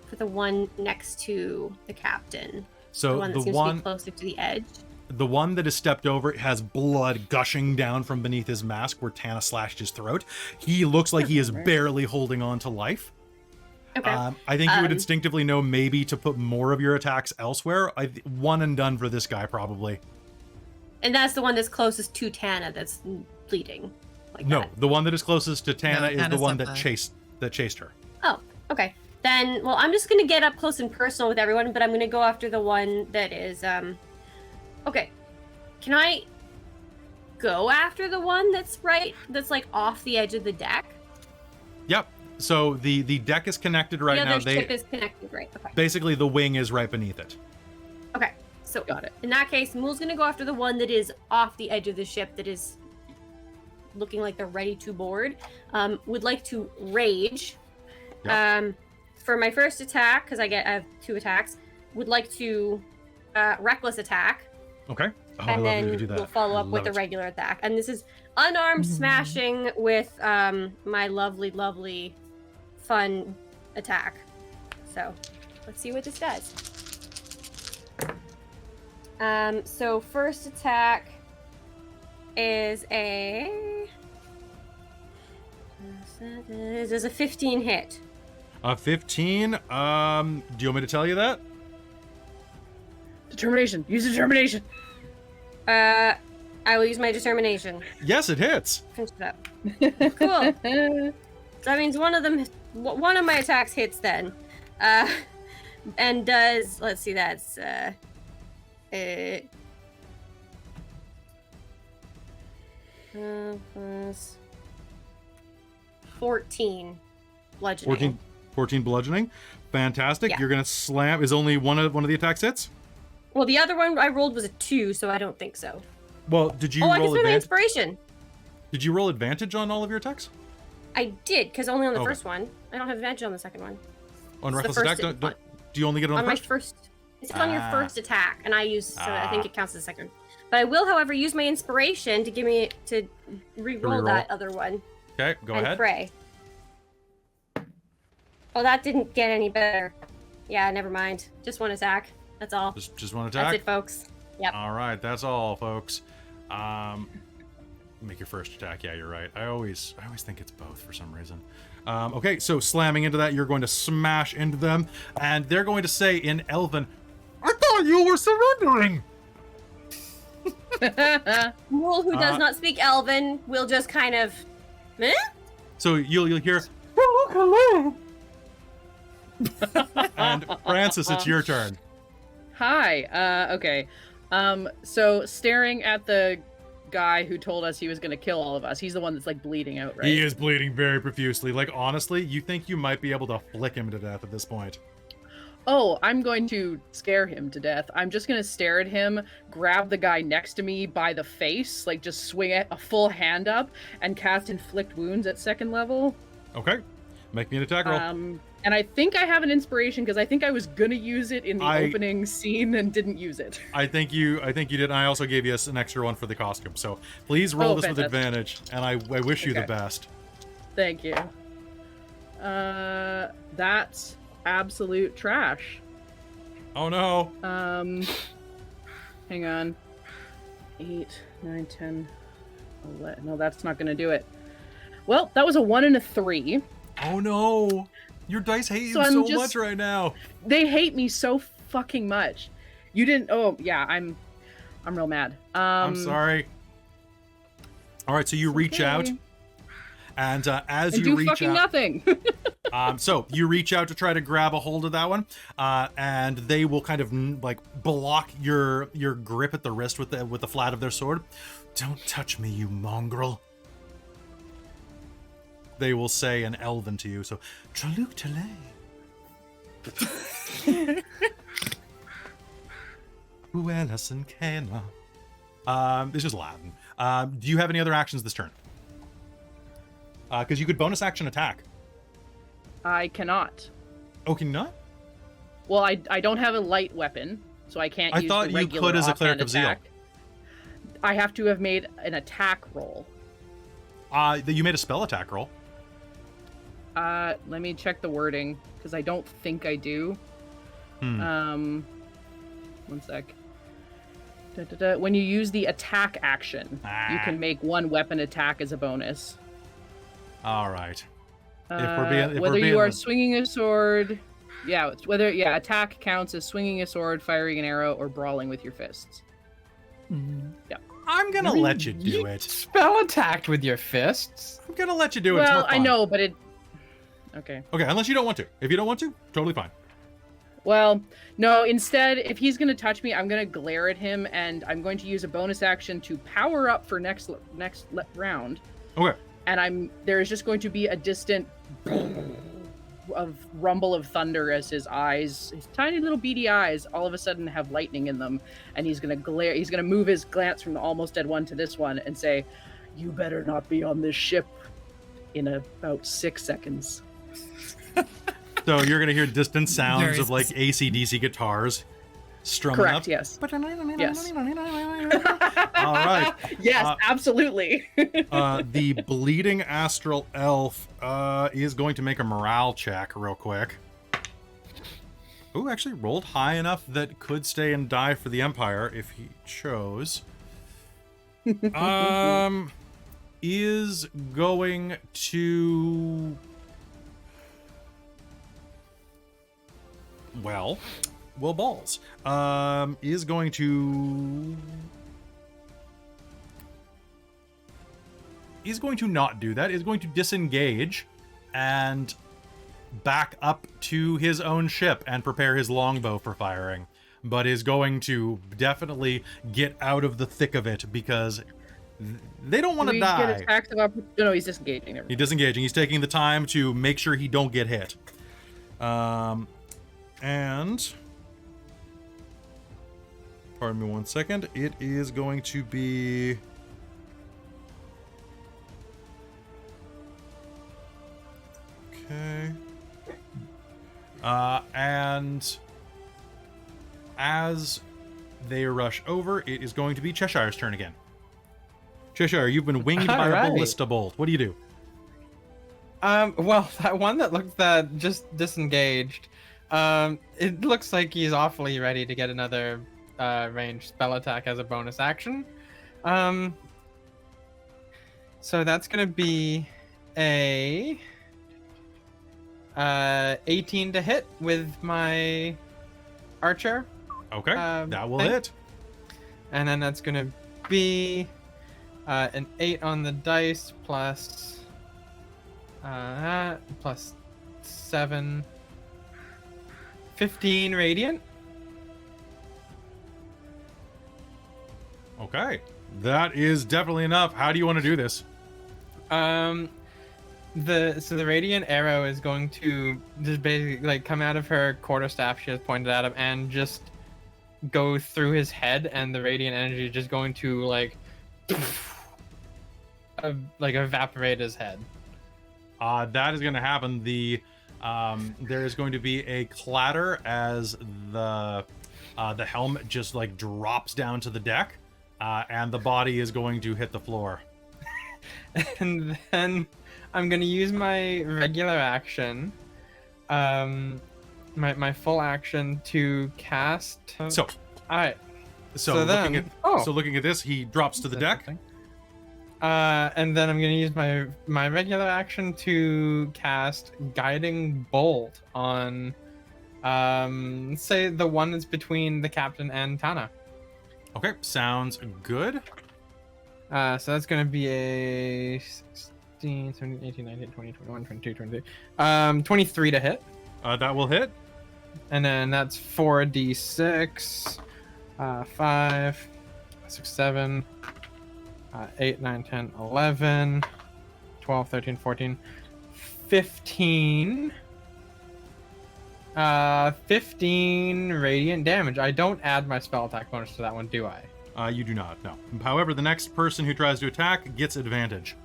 for the one next to the captain. So the one that seems to be closer to the edge. The one that is stepped over has blood gushing down from beneath his mask where Tana slashed his throat. He looks like he is barely holding on to life. Okay. I think you would instinctively know maybe to put more of your attacks elsewhere. One and done for this guy, probably. And that's the one that's closest to Tana that's bleeding. Like No, that. the one that is closest to Tana is the Tana's one up that there. chased her. Oh, okay. Then, well, I'm just gonna get up close and personal with everyone, but I'm gonna go after the one that is, okay. Can I go after the one that's like off the edge of the deck? Yep. So the deck is connected right the now. other ship is connected, right? Okay. Basically the wing is right beneath it. Okay. So Got it. in that case, Mulj's gonna go after the one that is off the edge of the ship that is looking like they're ready to board. Would like to rage. Yep. for my first attack, because I have 2 attacks, would like to reckless attack. Okay. Oh, I And love then you to do that. we'll follow up with Love a it. regular attack. And this is unarmed smashing with my lovely, lovely, fun attack. So let's see what this does. So first attack is a 15 hit. 15. Do you want me to tell you that? Determination. Use determination. I will use my determination. Yes, it hits. Finish it up. Cool. So that means one of my attacks hits then. And does, let's see, that's plus 14 bludgeoning. 14 bludgeoning. Fantastic. Yeah. You're gonna slam. Is only one of the attacks hits? Well, the other one I rolled was a 2, so I don't think so. Well, did you I can roll spend my advantage? inspiration. Did you roll advantage on all of your attacks? I did, because only on the Okay. first one. I don't have advantage on the second one. On It's the reckless first attack? Do you only get it on On the my first? first. It's on your Ah. first attack, and I use, so I think Ah. it counts as a second. But I will, however, use my inspiration to give me to re-roll reroll. that other one Okay, go and ahead. pray. Oh, that didn't get any better. Yeah, never mind. Just one attack. That's all. Just one That's attack. it, folks. Yep. All right, that's all, folks. Make your first attack. Yeah, you're right. I always think it's both for some reason. Okay, so slamming into that, you're going to smash into them, and they're going to say in Elven, "I thought you were surrendering." Mulj, who does not speak Elven, will just kind of, eh? So you'll hear, "Well, look, hello." And Francis, it's your turn. Hi. Okay. So staring at the guy who told us he was gonna kill all of us. He's the one that's like bleeding out, right? He is bleeding very profusely. Like, honestly, you think you might be able to flick him to death at this point. Oh, I'm going to scare him to death. I'm just gonna stare at him, grab the guy next to me by the face, like just swing a full hand up, and cast Inflict Wounds at 2nd level. Okay, make me an attack roll. And I think I have an inspiration because I think I was gonna use it in the opening scene and didn't use it. I think you did. And I also gave you an extra one for the costume. So please roll this with advantage, and I wish you the best. Thank you. That's absolute trash. Oh no. Hang on. 8, 9, 10, 11. No, that's not gonna do it. Well, that was a 1 and a 3. Oh no. Your dice hate you So I'm so just- much right now. They hate me so fucking much. You didn't. Oh yeah, I'm real mad. I'm sorry. All right, so you reach out, and as and you do reach fucking out, nothing. so you reach out to try to grab a hold of that one, and they will kind of like block your grip at the wrist with the flat of their sword. Don't touch me, you mongrel. They will say in Elven to you, so Traluk Tale. Uelasen Kena. It's just Latin. Do you have any other actions this turn? Because you could bonus action attack. I cannot. Oh, can you not? Well, I don't have a light weapon, so I can't use thought the you regular could as a Cleric offhand of Zeal. attack. I have to have made an attack roll. You made a spell attack roll. Let me check the wording, because I don't think I do. One sec. When you use the attack action, you can make one weapon attack as a bonus. All right. Whether you are swinging a sword, attack counts as swinging a sword, firing an arrow, or brawling with your fists. Yeah. I'm gonna let you do it. Spell attacked with your fists. I'm gonna let you do it. It's Well, more I fun. know, but it. Okay. Okay, unless you don't want to. If you don't want to, totally fine. Well, no, instead, if he's going to touch me, I'm going to glare at him, and I'm going to use a bonus action to power up for next round. Okay. And there's just going to be a distant rumble of thunder as his tiny little beady eyes, all of a sudden have lightning in them, and he's going to glare. He's going to move his glance from the almost dead one to this one and say, "You better not be on this ship in about 6 seconds." So you're gonna hear distant sounds Very of like AC/DC guitars strumming Correct, up. yes. Yes. All right. Yes, absolutely. The bleeding astral elf is going to make a morale check real quick. Ooh, actually rolled high enough that could stay and die for the Empire if he chose. Is going to... Well, balls. Is going to... Is going to not do that. Is going to disengage and back up to his own ship and prepare his longbow for firing. But is going to definitely get out of the thick of it because they don't want to die. Get attacks of opportunity. No, he's disengaging. He's disengaging. He's taking the time to make sure he don't get hit. And pardon me 1 second. It is going to be... Okay. And as they rush over, it is going to be Cheshire's turn again. Cheshire, you've been winged by a ballista bolt. What do you do? Well, that one that looked that just disengaged, it looks like he's awfully ready to get another ranged spell attack as a bonus action. So that's gonna be a 18 to hit with my archer. Okay, that will hit. And then that's gonna be an 8 on the dice plus 7, 15 radiant. Okay, that is definitely enough. How do you want to do this? The radiant arrow is going to just basically like come out of her quarterstaff she has pointed at him and just go through his head, and the radiant energy is just going to like evaporate his head. That is going to happen. There is going to be a clatter as the helmet just like drops down to the deck, and the body is going to hit the floor. And then I'm gonna use my regular action, my full action to cast. So, all right. So looking at this, he drops to the deck. And then I'm gonna use my regular action to cast Guiding Bolt on, say the one that's between the captain and Tana. Okay, sounds good. So that's gonna be a 16, 17, 18, 19, 20, 21, 22, 23. 23 to hit. That will hit. And then that's 4d6. 5, 6, 7, 8, 9, 10, 11, 12, 13, 14, 15. 15 radiant damage. I don't add my spell attack bonus to that one, do I? You do not, no. However, the next person who tries to attack gets advantage.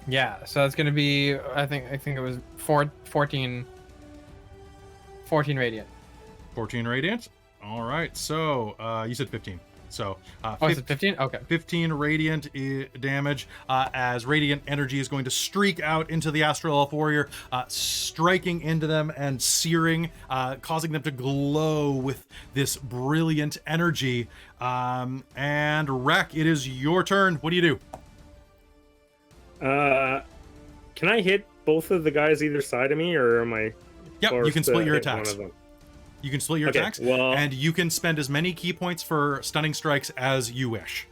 Yeah, so it's going to be, I think it was 14 radiant. 14 radiant. All right, so you said 15. So, is it 15? Okay. 15 radiant damage as radiant energy is going to streak out into the Astral Elf Warrior, striking into them and searing, causing them to glow with this brilliant energy. And Wrek, it is your turn. What do you do? Can I hit both of the guys either side of me, or am I? Yep, you can split your attacks. One of them? You can split your attacks, and you can spend as many key points for stunning strikes as you wish.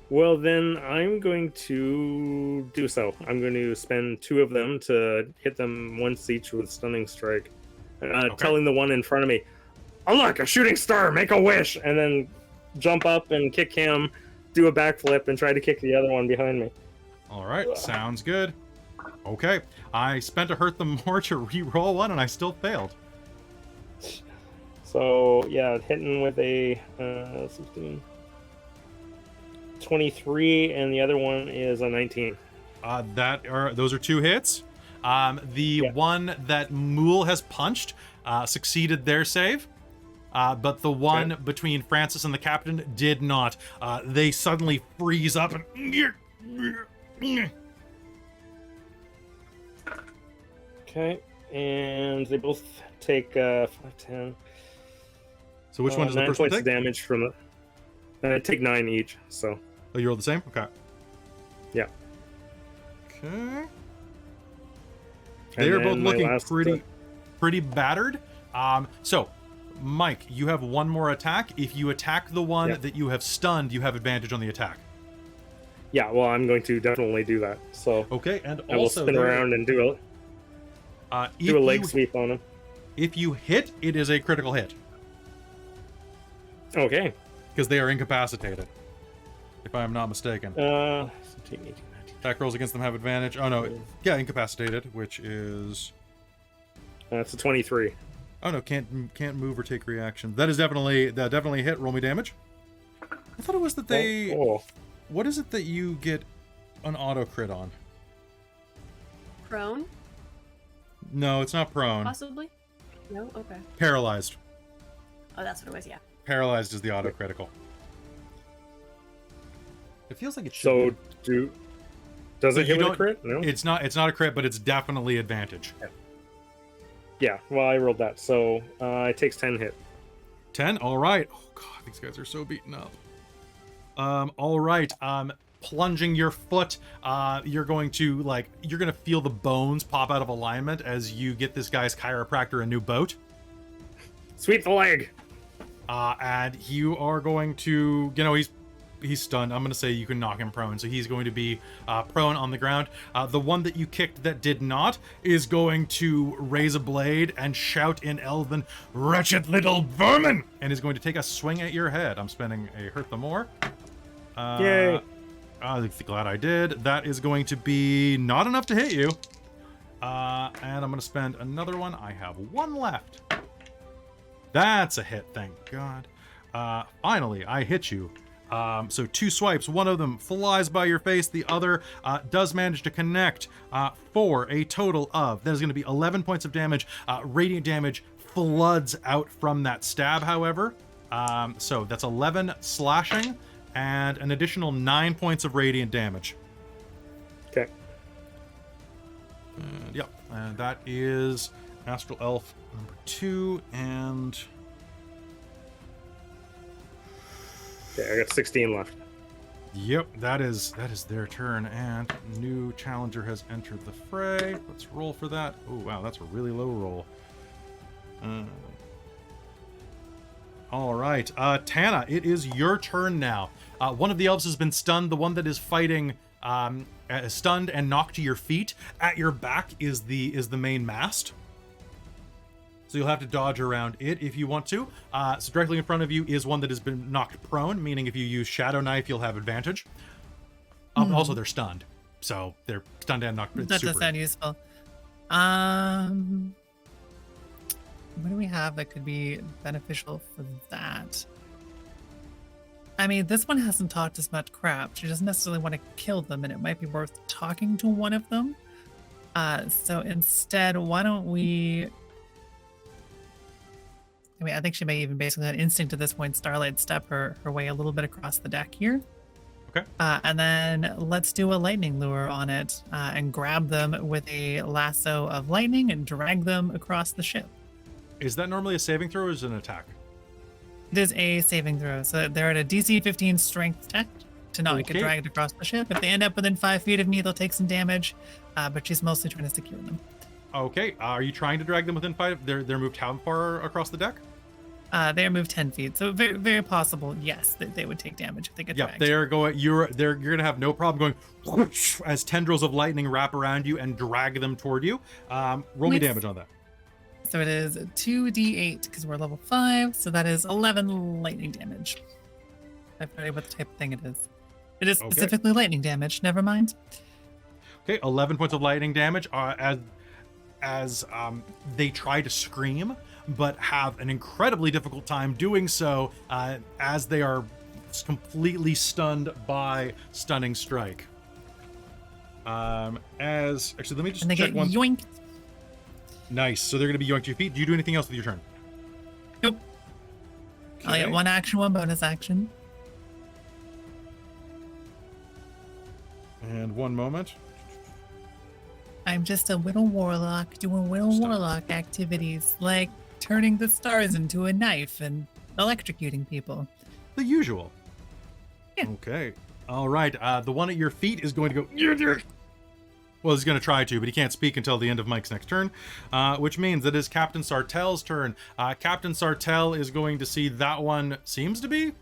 Well, then I'm going to do so. I'm going to spend 2 of them to hit them once each with stunning strike. Telling the one in front of me, "Oh look, a shooting star! Make a wish!" And then jump up and kick him, do a backflip, and try to kick the other one behind me. All right, sounds good. Okay, I spent a hurt them more to re-roll one, and I still failed. So, yeah, hitting with a 16, 23, and the other one is a 19. Those are 2 hits. The one that Mulj has punched succeeded their save. But the one between Francis and the captain did not. They suddenly freeze up and... Okay, and they both take 5, 10. So which one does the 9 first one points take? of damage from the... I take 9 each, so... Oh, you roll the same? Okay. Yeah. Okay. They are both looking pretty battered. So, Mike, you have one more attack. If you attack the one that you have stunned, you have advantage on the attack. Yeah, well, I'm going to definitely do that. So okay, and I will spin around and do a leg sweep on him. If you hit, it is a critical hit. Okay. Because they are incapacitated, if I am not mistaken. 17, 18, 19. Attack rolls against them have advantage. Oh no, yeah, incapacitated, which is... That's a 23. Oh no, can't move or take reaction. That definitely a hit. Roll me damage. I thought it was that they... Oh. What is it that you get an auto crit on? Prone? No, it's not prone. Possibly? No? Okay. Paralyzed. Oh, that's what it was, yeah. Paralyzed is the auto critical. It feels like it should. So does it hit with a crit? No. It's not a crit, but it's definitely advantage. Yeah, well, I rolled that, so it takes 10 hit. 10? All right. Oh god, these guys are so beaten up. All right. Plunging your foot, you're going to feel the bones pop out of alignment as you get this guy's chiropractor a new boat. Sweep the leg. And you are going to, he's stunned. I'm going to say you can knock him prone. So he's going to be prone on the ground. The one that you kicked that did not is going to raise a blade and shout in Elven, "Wretched little vermin!" and is going to take a swing at your head. I'm spending a hurt the more. Yay. I'm glad I did. That is going to be not enough to hit you. And I'm going to spend another one. I have one left. That's a hit, thank God. Finally, I hit you. So 2 swipes. One of them flies by your face. The other does manage to connect for a total of... That is going to be 11 points of damage. Radiant damage floods out from that stab, however. So that's 11 slashing and an additional 9 points of radiant damage. Okay. Yep. And that is Astral Elf number 2 and... Okay, I got 16 left. Yep, that is their turn, and new challenger has entered the fray. Let's roll for that. Oh wow, that's a really low roll. All right, Tana, it is your turn now. One of the elves has been stunned. The one that is fighting stunned and knocked to your feet. At your back is the main mast. So you'll have to dodge around it if you want to. So directly in front of you is one that has been knocked prone, meaning if you use Shadow Knife, you'll have advantage. Also, they're stunned. So they're stunned and knocked. That does sound useful. What do we have that could be beneficial for that? I mean, this one hasn't talked as much crap. She doesn't necessarily want to kill them, and it might be worth talking to one of them. So instead, why don't we... I mean, I think she may even basically have instinct at this point, Starlight step her way a little bit across the deck here. Okay. And then let's do a lightning lure on it and grab them with a lasso of lightning and drag them across the ship. Is that normally a saving throw or is it an attack? It is a saving throw. So they're at a DC 15 strength check to not get dragged across the ship. If they end up within 5 feet of me, they'll take some damage, but she's mostly trying to secure them. Okay. Are you trying to drag them within 5? They're moved how far across the deck? They're moved 10 feet, so very, very possible, yes, that they would take damage if they get dragged. They're going. You're gonna have no problem going whoosh, as tendrils of lightning wrap around you and drag them toward you. Roll me damage on that. So it is 2d8 because we're level 5, so that is 11 lightning damage. I forget what the type of thing it is. It is specifically lightning damage. Never mind. Okay, 11 points of lightning damage. As they try to scream, but have an incredibly difficult time doing so as they are completely stunned by Stunning Strike. As actually, let me just And they check get one. yoinked. Nice. So they're going to be yoinked to your feet. Do you do anything else with your turn? Nope. I'll get Okay. one action, one bonus action. And one moment. I'm just a little warlock doing little Stop. warlock activities, like turning the stars into a knife and electrocuting people. The usual. Yeah. Okay. All right. The one at your feet is going to go. Well, he's going to try to, but he can't speak until the end of Mike's next turn, which means it is Captain Sartell's turn. Captain Sartell is going to see that one seems to be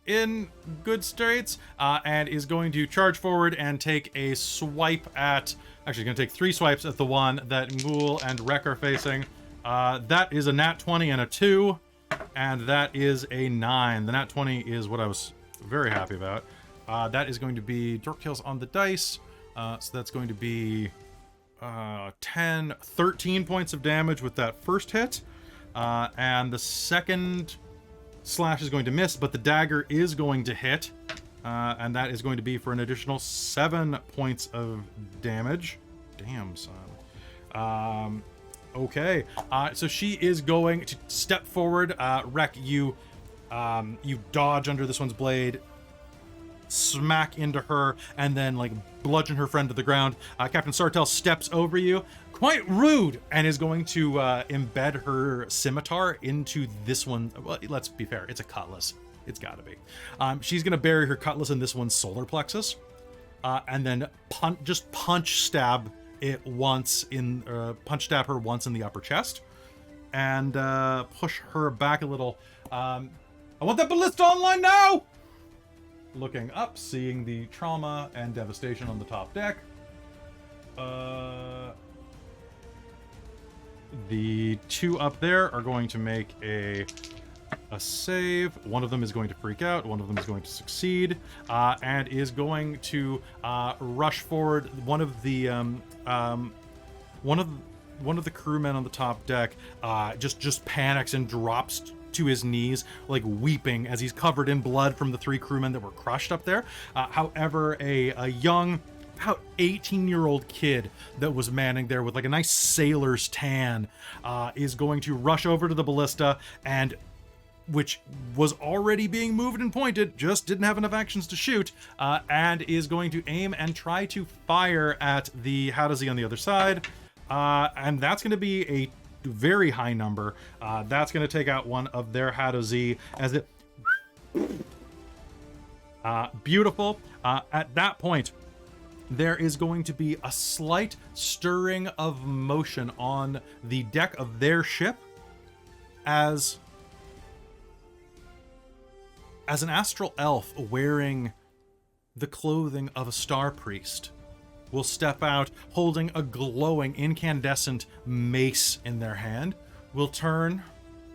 in good straits, and is going to charge forward and take a swipe at... Actually, going to take 3 swipes at the one that Mulj and Wrek are facing. That is a nat 20 and a 2, and that is a 9. The nat 20 is what I was very happy about. That is going to be Dork Kills on the dice. So that's going to be 13 points of damage with that first hit. And the second slash is going to miss, but the dagger is going to hit. And that is going to be for an additional 7 points of damage. Damn, son. Okay. So she is going to step forward. Wrek, you dodge under this one's blade, smack into her, and then like bludgeon her friend to the ground. Captain Sartell steps over you, quite rude, and is going to embed her scimitar into this one. Well, let's be fair, it's a cutlass. It's gotta be. She's gonna bury her cutlass in this one's solar plexus, and then punch stab it once in punch stab her once in the upper chest, and push her back a little. I want that ballista online now. Looking up, seeing the trauma and devastation on the top deck. The 2 up there are going to make a save. One of them is going to freak out. One of them is going to succeed, and is going to rush forward. One of the crewmen on the top deck just panics and drops to his knees, like weeping as he's covered in blood from the 3 crewmen that were crushed up there. However, a young, about 18-year-old kid that was manning there with like a nice sailor's tan is going to rush over to the ballista, and which was already being moved and pointed, just didn't have enough actions to shoot, and is going to aim and try to fire at the Hadazee on the other side. And that's going to be a very high number. That's going to take out one of their Hadazee as it... beautiful. At that point, there is going to be a slight stirring of motion on the deck of their ship as an astral elf wearing the clothing of a star priest will step out holding a glowing incandescent mace in their hand, will turn,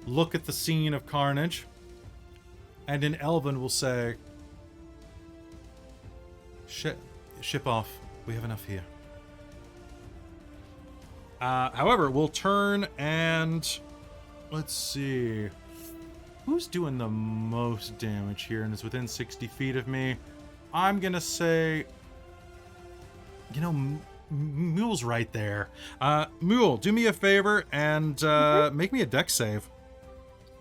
look at the scene of carnage, and in Elven will say, ship off, we have enough here. However, we'll turn and let's see, who's doing the most damage here and is within 60 feet of me? I'm gonna say, you know, Mule's right there. Mulj, do me a favor and make me a dex save.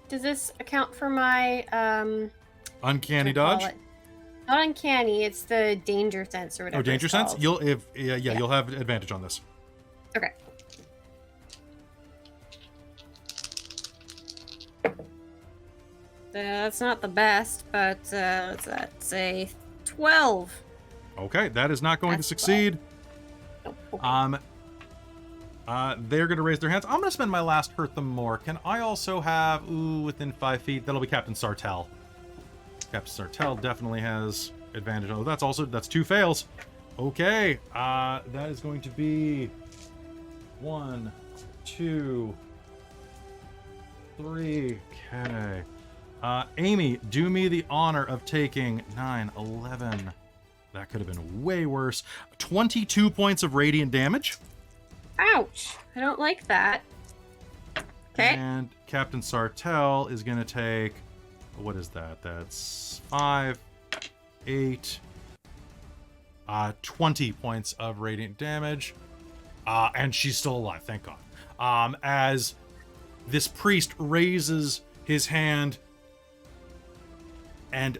Does this account for my Uncanny what do I call dodge? it? Not uncanny, it's the danger sense or whatever. Oh, danger it's sense? called. You'll have advantage on this. Okay. That's not the best, but what's that? Say 12. Okay, that is not going That's to succeed. Oh, okay. They're going to raise their hands. I'm going to spend my last hurt them more. Can I also have, within 5 feet? That'll be Captain Sartell. Captain Sartell definitely has advantage. Oh, that's 2 fails. Okay, that is going to be 1, 2, 3. Okay. Amy, do me the honor of taking 9, 11. That could have been way worse. 22 points of radiant damage. Ouch! I don't like that. Okay. And Captain Sartell is going to take, what is that? That's 5, 8, 20 points of radiant damage. And she's still alive, thank God. As this priest raises his hand, and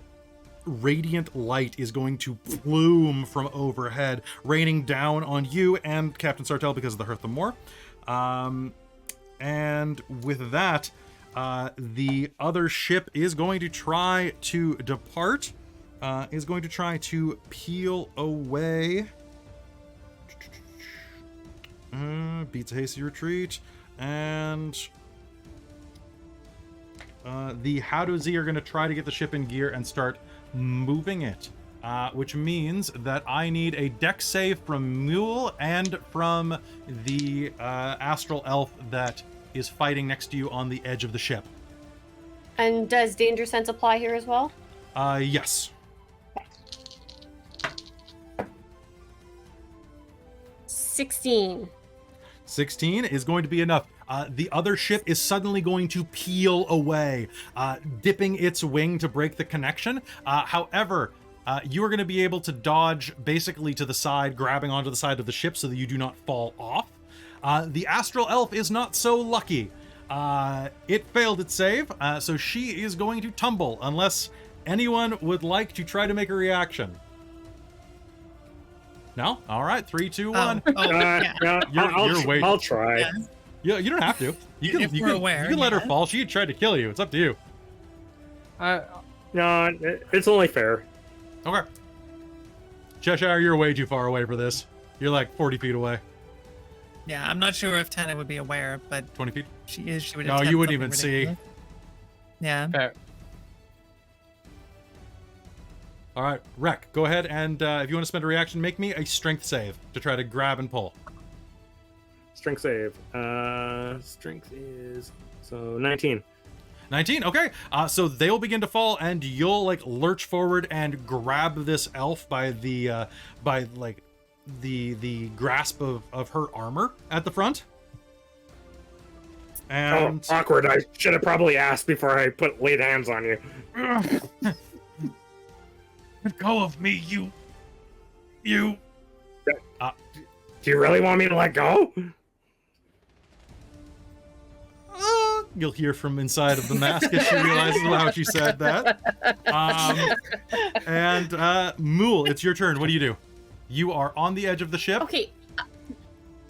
radiant light is going to plume from overhead, raining down on you and Captain Sartell because of the Hearth the Moor. And with that, the other ship is going to try to depart, is going to try to peel away. Beats a hasty retreat, and the Hadozi are going to try to get the ship in gear and start moving it, which means that I need a dex save from Mulj and from the astral elf that is fighting next to you on the edge of the ship. And does danger sense apply here as well? Yes. 16. 16 is going to be enough. The other ship is suddenly going to peel away, dipping its wing to break the connection. However, you are going to be able to dodge basically to the side, grabbing onto the side of the ship so that you do not fall off. The astral elf is not so lucky. It failed its save, so she is going to tumble unless anyone would like to try to make a reaction. No? All right, 3, 2, 1. I'll try. Yeah. Yeah, you don't have to. You can, If you we're can, aware, you can let her yeah. fall. She tried to kill you. It's up to you. No, it's only fair. Okay. Cheshire, you're way too far away for this. You're like 40 feet away. Yeah, I'm not sure if Tana would be aware, but 20 feet? she is. She would. No, attempt you wouldn't something even see. ridiculous. Yeah. Fair. All right, Wrek, go ahead and if you want to spend a reaction, make me a strength save to try to grab and pull. Strength save. Strength is 19. 19. Okay. So they'll begin to fall, and you'll like lurch forward and grab this elf by the the grasp of her armor at the front. And Awkward. I should have probably asked before I laid hands on you. let go of me, you. Do you really want me to let go? You'll hear from inside of the mask as she realizes how she said that. And Mulj, it's your turn. What do? You are on the edge of the ship. Okay.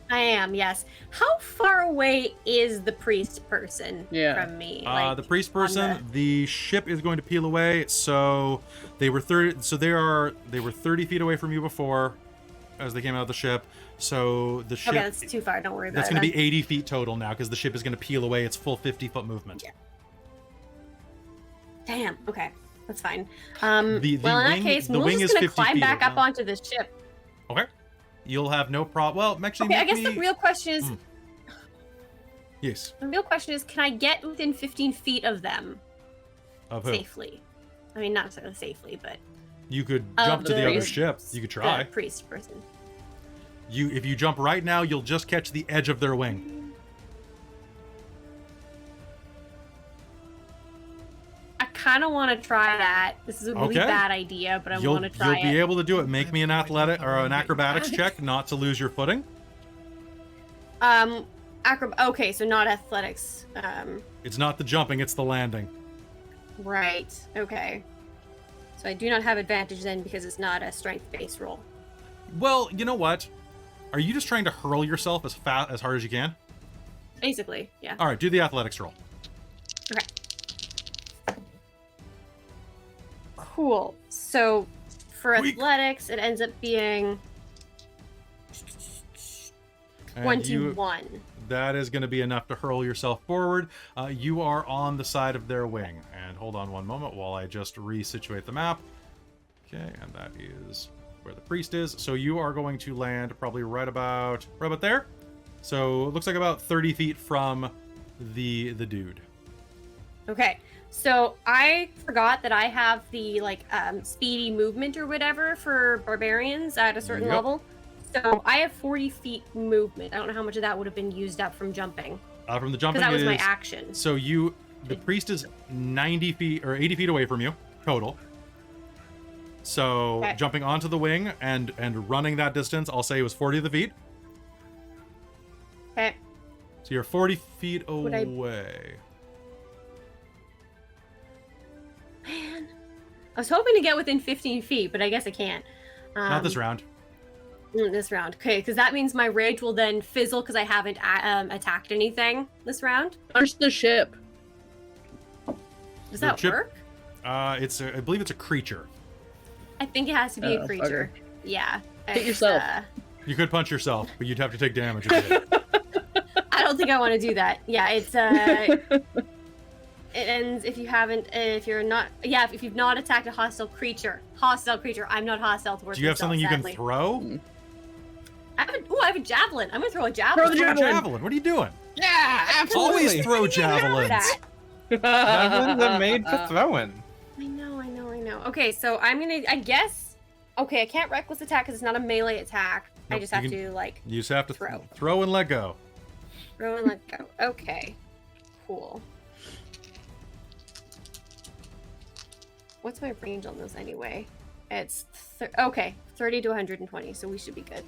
I am, yes. How far away is the priest person from me? The priest person, the ship is going to peel away. So they were 30. So they were 30 feet away from you before, as they came out of the ship. So the ship. Okay, that's too far. Don't worry about That's it. going to be 80 feet total now, because the ship is going to peel away its full 50-foot movement. Yeah. Damn. Okay, that's fine. The well, in wing- that case, the wing Mulj's is gonna 50 climb feet back up around. onto the ship. Okay. You'll have no problem. Well, actually, Okay, I make guess me... the real question is, Yes. the real question is, can I get within 15 feet of them Of who? safely? I mean, not necessarily safely, but You could Of jump to the the other priest. ship. You could try. the priest person. If you jump right now, you'll just catch the edge of their wing. I kind of want to try that. This is a really Okay. bad idea, but I want to try You'll be it. able to do it. Make me an athletic or an acrobatics check, not to lose your footing. Okay, so not athletics. It's not the jumping, it's the landing. Right. Okay. So I do not have advantage then because it's not a strength-based roll. Well, you know what? Are you just trying to hurl yourself as hard as you can? Basically, yeah. All right, do the athletics roll. Okay. Cool. So for Weak. athletics, it ends up being And you- 21. that is going to be enough to hurl yourself forward. You are on the side of their wing. And hold on one moment while I just resituate the map. Okay, and that is where the priest is. So you are going to land probably right about there. So it looks like about 30 feet from the dude. Okay. So I forgot that I have the speedy movement or whatever for barbarians at a certain Yep. level. So I have 40 feet movement. I don't know how much of that would have been used up from jumping. From the jumping Because that was my is- action. So the priest is 90 feet or 80 feet away from you total. So Okay. jumping onto the wing and running that distance, I'll say it was 40 of the feet. Okay. So you're 40 feet Would I- away. Man. I was hoping to get within 15 feet, but I guess I can't. Not this round. This round. Okay, because that means my rage will then fizzle because I haven't attacked anything this round. Punch the ship. Does The that chip- work? I believe it's a creature. I think it has to be Oh, a creature. Yeah. Hit It's, yourself. You could punch yourself, but you'd have to take damage. If you did. I don't think I want to do that. Yeah, it's it ends if you haven't if you're not if you've not attacked a hostile creature. Hostile creature. I'm not hostile towards Do you have myself, something you sadly. can throw? I have a javelin. I'm gonna throw a javelin. Throw the Throw a javelin. javelin. What are you doing? Yeah, absolutely. Always throw I didn't know javelins. that. Javelins are made for throwing. I know. Okay, so I'm gonna. I guess. Okay, I can't reckless attack because it's not a melee attack. I Nope, just you have can- to like You just have to Throw. throw and let go. throw and let go. Okay, cool. What's my range on those anyway? It's okay, 30 to 120, so we should be good.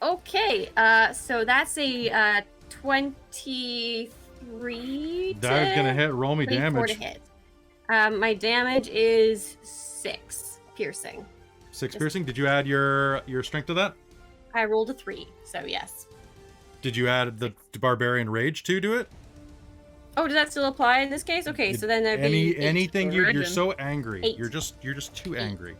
Okay, so that's a 23. That's gonna hit. Roll me 24 damage. to hit. My damage is 6 piercing. 6 piercing. Did you add your strength to that? I rolled a 3, so yes. Did you add the barbarian rage to do it? Oh, does that still apply in this case? Okay, so then there'd be eight. Anything you're Origin. so angry. 8. You're just too angry.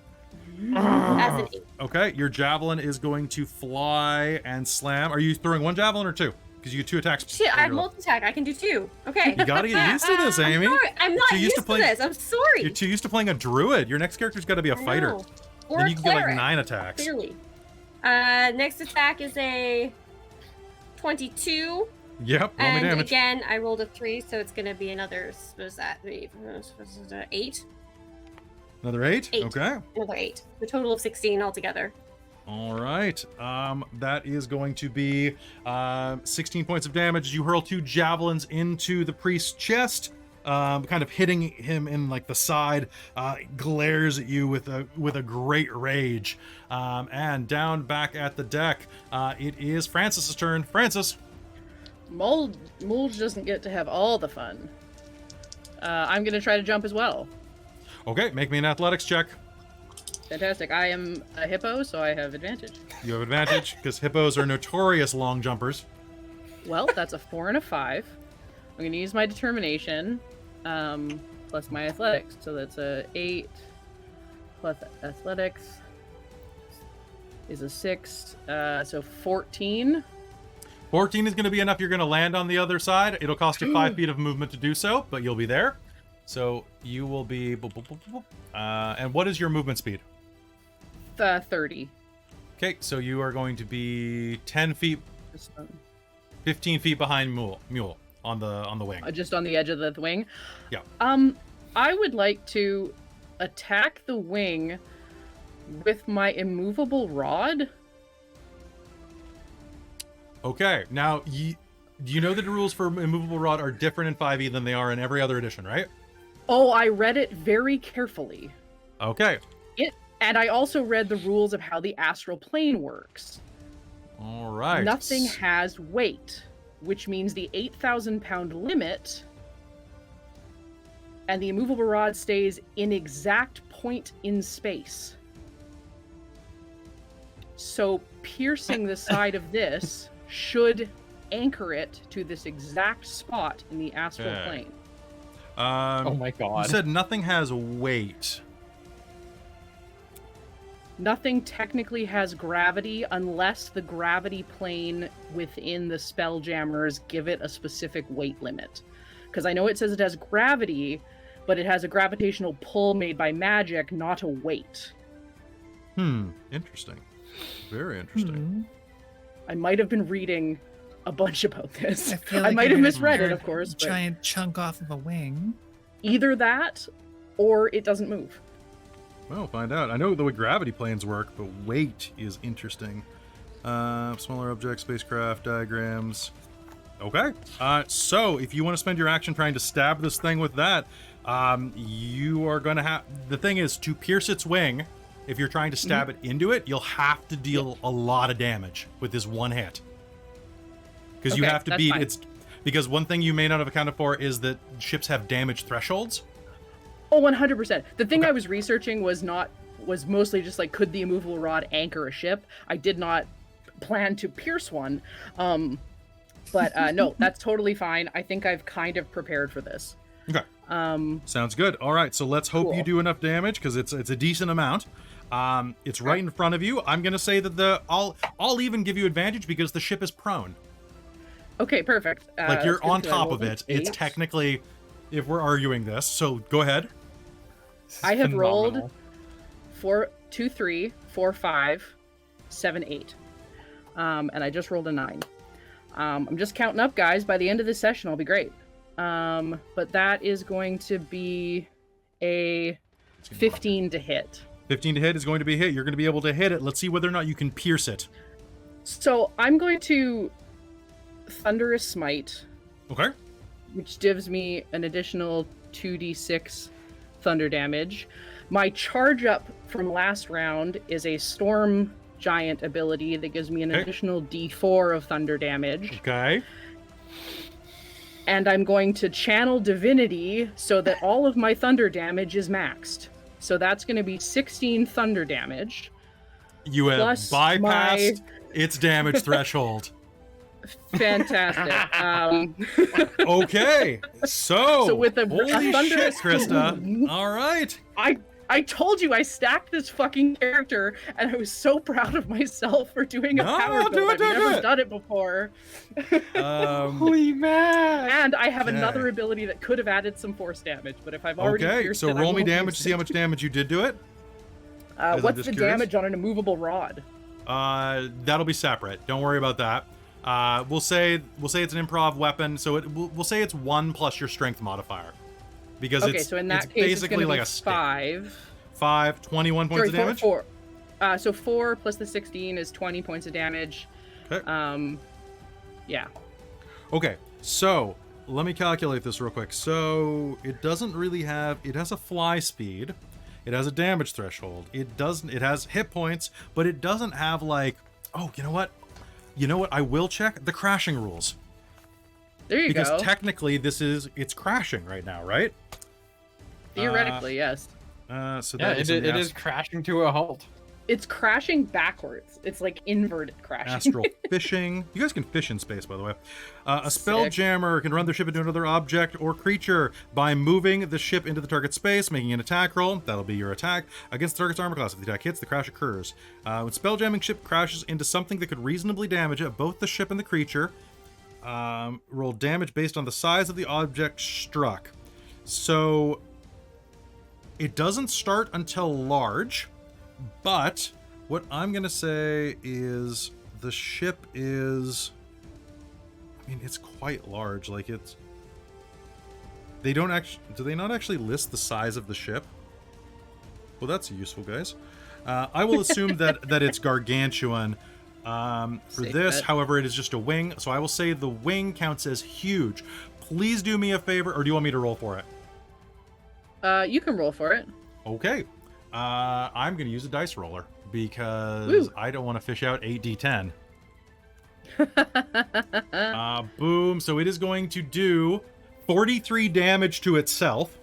As an 8. Okay, your javelin is going to fly and slam. Are you throwing one javelin or two? Because you get 2 attacks. Shit, I have You're- multi-attack. I can do 2. Okay. You gotta get used to this, Amy. Sorry, I'm not too used to this. I'm sorry. You're too used to playing a druid. Your next character's got to be a I fighter. know. Or Then a you can get like cleric, 9 attacks. clearly. Next attack is a 22. Yep, roll me And damage. again, I rolled a 3, so it's going to be another, what is that? 8? Another 8? 8. Okay. Another 8. A total of 16 altogether. All right. That is going to be 16 points of damage. You hurl 2 javelins into the priest's chest, kind of hitting him in like the side. Glares at you with a great rage. And down back at the deck, it is Francis's turn. Francis. Mulj doesn't get to have all the fun. I'm gonna try to jump as well. Okay, make me an athletics check. Fantastic. I am a hippo, so I have advantage. You have advantage because hippos are notorious long jumpers. Well, that's a 4 and a 5. I'm going to use my determination plus my athletics. So that's a 8 plus athletics is a 6. So 14. 14 is going to be enough. You're going to land on the other side. It'll cost you 5 feet of movement to do so, but you'll be there. So you will be... and what is your movement speed? 30. Okay, so you are going to be 10 feet, 15 feet behind Mule on the wing. Just on the edge of the wing. Yeah. I would like to attack the wing with my immovable rod. Okay, now you know that the rules for immovable rod are different in 5e than they are in every other edition, right? Oh, I read it very carefully. Okay. And I also read the rules of how the astral plane works. All right. Nothing has weight, which means the 8,000-pound limit and the immovable rod stays in exact point in space. So piercing the side of this should anchor it to this exact spot in the astral Okay. plane. Oh my god. You said nothing has weight. Nothing technically has gravity unless the gravity plane within the Spelljammers give it a specific weight limit. Because I know it says it has gravity, but it has a gravitational pull made by magic, not a weight. Interesting. Very interesting. I might have been reading a bunch about this. I feel I like might you're have gonna misread it, hear of course, a but giant chunk off of a wing. either that or it doesn't move. Well, find out. I know the way gravity planes work, but weight is interesting. Smaller objects, spacecraft, diagrams. Okay. So if you want to spend your action trying to stab this thing with that, You are going to have... The thing is, to pierce its wing, if you're trying to stab it into it, you'll have to deal a lot of damage with this one hit. Because you have to beat... It's because one thing you may not have accounted for is that ships have damage thresholds. Oh, 100%. The thing I was researching was mostly just like, could the immovable rod anchor a ship? I did not plan to pierce one. But no, that's totally fine. I think I've kind of prepared for this. Okay. Sounds good. All right, so let's hope you do enough damage, because it's a decent amount. It's right in front of you. I'm gonna say that I'll even give you advantage because the ship is prone. Okay, perfect. Like you're on top of it. It's technically, if we're arguing this, so go ahead. I have rolled 4, 2, 3, 4, 5, 7, 8. And I just rolled a 9. I'm just counting up, guys. By the end of this session, I'll be great. But that is going to be a 15 to hit. 15 to hit is going to be a hit. You're going to be able to hit it. Let's see whether or not you can pierce it. So I'm going to Thunderous Smite. Okay. Which gives me an additional 2d6 thunder damage. My charge up from last round is a Storm Giant ability that gives me an additional d4 of thunder damage. Okay. And I'm going to channel Divinity so that all of my thunder damage is maxed. So that's going to be 16 thunder damage. You have bypassed its damage threshold. Fantastic. Okay, so with a holy thunderous shit, Christa. All right. I told you I stacked this fucking character, and I was so proud of myself for doing a power build. I've never done it before. Holy man! And I have another ability that could have added some force damage, but if I've already pierced so it, roll me damage to see how much damage you did to it. What's the damage on an immovable rod? That'll be separate. Don't worry about that. We'll say it's an improv weapon, so we'll say it's 1 plus your strength modifier, because so in that it's case, basically it's like a 5, 21 points of damage. 4. So 4 plus the 16 is 20 points of damage. Okay. Yeah. Okay, so let me calculate this real quick. So it doesn't really have. It has a fly speed. It has a damage threshold. It has hit points, but it doesn't have like. Oh, you know what? I will check the crashing rules. There you go. Because technically it's crashing right now, right? Theoretically, yes. So yeah, it is crashing to a halt. It's crashing backwards. It's like inverted crashing. Astral fishing. You guys can fish in space, by the way. A Spelljammer can run their ship into another object or creature by moving the ship into the target space, making an attack roll. That'll be your attack. Against the target's armor class, if the attack hits, the crash occurs. When Spelljamming ship crashes into something that could reasonably damage it, both the ship and the creature, roll damage based on the size of the object struck. So it doesn't start until large. But what I'm going to say is the ship is, I mean, it's quite large. Like they don't actually, do they not actually list the size of the ship? Well, that's useful, guys. I will assume that it's gargantuan. For this, however, it is just a wing. So I will say the wing counts as huge. Please do me a favor, or do you want me to roll for it? You can roll for it. Okay. I'm going to use a dice roller because I don't want to fish out 8d10. Boom. So it is going to do 43 damage to itself.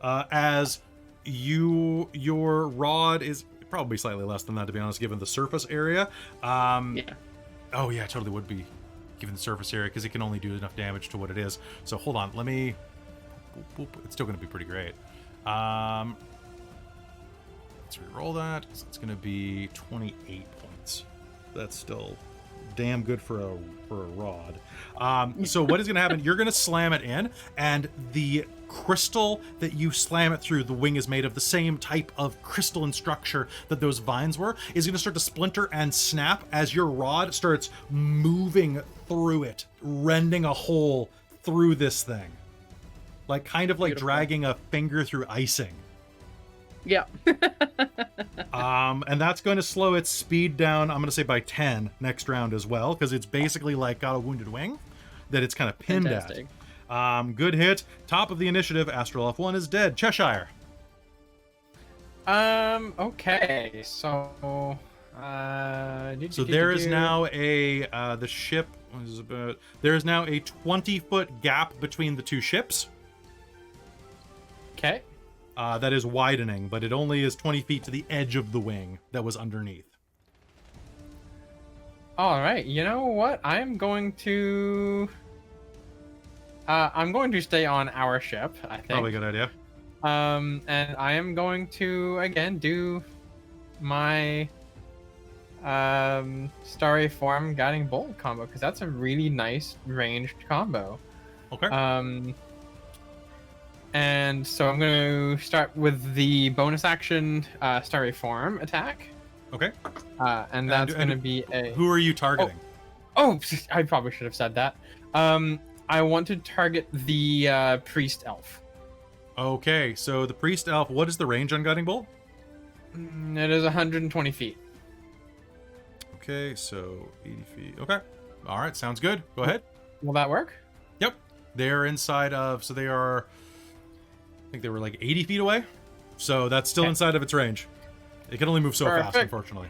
As your rod is probably slightly less than that, to be honest, given the surface area. Yeah. Oh, yeah, it totally would be given the surface area because it can only do enough damage to what it is. So hold on. Let me... It's still going to be pretty great. Let's re-roll that. So it's going to be 28 points. That's still damn good for a rod. So what is going to happen? You're going to slam it in, and the crystal that you slam it through, the wing is made of the same type of crystalline structure that those vines were, is going to start to splinter and snap as your rod starts moving through it, rending a hole through this thing. Like kind of like dragging a finger through icing. Yeah. And that's going to slow its speed down, I'm going to say by 10 next round as well, because it's basically like got a wounded wing that it's kind of pinned at. Good hit. Top of the initiative. Astral Elf 1 is dead. Cheshire. Okay. So, So there is now a the ship is about. There is now a 20-foot gap between the two ships. Okay. That is widening, but it only is 20 feet to the edge of the wing that was underneath. All right. You know what? I'm going to stay on our ship, I think. Probably a good idea. And I am going to again do my Starry Form Guiding Bolt combo because that's a really nice ranged combo. Okay. And so I'm going to start with the bonus action Starry Form attack. Okay. And that's going to be a... Who are you targeting? Oh, I probably should have said that. I want to target the Priest Elf. Okay, so the Priest Elf, what is the range on Guiding Bolt? It is 120 feet. Okay, so 80 feet. Okay. All right, sounds good. Go ahead. Will that work? Yep. They're inside of, so they are, I think they were like 80 feet away. So that's still inside of its range. It can only move so fast, unfortunately.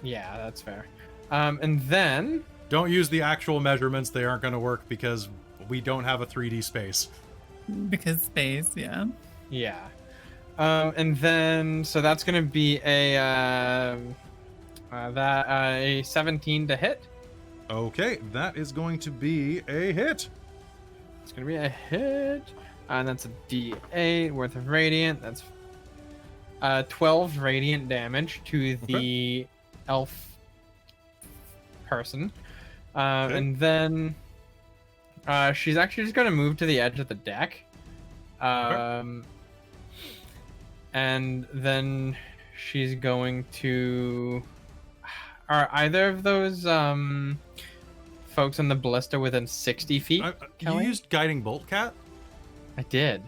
Yeah, that's fair. And then... Don't use the actual measurements. They aren't going to work because we don't have a 3D space. Because space, yeah. Yeah. And then, so that's going to be a 17 to hit. Okay, that is going to be a hit. It's going to be a hit. And that's a D8 worth of radiant. That's 12 radiant damage to the elf person. Okay. And then she's actually just going to move to the edge of the deck. And then she's going to... Are either of those folks in the ballista within 60 feet? You Kelly? used Guiding Bolt, Cat? I did.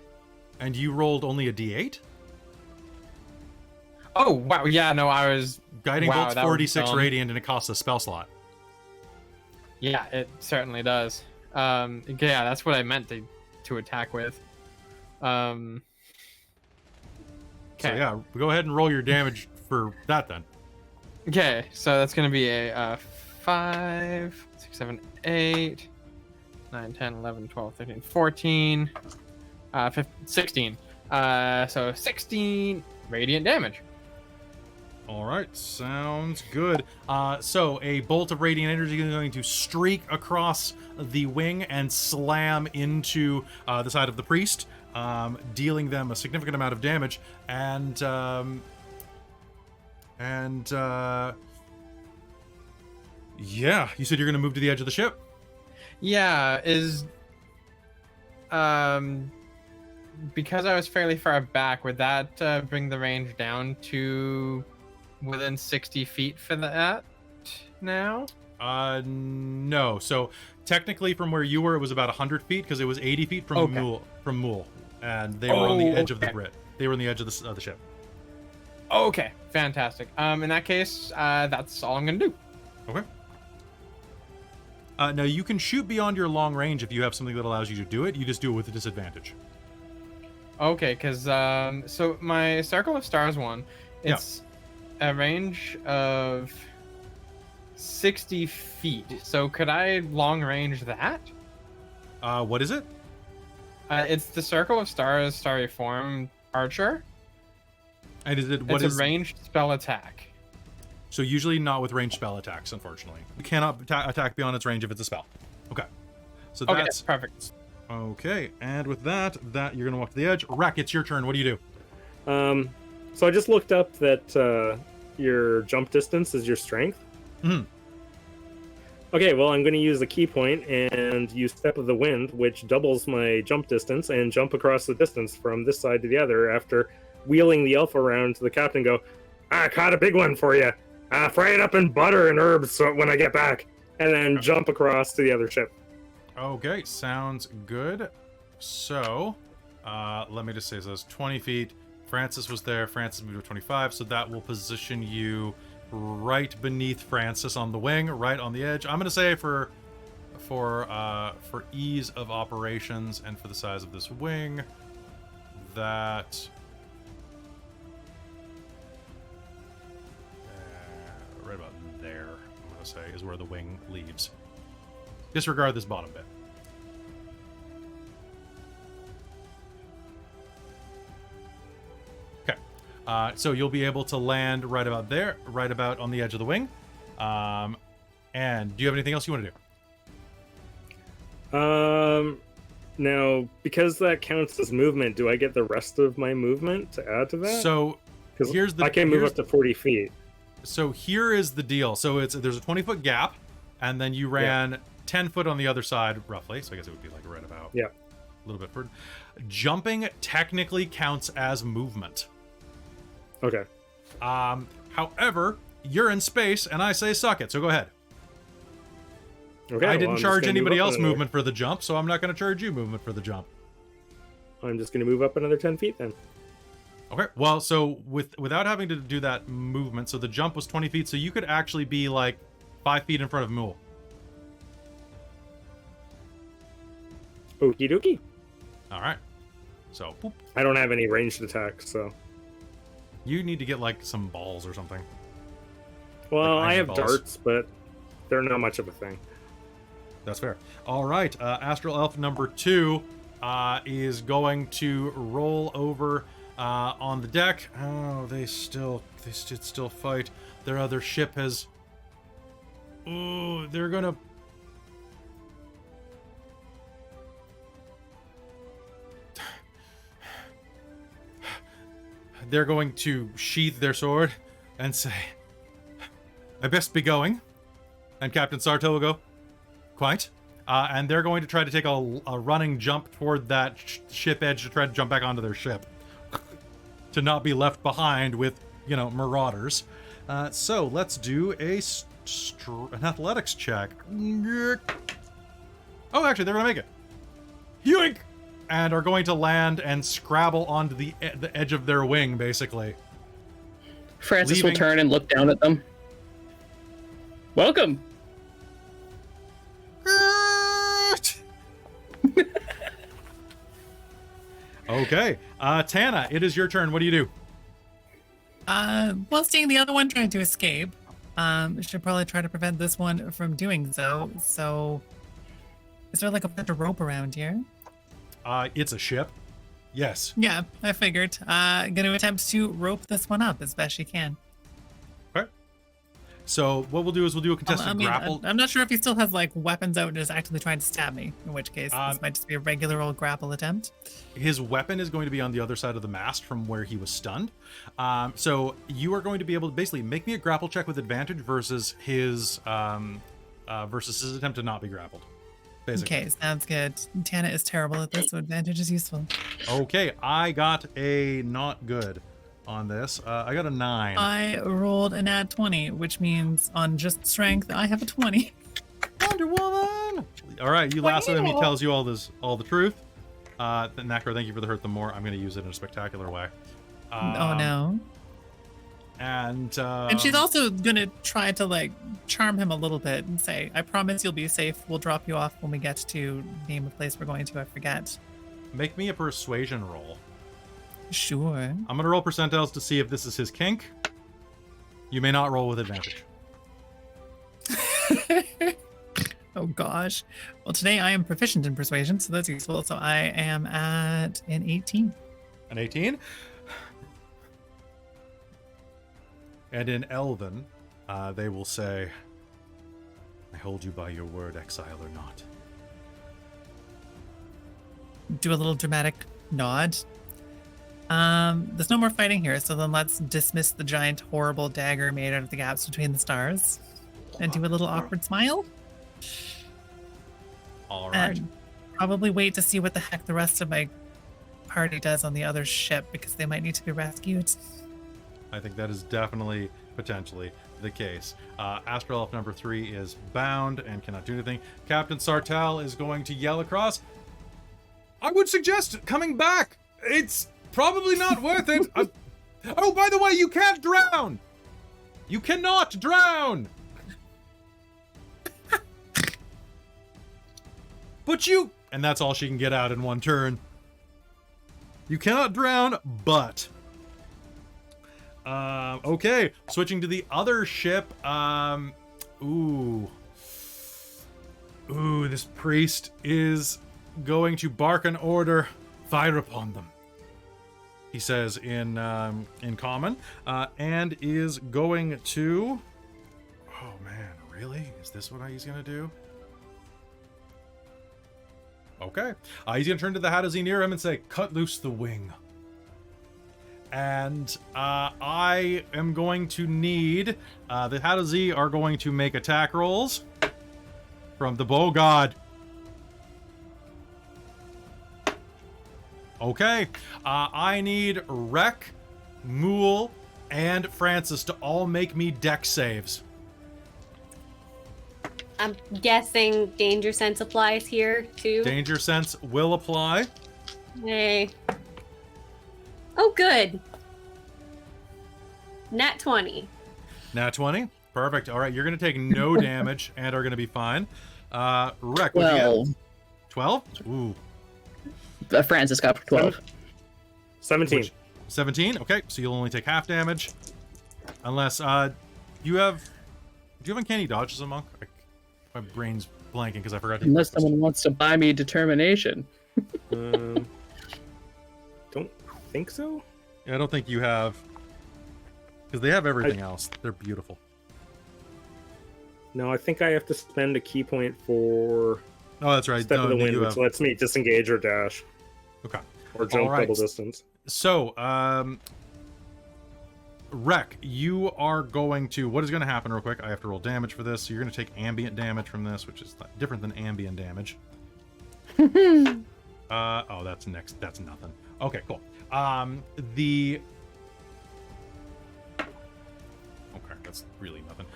And you rolled only a D8? Oh, wow. Yeah, no, I was... Guiding Wow, Bolt's that was 46 dumb. radiant and it costs a spell slot. Yeah, it certainly does. Yeah, that's what I meant to attack with. So Okay. yeah, go ahead and roll your damage for that then. Okay, so that's going to be a 5, 6, 7, 8, 9, 10, 11, 12, 13, 14, 15, 16. So 16 radiant damage. All right, sounds good. So a bolt of radiant energy is going to streak across the wing and slam into the side of the priest, dealing them a significant amount of damage. And yeah, you said you're going to move to the edge of the ship? Yeah, because I was fairly far back, would that bring the range down to within 60 feet for that now? No. So technically from where you were, it was about 100 feet because it was 80 feet from Mulj, and they were on the edge of the grid. They were on the edge of the ship. Okay, fantastic. In that case, that's all I'm gonna do. Okay. Now you can shoot beyond your long range if you have something that allows you to do it. You just do it with a disadvantage. Okay, because so my Circle of Stars one, it's a range of 60 feet. So could I long range that? What is it? It's the Circle of Stars Starry Form Archer. And is it It's a ranged spell attack. So usually not with ranged spell attacks, unfortunately. You cannot attack beyond its range if it's a spell. Okay. So Okay, that's perfect. okay. And with that you're gonna walk to the edge. Wrek, it's your turn. What do you So I just looked up that your jump distance is your strength. Mhm. Okay, well, I'm going to use the key point and use Step of the Wind, which doubles my jump distance, and jump across the distance from this side to the other after wheeling the elf around to the captain and go, I caught a big one for you. Fry it up in butter and herbs so when I get back. And then jump across to the other ship. Okay, sounds good. So, let me just say, so it's 20 feet. Francis was there. Francis moved to 25, so that will position you right beneath Francis on the wing, right on the edge. I'm going to say for for ease of operations and for the size of this wing, that right about there, I'm gonna say, is where the wing leaves. Disregard this bottom bit. Okay, so you'll be able to land right about there, right about on the edge of the wing. And do you have anything else you want to do? Now, because that counts as movement, do I get the rest of my movement to add to that? So 'Cause here's the I can move up to 40 feet. So here is the deal. So there's a 20-foot gap, and then you ran 10 foot on the other side, roughly. So I guess it would be like right about a little bit further. Jumping technically counts as movement. Okay. However, you're in space, and I say suck it. So go ahead. Okay. I didn't I'm charge just gonna anybody move up else another- movement for the jump, so I'm not going to charge you movement for the jump. I'm just going to move up another 10 feet then. Okay. Well, so without having to do that movement, so the jump was 20 feet, so you could actually be like 5 feet in front of Mulj. Okie dokie. All right. So boop. I don't have any ranged attacks, so. You need to get like some balls or something. Well, Like I iron have balls. darts, but they're not much of a thing. That's fair. All right. Astral Elf number 2 is going to roll over on the deck. Oh, they still fight. Their other ship has. Oh, they're gonna. They're going to sheath their sword and say, "I best be going." And Captain Sarto will go, "Quite." And they're going to try to take a running jump toward that ship edge to try to jump back onto their ship. To not be left behind with, marauders. So let's do an athletics check. Oh, actually, they're going to make it. Yoink! And are going to land and scrabble onto the edge of their wing, basically. Francis Leaving- will turn and look down at them. Welcome. Okay. Tana, it is your turn. What do you do? Well, seeing the other one trying to escape, should probably try to prevent this one from doing so. So, is there like a bunch of rope around here? It's a ship. Yes. Yeah, I figured. Gonna attempt to rope this one up as best she can. Okay. So what we'll do is we'll do a contested grapple. I'm not sure if he still has like weapons out and is actively trying to stab me. In which case, this might just be a regular old grapple attempt. His weapon is going to be on the other side of the mast from where he was stunned. So you are going to be able to basically make me a grapple check with advantage versus his attempt to not be grappled. Basically. Okay, sounds good. Tana is terrible at this, so advantage is useful. Okay, I got a not good on this. I got a 9. I rolled an nat 20, which means on just strength, I have a 20. Wonder Woman! All right, you lasso him. He tells you all the truth. Nakro, thank you for the hurt them more. I'm going to use it in a spectacular way. Oh no. And she's also gonna try to like charm him a little bit and say, "I promise you'll be safe. We'll drop you off when we get to name a place we're going to. I forget." make me a persuasion roll. Sure. I'm going to roll percentiles to see if this is his kink. You may not roll with advantage. Oh gosh. Well, today I am proficient in persuasion, so that's useful. So I am at an 18. An 18. And in Elven, they will say, "I hold you by your word, exile or not." Do a little dramatic nod. There's no more fighting here, so then let's dismiss the giant, horrible dagger made out of the gaps between the stars and do a little awkward smile. All right. And probably wait to see what the heck the rest of my party does on the other ship, because they might need to be rescued. I think that is definitely, potentially, the case. Astral Elf number 3 is bound and cannot do anything. Captain Sartell is going to yell across, "I would suggest coming back. It's probably not worth it. Oh, by the way, you can't drown. You cannot drown." But you... And that's all she can get out in one turn. You cannot drown, but... okay, switching to the other ship. Ooh, this priest is going to bark an order. Fire upon them, he says in common, and is going to... Oh man, really? Is this what he's gonna do? Okay. He's gonna turn to the Hadozee near him and say, cut loose the wing. And I am going to need... the Hadozee are going to make attack rolls from the bow god. Okay. I need Wrek, Mulj, and Francis to all make me dex saves. I'm guessing danger sense applies here too. Danger sense will apply. Hey. Oh, good. Nat 20. Nat 20. Perfect. All right, you're going to take no damage and are going to be fine. Wrek, what'd you get? 12? Ooh. Francis got 12. 17. 17? Okay, so you'll only take half damage. Unless, do you have uncanny dodge as a monk? My brain's blanking because I forgot to... Unless someone wants to buy me determination. Don't think so. Yeah, I don't think you have... Because they have everything else. They're beautiful. No, I think I have to spend a key point for... Oh, that's right. Step of the Wind, which have... lets me disengage or dash. Okay. Or jump double distance. So, Wrek, you are going to... What is going to happen real quick? I have to roll damage for this. So you're going to take ambient damage from this, which is different than ambient damage. Oh, that's next. That's nothing. Okay, cool. Okay, that's really nothing.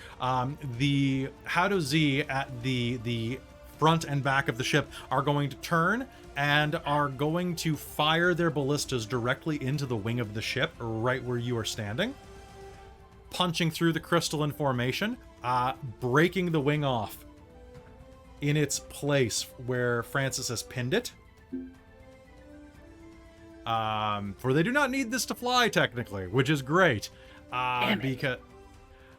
The Hadozee at the front and back of the ship are going to turn and are going to fire their ballistas directly into the wing of the ship, right where you are standing, punching through the crystalline formation, breaking the wing off in its place where Francis has pinned it. For they do not need this to fly, technically, which is great. Because...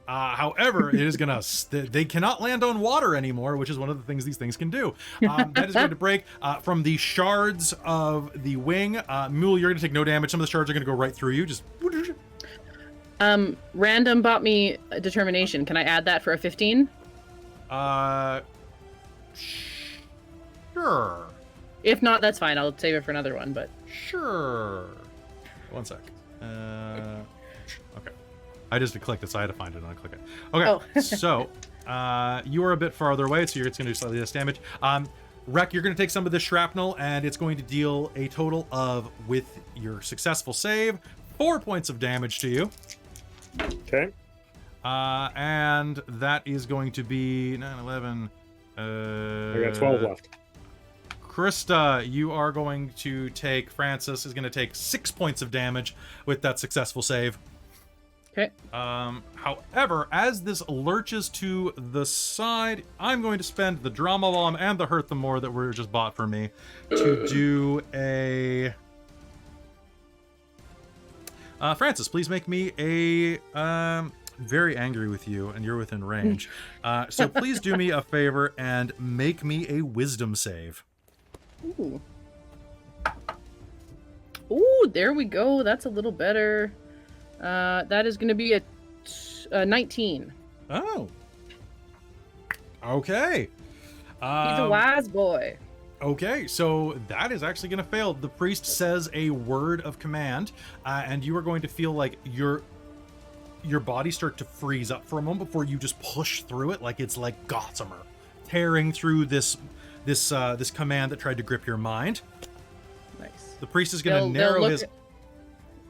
however, it is gonna... they cannot land on water anymore, which is one of the things these things can do. That is going to break from the shards of the wing. Mulj, you're gonna take no damage. Some of the shards are gonna go right through you. Just... Random bought me a determination. Can I add that for a 15? Sure. If not, that's fine. I'll save it for another one, but... Sure. One sec. Okay. I just clicked it, so I had to find it and unclick it. Okay, Oh. so you are a bit farther away, so it's going to do slightly less damage. Wrek, you're going to take some of this shrapnel, and it's going to deal a total of, with your successful save, 4 points of damage to you. Okay. And that is going to be 9, 11... I got 12 left. Christa, you are going to take... Francis is going to take 6 points of damage with that successful save. Okay. However, as this lurches to the side, I'm going to spend the Drama Bomb and the Hurt the More that were just bought for me to do a... Francis, please make me a... very angry with you, and you're within range. So please do me a favor and make me a Wisdom save. Ooh. Ooh, there we go. That's a little better. That is going to be a 19. Oh. Okay. He's a wise boy. Okay, so that is actually going to fail. The priest says a word of command, and you are going to feel like your body start to freeze up for a moment before you just push through it, like it's like Gossamer tearing through this command that tried to grip your mind. Nice. The priest is going to narrow his...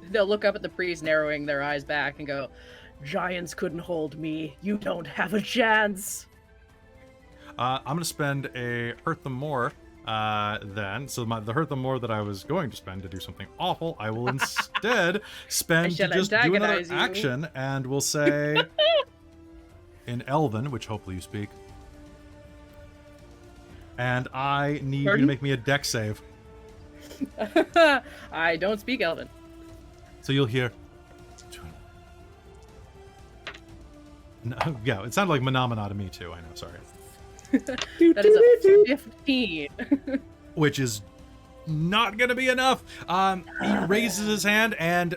They'll look up at the priest, narrowing their eyes back, and go, "Giants couldn't hold me. You don't have a chance." I'm going to spend a Hurt the More then. So the Hurt the More that I was going to spend to do something awful, I will instead spend to just do another action, and we'll say in Elven, which hopefully you speak. And I need you to Pardon? make me a deck save. I don't speak Elven. So you'll hear. No, yeah, it sounded like Menomina to me too. I know, sorry. That is a 15. Which is not going to be enough. He raises his hand, and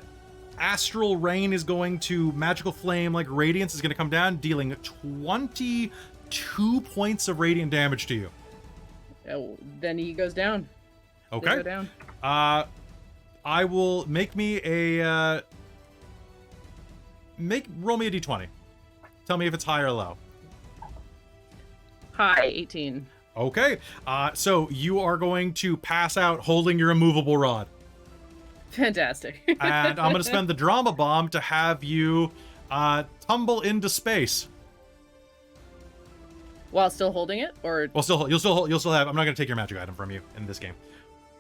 Astral Rain is going to magical flame like radiance is going to come down, dealing 22 points of radiant damage to you. Oh, then he goes down. They Okay. go down. I will make me a roll me a d20. Tell me if it's high or low. High 18. Okay. So you are going to pass out holding your immovable rod. Fantastic. And I'm going to spend the drama bomb to have you tumble into space. While still holding it, or Well, you'll still have. I'm not going to take your magic item from you in this game.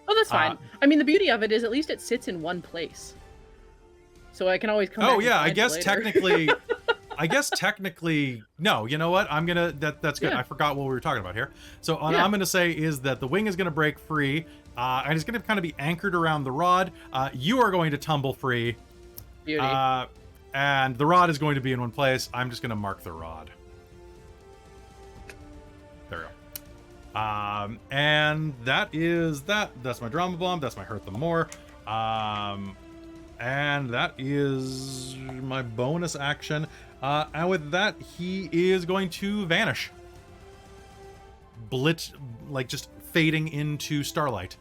oh, that's fine. I mean, the beauty of it is at least it sits in one place, so I can always come. back Oh and yeah, I find it guess later. technically. I guess technically, no. You know what? I'm gonna. That's good. Yeah. I forgot what we were talking about here. So what Yeah. I'm gonna say is that the wing is gonna break free, and it's gonna kind of be anchored around the rod. You are going to tumble free, Beauty. and the rod is going to be in one place. I'm just gonna mark the rod. There we go. And that is that. That's my drama bomb. That's my hurt them more. And that is my bonus action. And with that, he is going to vanish. Blitz, like just fading into starlight.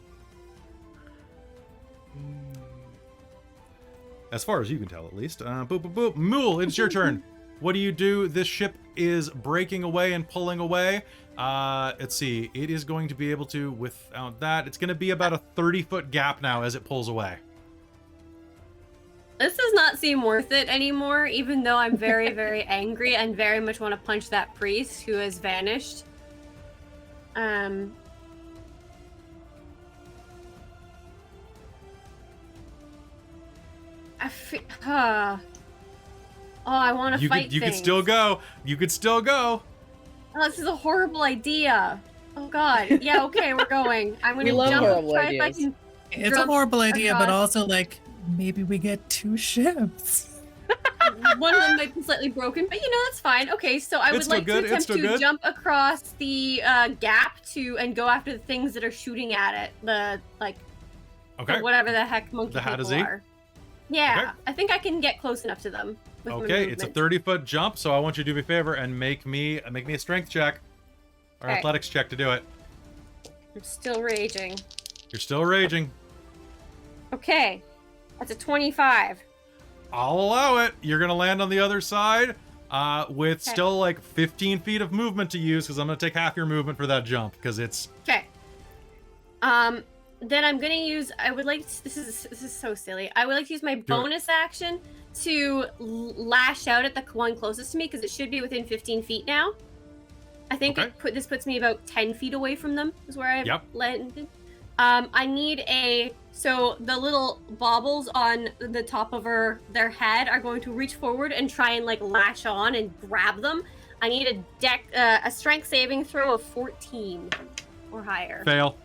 As far as you can tell, at least. Boop, boop, boop. Mulj, it's your turn. What do you do? This ship is breaking away and pulling away. Let's see. It is going to be able to, without that, it's going to be about a 30-foot gap now as it pulls away. This does not seem worth it anymore, even though I'm very, very angry and very much want to punch that priest who has vanished. I feel, oh, I want to fight You could things. still go. You could still go. Oh, this is a horrible idea. Oh God. Yeah. Okay, we're going. I'm gonna We love jump. horrible Try if I ideas. can. It's a Drop horrible idea, but across. also like maybe we get 2 ships. One of them might be slightly broken, but you know that's fine. Okay, so I would It's still like good, to it's attempt still to good. jump across the gap and go after the things that are shooting at it. The Okay. whatever the heck monkey The people Hadazee? are. Yeah, Okay. I think I can get close enough to them. With my Okay, it's a movement. 30-foot jump, so I want you to do me a favor and make me a strength check or Okay. athletics check to do it. I'm still raging. You're still raging. Okay, that's a 25. I'll allow it. You're gonna land on the other side with Okay. still like 15 feet of movement to use because I'm gonna take half your movement for that jump because it's Okay. Then I'm gonna use. I would like. This is so silly. I would like to use my bonus action to lash out at the one closest to me because it should be within 15 feet now. I think Okay. this puts me about 10 feet away from them. Is where I've Yep. landed. I need so the little baubles on the top of their head are going to reach forward and try and like lash on and grab them. I need a strength saving throw of 14 or higher. fail.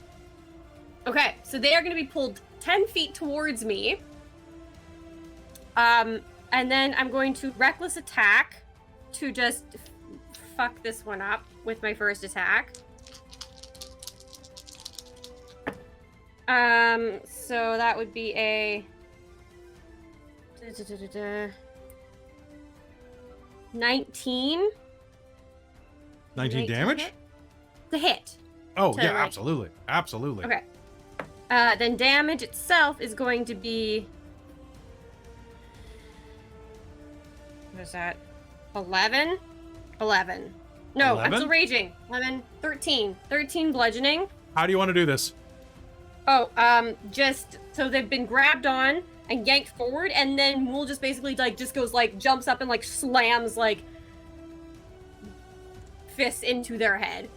Okay, so they are going to be pulled 10 feet towards me. And then I'm going to reckless attack to just fuck this one up with my first attack. So that would be a 19. 19 damage? The hit. Oh To, yeah, like- absolutely, absolutely. Okay. Then damage itself is going to be. What is that? 11? 11. No, I'm 11? still raging. 11, 13. 13 bludgeoning. How do you want to do this? Oh, just so they've been grabbed on and yanked forward, and then Mulj just basically jumps up and like slams like fists into their head.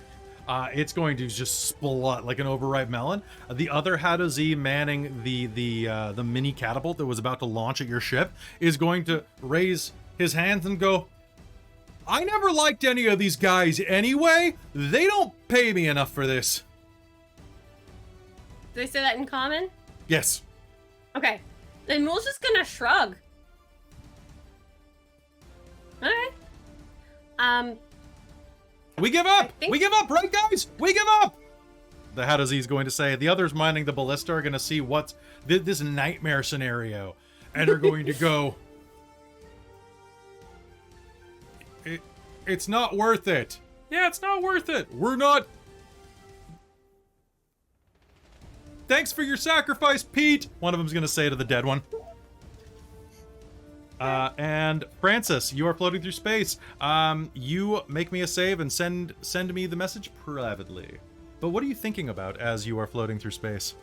It's going to just splut like an overripe melon. The other Hadazee manning the mini catapult that was about to launch at your ship is going to raise his hands and go, I never liked any of these guys anyway. They don't pay me enough for this. Do they say that in common? Yes. Okay. Then Mulj's just gonna shrug. Alright. We give up! think- We give up, right, guys? We give up! The Hadaz's going to say. The others minding the ballista are going to see what's this nightmare scenario and are going to go, it's not worth it. Yeah, it's not worth it. We're not. Thanks for your sacrifice, Pete. One of them's going to say to the dead one. And Francis, you are floating through space. You make me a save and send me the message privately. But what are you thinking about as you are floating through space?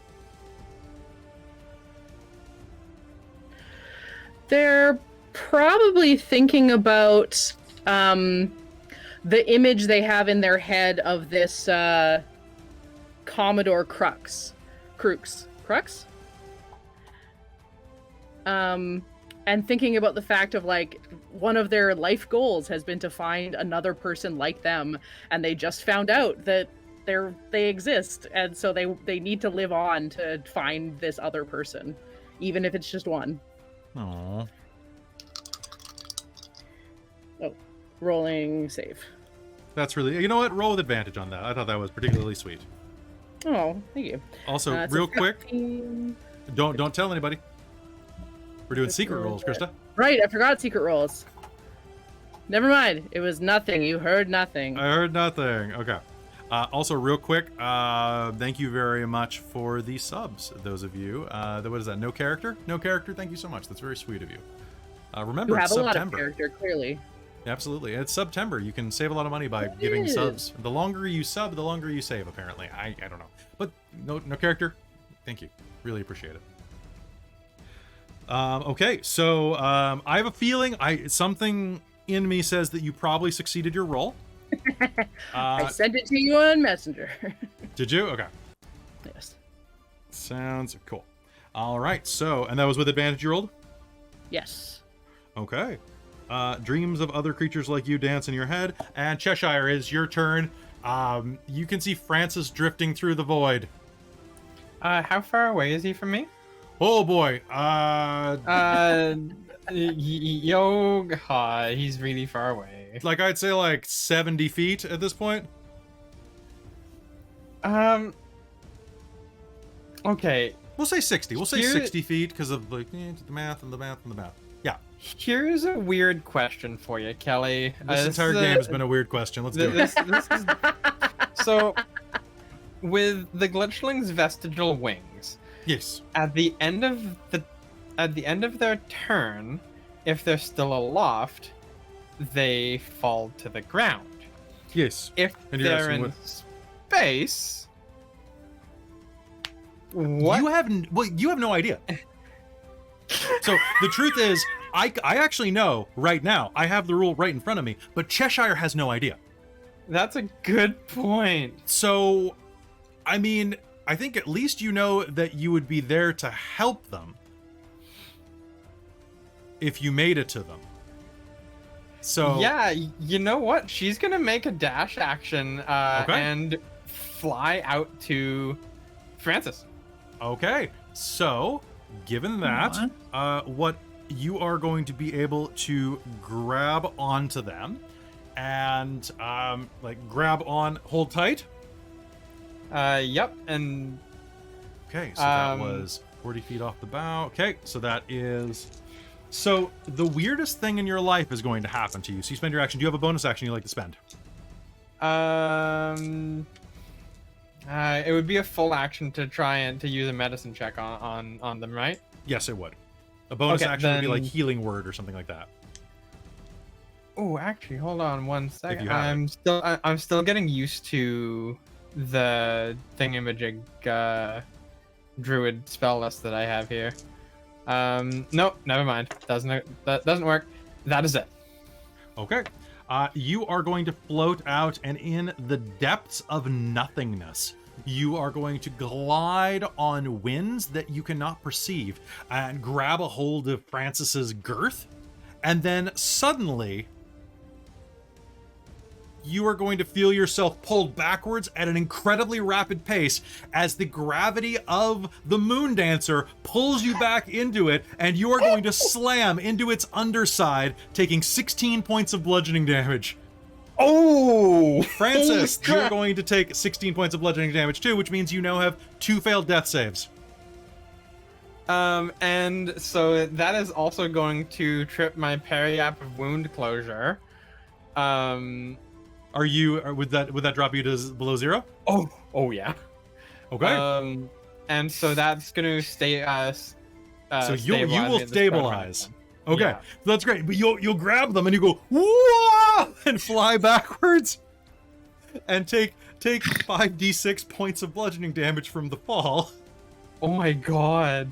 They're probably thinking about the image they have in their head of this Commodore Crux. And thinking about the fact of like one of their life goals has been to find another person like them, and they just found out that they exist, and so they need to live on to find this other person, even if it's just one. Aww. Oh, rolling save. That's really, you know what? Roll with advantage on that. I thought that was particularly sweet. Oh, thank you. Also, It's real a quick, 15. don't tell anybody. We're doing secret rolls, Krista. Right, I forgot secret rolls. Never mind. It was nothing. You heard nothing. I heard nothing. Okay. Also, real quick, thank you very much for the subs, those of you. What is that? No character? No character? Thank you so much. That's very sweet of you. Remember, You have it's a lot of September. character, clearly. Absolutely. It's September. You can save a lot of money by giving subs. The longer you sub, the longer you save, apparently. I don't know. But no character? Thank you. Really appreciate it. Okay, so I have a feeling something in me says that you probably succeeded your roll. I sent it to you on Messenger. Did you? Okay. Yes. Sounds cool. All right, so, and that was with advantage you rolled? Yes. Okay. Dreams of other creatures like you dance in your head. And Cheshire, is your turn. You can see Francis drifting through the void. How far away is he from me? Oh boy. He's really far away. Like I'd say like 70 feet at this point. Okay. We'll say 60. We'll say Here- 60 feet because of like the math and the math and the math. Yeah. Here's a weird question for you, Kelly. This entire game has been a weird question. Let's do it. This is so. With the glitchling's vestigial wings, Yes. at the end of their turn, if they're still aloft, they fall to the ground. Yes. If And you're they're asking in what- space, what? You have no idea. So the truth is, I actually know right now. I have the rule right in front of me, but Cheshire has no idea. That's a good point. So, I mean, I think at least you know that you would be there to help them if you made it to them. So Yeah, you know what? She's gonna make a dash action and fly out to Francis. Okay, so given that, what you are going to be able to grab onto them and like grab on, hold tight. Yep, and Okay, so that was 40 feet off the bow. Okay, so that is. So the weirdest thing in your life is going to happen to you. So you spend your action. Do you have a bonus action you like to spend? it would be a full action to try and to use a medicine check on them, right? Yes, it would. A bonus Okay, action would be like then- healing word or something like that. Oh, actually, hold on one second. you have I'm still getting used to the thingamajig druid spell list that I have here. Nope, never mind. That doesn't work. That is it. Okay. You are going to float out, and in the depths of nothingness, you are going to glide on winds that you cannot perceive and grab a hold of Francis's girth, and then suddenly you are going to feel yourself pulled backwards at an incredibly rapid pace as the gravity of the moon dancer pulls you back into it, and you are going to slam into its underside, taking 16 points of bludgeoning damage. Oh! Francis, Holy you're crap. going to take 16 points of bludgeoning damage too, which means you now have 2 failed death saves. And so that is also going to trip my periap of wound closure. Would that drop you to below 0? Oh yeah. Okay. And so that's gonna stay us. So you will stabilize. Okay, Yeah. so that's great. But you'll grab them and you go whoa and fly backwards, and take 5d6 points of bludgeoning damage from the fall. Oh my god.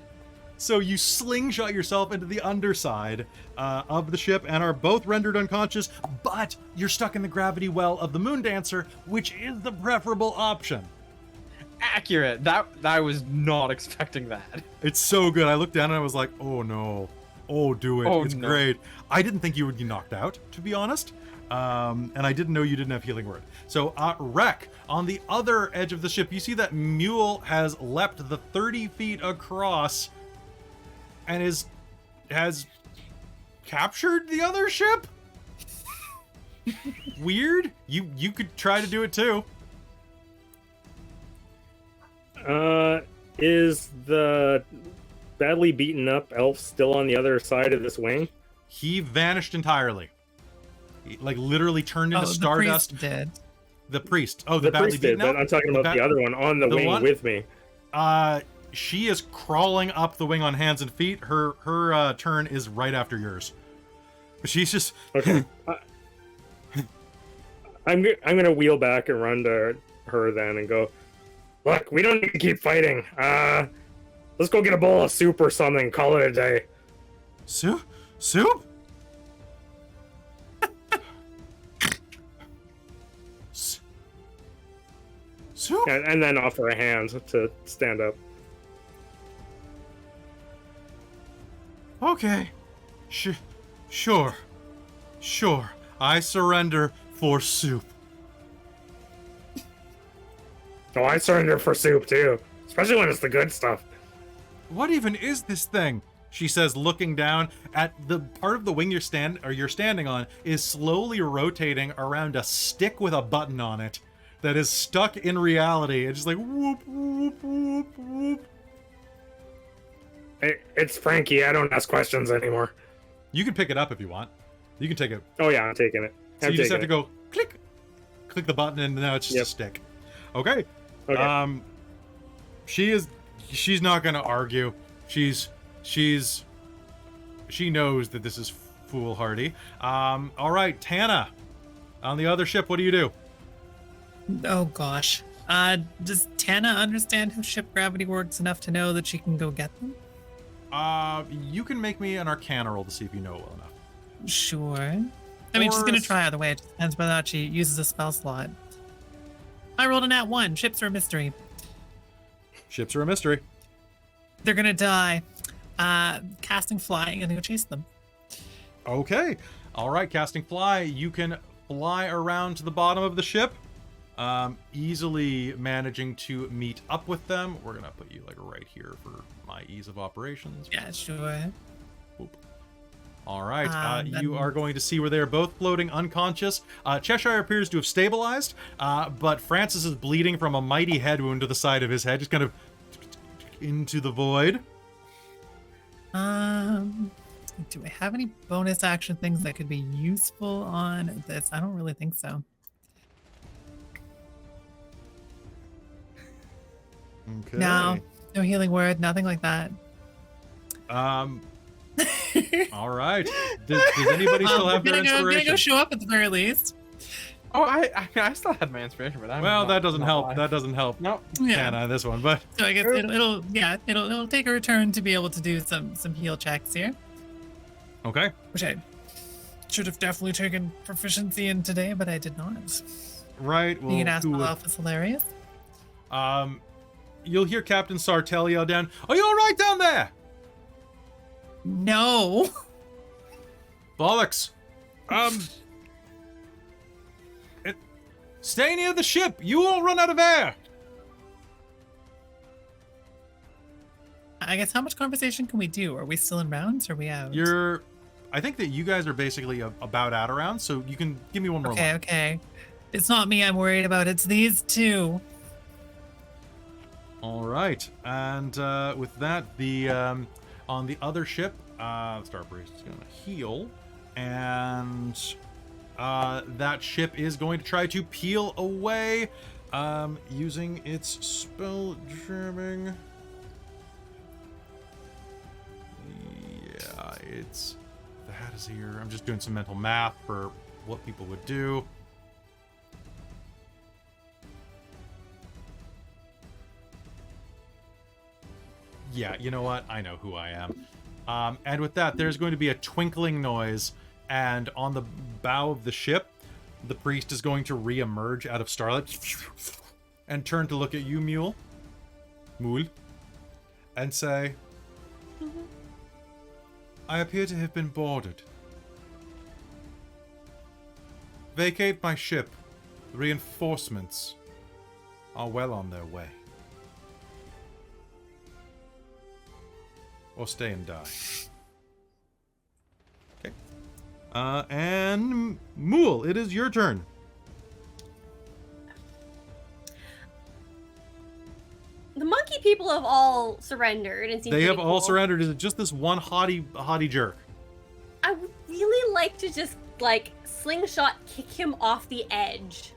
So you slingshot yourself into the underside of the ship and are both rendered unconscious, but you're stuck in the gravity well of the Moon Dancer, which is the preferable option. Accurate. That I was not expecting that. It's so good. I looked down and I was like, oh no. Oh, do it. Oh, it's no. great. I didn't think you would be knocked out, to be honest. And I didn't know you didn't have healing word. So, Wrek, on the other edge of the ship, you see that Mule has leapt the 30 feet across and has captured the other ship? Weird. You could try to do it too. Is the badly beaten up elf still on the other side of this wing? He vanished entirely. He, like, literally turned into stardust. The priest did. The priest. Oh, The badly priest did, beaten but I'm talking about the other one on the wing one? with me. She is crawling up the wing on hands and feet. Her turn is right after yours. She's just Okay. I'm gonna wheel back and run to her then and go, look, we don't need to keep fighting. Let's go get a bowl of soup or something. Call it a day. Soup. Soup. And then offer a hand to stand up. Okay. Sure. I surrender for soup. Oh, I surrender for soup too, especially when it's the good stuff. What even is this thing? She says, looking down at the part of the wing you're standing on is slowly rotating around a stick with a button on it that is stuck in reality. It's just like whoop whoop whoop whoop. It's Frankie. I don't ask questions anymore. You can pick it up if you want. You can take it. Oh yeah, I'm taking it. So you just have to go click the button, and now it's just a stick. Okay. Okay. She's not gonna argue. She knows that this is foolhardy. All right, Tana, on the other ship, what do you do? Oh gosh. Does Tana understand how ship gravity works enough to know that she can go get them? You can make me an Arcana roll to see if you know it well enough. Sure. I mean, she's gonna try either way. It just depends whether or not she uses a spell slot. I rolled a nat 1. Ships are a mystery. Ships are a mystery. They're gonna die. Casting flying and go chase them. Okay. All right, casting fly. You can fly around to the bottom of the ship, easily managing to meet up with them. We're gonna put you like right here for my ease of operations. Yeah, sure. Boop. All right, you then- are going to see where they are both floating unconscious. Cheshire appears to have stabilized, but Francis is bleeding from a mighty head wound to the side of his head, just kind of into the void. Do I have any bonus action things that could be useful on this? I don't really think so. Okay. No healing word, nothing like that. All right. Does anybody still have their I'm gonna inspiration? go show up at the very least. Oh, I still had my inspiration, but I'm Well, not- that doesn't not help. alive. That doesn't help. No. Yeah. Tana, this one, but So I guess it'll take a return to be able to do some heal checks here, okay. which I should have definitely taken proficiency in today, but I did not. Right. Well, Being an asshole who elf is hilarious. would- you'll hear Captain Sartell yell down, "Are you all right down there?" No. Bollocks. Stay near the ship. You will run out of air. I guess how much conversation can we do? Are we still in rounds or are we out? I think that you guys are basically about out of rounds, so you can give me one more line. Okay. It's not me I'm worried about, it's these two. All right, and with that, the on the other ship, Starbell is going to heal, and that ship is going to try to peel away using its spell jamming. Yeah, it's the hat is here. I'm just doing some mental math for what people would do. Yeah, you know what? I know who I am. And with that, there's going to be a twinkling noise, and on the bow of the ship, the priest is going to re-emerge out of starlight and turn to look at you, Mulj, and say, I appear to have been boarded. Vacate my ship. Reinforcements are well on their way. Or stay and die. Okay. And Mulj, it is your turn. The monkey people have all surrendered and seem They pretty have all cool. surrendered. Is it just this one haughty jerk? I would really like to just like slingshot kick him off the edge.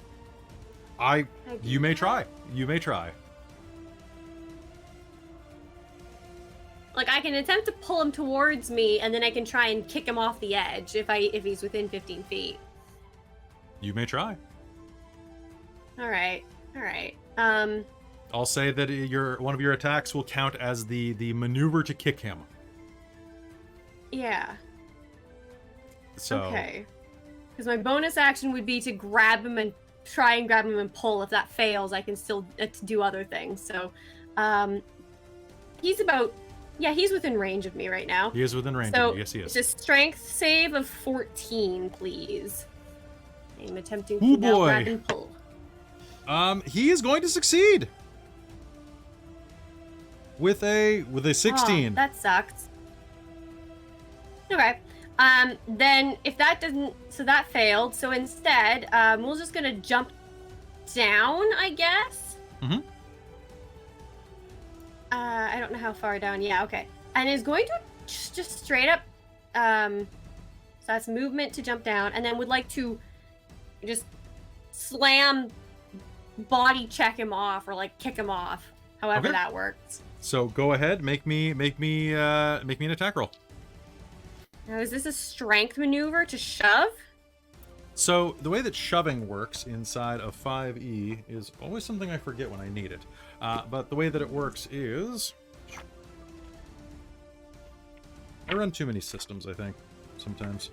You may try. You may try. Like I can attempt to pull him towards me, and then I can try and kick him off the edge if he's within 15 feet. You may try. All right. I'll say that one of your attacks will count as the maneuver to kick him. Yeah. So. Okay. Because my bonus action would be to grab him and try and grab him and pull. If that fails, I can still do other things. So, he's about. Yeah, he's within range of me right now. He is within range. So, Yes, he is. Just strength save of 14, please. I'm attempting Ooh, to now boy. grab and pull. He is going to succeed. With a 16. Oh, that sucks. Okay. Then if that doesn't, so that failed. So instead, we're just gonna jump down, I guess. Mm-hmm. I don't know how far down. Yeah, okay. And is going to just straight up. So that's movement to jump down, and then would like to just slam, body check him off, or like kick him off. However Okay. that works. So go ahead, make me an attack roll. Now, is this a strength maneuver to shove? So the way that shoving works inside of 5e is always something I forget when I need it. But the way that it works is... I run too many systems, I think, sometimes.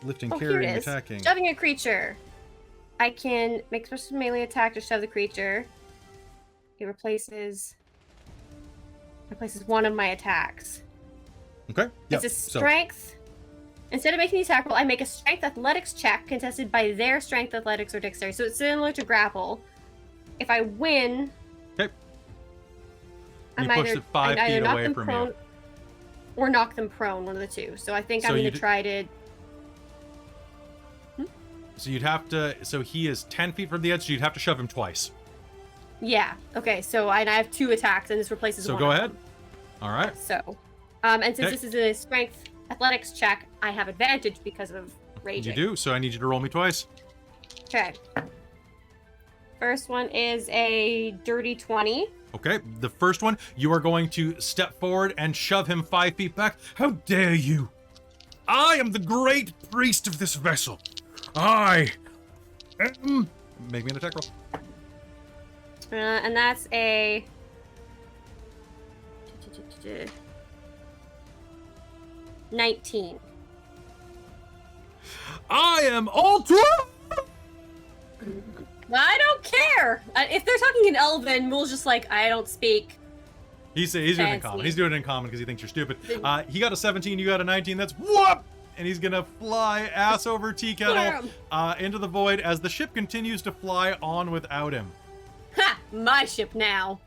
Lifting, Oh, here carrying, it is. attacking. Shoving a creature. I can make special melee attack to shove the creature. It replaces one of my attacks. Okay. It's a strength. Instead of making the attack roll, I make a strength athletics check contested by their strength athletics or dexterity. So it's similar to grapple. If I win, Okay. I'm You pushed either, it 5 I either feet knock away them from prone you. or knock them prone, one of the two. So I think So I'm you going to try to... So you'd have to... So he is 10 feet from the edge, so you'd have to shove him twice. Yeah. Okay, so I have 2 attacks, and this replaces So one go of ahead. them. All right. So, and since Okay. this is a strength athletics check, I have advantage because of raging. You do, so I need you to roll me twice. Okay. First one is a dirty 20. Okay, the first one, you are going to step forward and shove him 5 feet back. How dare you! I am the great priest of this vessel. I am... Make me an attack roll. And that's a... 19. I am all too... I don't care! If they're talking in Elven, Mul's just like, I don't speak. He's doing it in Fancy. common. He's doing it in common because he thinks you're stupid. Then- He got a 17, you got a 19. That's whoop! and he's gonna fly ass over tea kettle into the void as the ship continues to fly on without him. Ha! My ship now.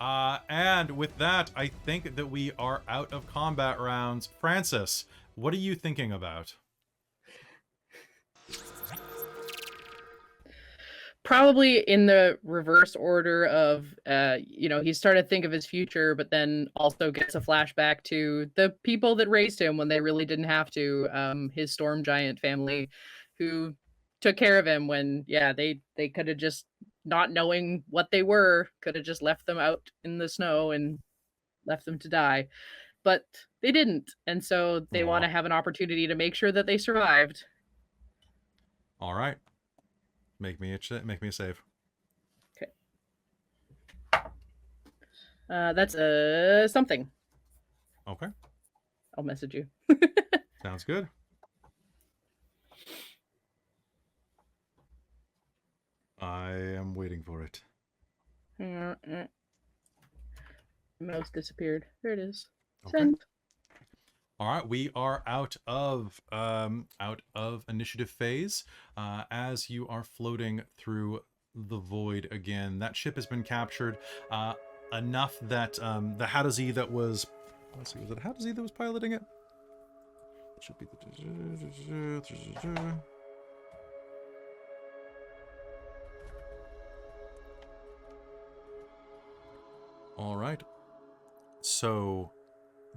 And with that, I think that we are out of combat rounds. Francis, what are you thinking about? Probably in the reverse order of, he started to think of his future, but then also gets a flashback to the people that raised him when they really didn't have to. His storm giant family, who took care of him when, they could have just, not knowing what they were, could have just left them out in the snow and left them to die. But they didn't, and so they want to have an opportunity to make sure that they survived. All right. Make me a save. Okay. That's something. Okay. I'll message you. Sounds good. I am waiting for it. Mouse disappeared. There it is. Okay. Send. All right, we are out of initiative phase. As you are floating through the void again, that ship has been captured enough that the Hadazee that was, let's see, was it Hadazee that was piloting it? It should be the. All right. So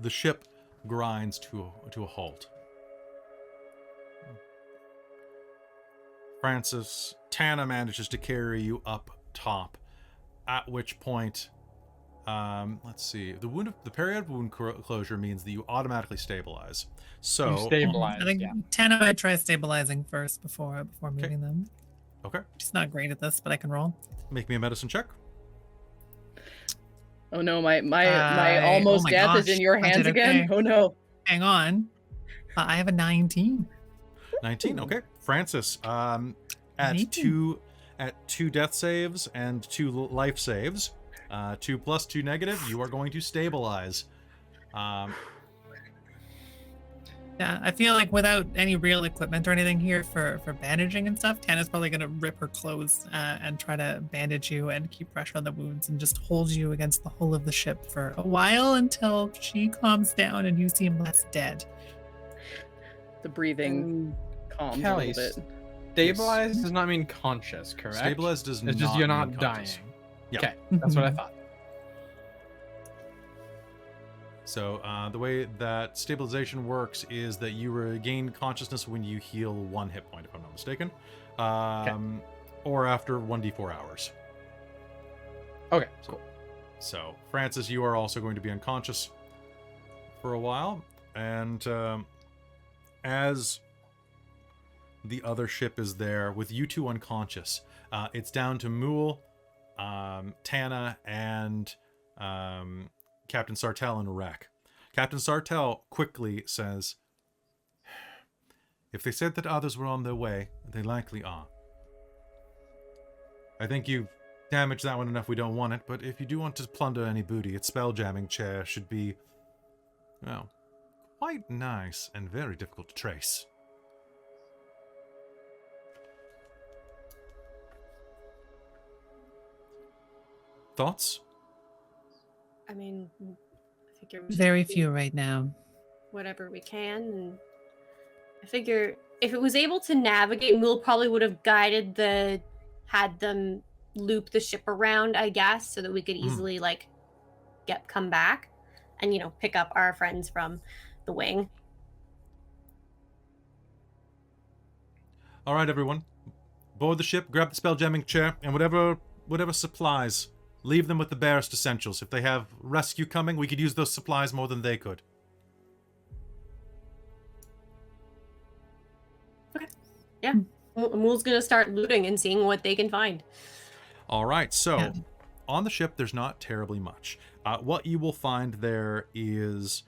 the ship grinds to a halt. Francis, Tana manages to carry you up top, at which point, let's see, the periodic wound closure means that you automatically stabilize. So You stabilize, I think yeah. Tana might try stabilizing first before moving them. Okay, She's not great at this, but I can roll. make me a medicine check. Oh no, my almost my death is gosh, in your I hands did again. okay. Oh no. Hang on. I have a 19. 19. Okay, Francis. At 19. two death saves and 2 life saves, 2 plus 2 negative, you are going to stabilize. Yeah, I feel like without any real equipment or anything here for bandaging and stuff, Tana's probably going to rip her clothes and try to bandage you and keep pressure on the wounds and just hold you against the hull of the ship for a while until she calms down and you seem less dead. The breathing calms Kelly, a little bit. stabilized does not mean conscious, correct? Stabilized does It's not just you're mean not dying. conscious. Yeah. Okay, that's what I thought. So the way that stabilization works is that you regain consciousness when you heal 1 hit point, if I'm not mistaken, or after 1d4 hours. Okay, cool. So, Francis, you are also going to be unconscious for a while, and as the other ship is there with you two unconscious, it's down to Mulj, Tana, and Captain Sartell and Wrek. Captain Sartell quickly says, "If they said that others were on their way, they likely are. I think you've damaged that one enough we don't want it, but if you do want to plunder any booty, its spelljamming chair should be, well, quite nice and very difficult to trace." Thoughts? I mean, I figure we should Very do few right now. whatever we can, and I figure if it was able to navigate, Mulj probably would have had them loop the ship around, I guess, so that we could easily come back and pick up our friends from the wing. All right, everyone. Board the ship, grab the spelljamming chair, and whatever supplies, leave them with the barest essentials. If they have rescue coming, we could use those supplies more than they could. Okay. Yeah. Mulj's gonna start looting and seeing what they can find. All right, so Yeah. on the ship, there's not terribly much. What you will find there is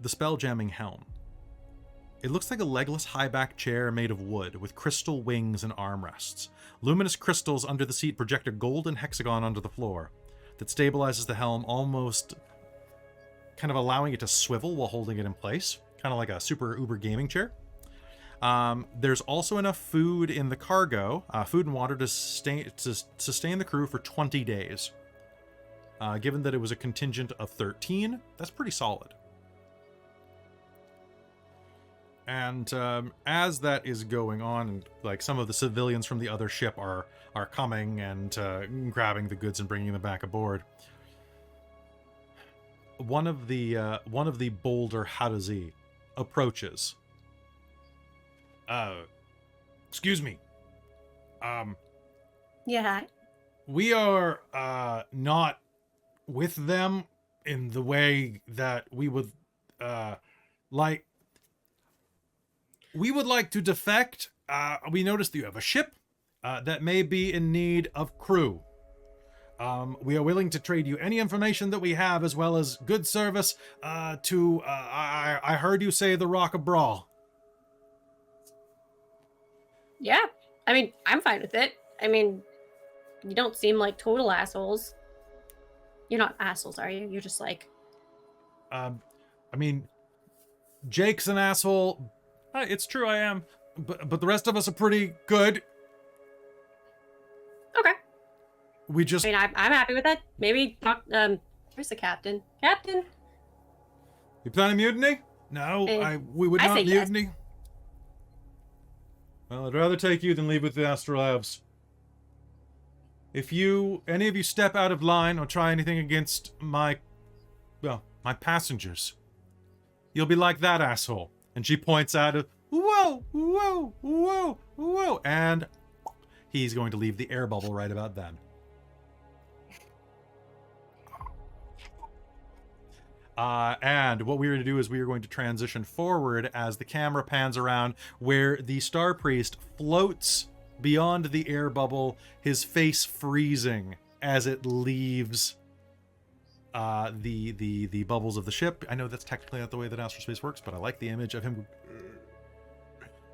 the spelljamming helm. It looks like a legless high-back chair made of wood with crystal wings and armrests. Luminous crystals under the seat project a golden hexagon onto the floor that stabilizes the helm, almost kind of allowing it to swivel while holding it in place, kind of like a super uber gaming chair. There's also enough food in the cargo, food and water to sustain the crew for 20 days. Given that it was a contingent of 13, that's pretty solid. And as that is going on, and like some of the civilians from the other ship are coming and grabbing the goods and bringing them back aboard, one of the bolder Hadazi approaches. Excuse me. Yeah. We are not with them in the way that we would like. We would like to defect. We noticed that you have a ship that may be in need of crew. We are willing to trade you any information that we have, as well as good service to. I heard you say the Rock of Bral. Yeah. I mean, I'm fine with it. I mean, you don't seem like total assholes. You're not assholes, are you? You're just like... I mean, Jake's an asshole. It's true, I am. But the rest of us are pretty good. Okay. We just... I mean, I'm happy with that. Maybe talk... where's the captain? Captain? You planning mutiny? No, we would I not say yes. mutiny. Well, I'd rather take you than leave with the Astral Elves. If any of you step out of line or try anything against my passengers, you'll be like that asshole. And she points out, whoa, whoa, whoa, whoa, and he's going to leave the air bubble right about then. And what we're going to do is we are going to transition forward as the camera pans around where the Star Priest floats beyond the air bubble, his face freezing as it leaves the bubbles of the ship. I know that's technically not the way that astral space works, but I like the image of him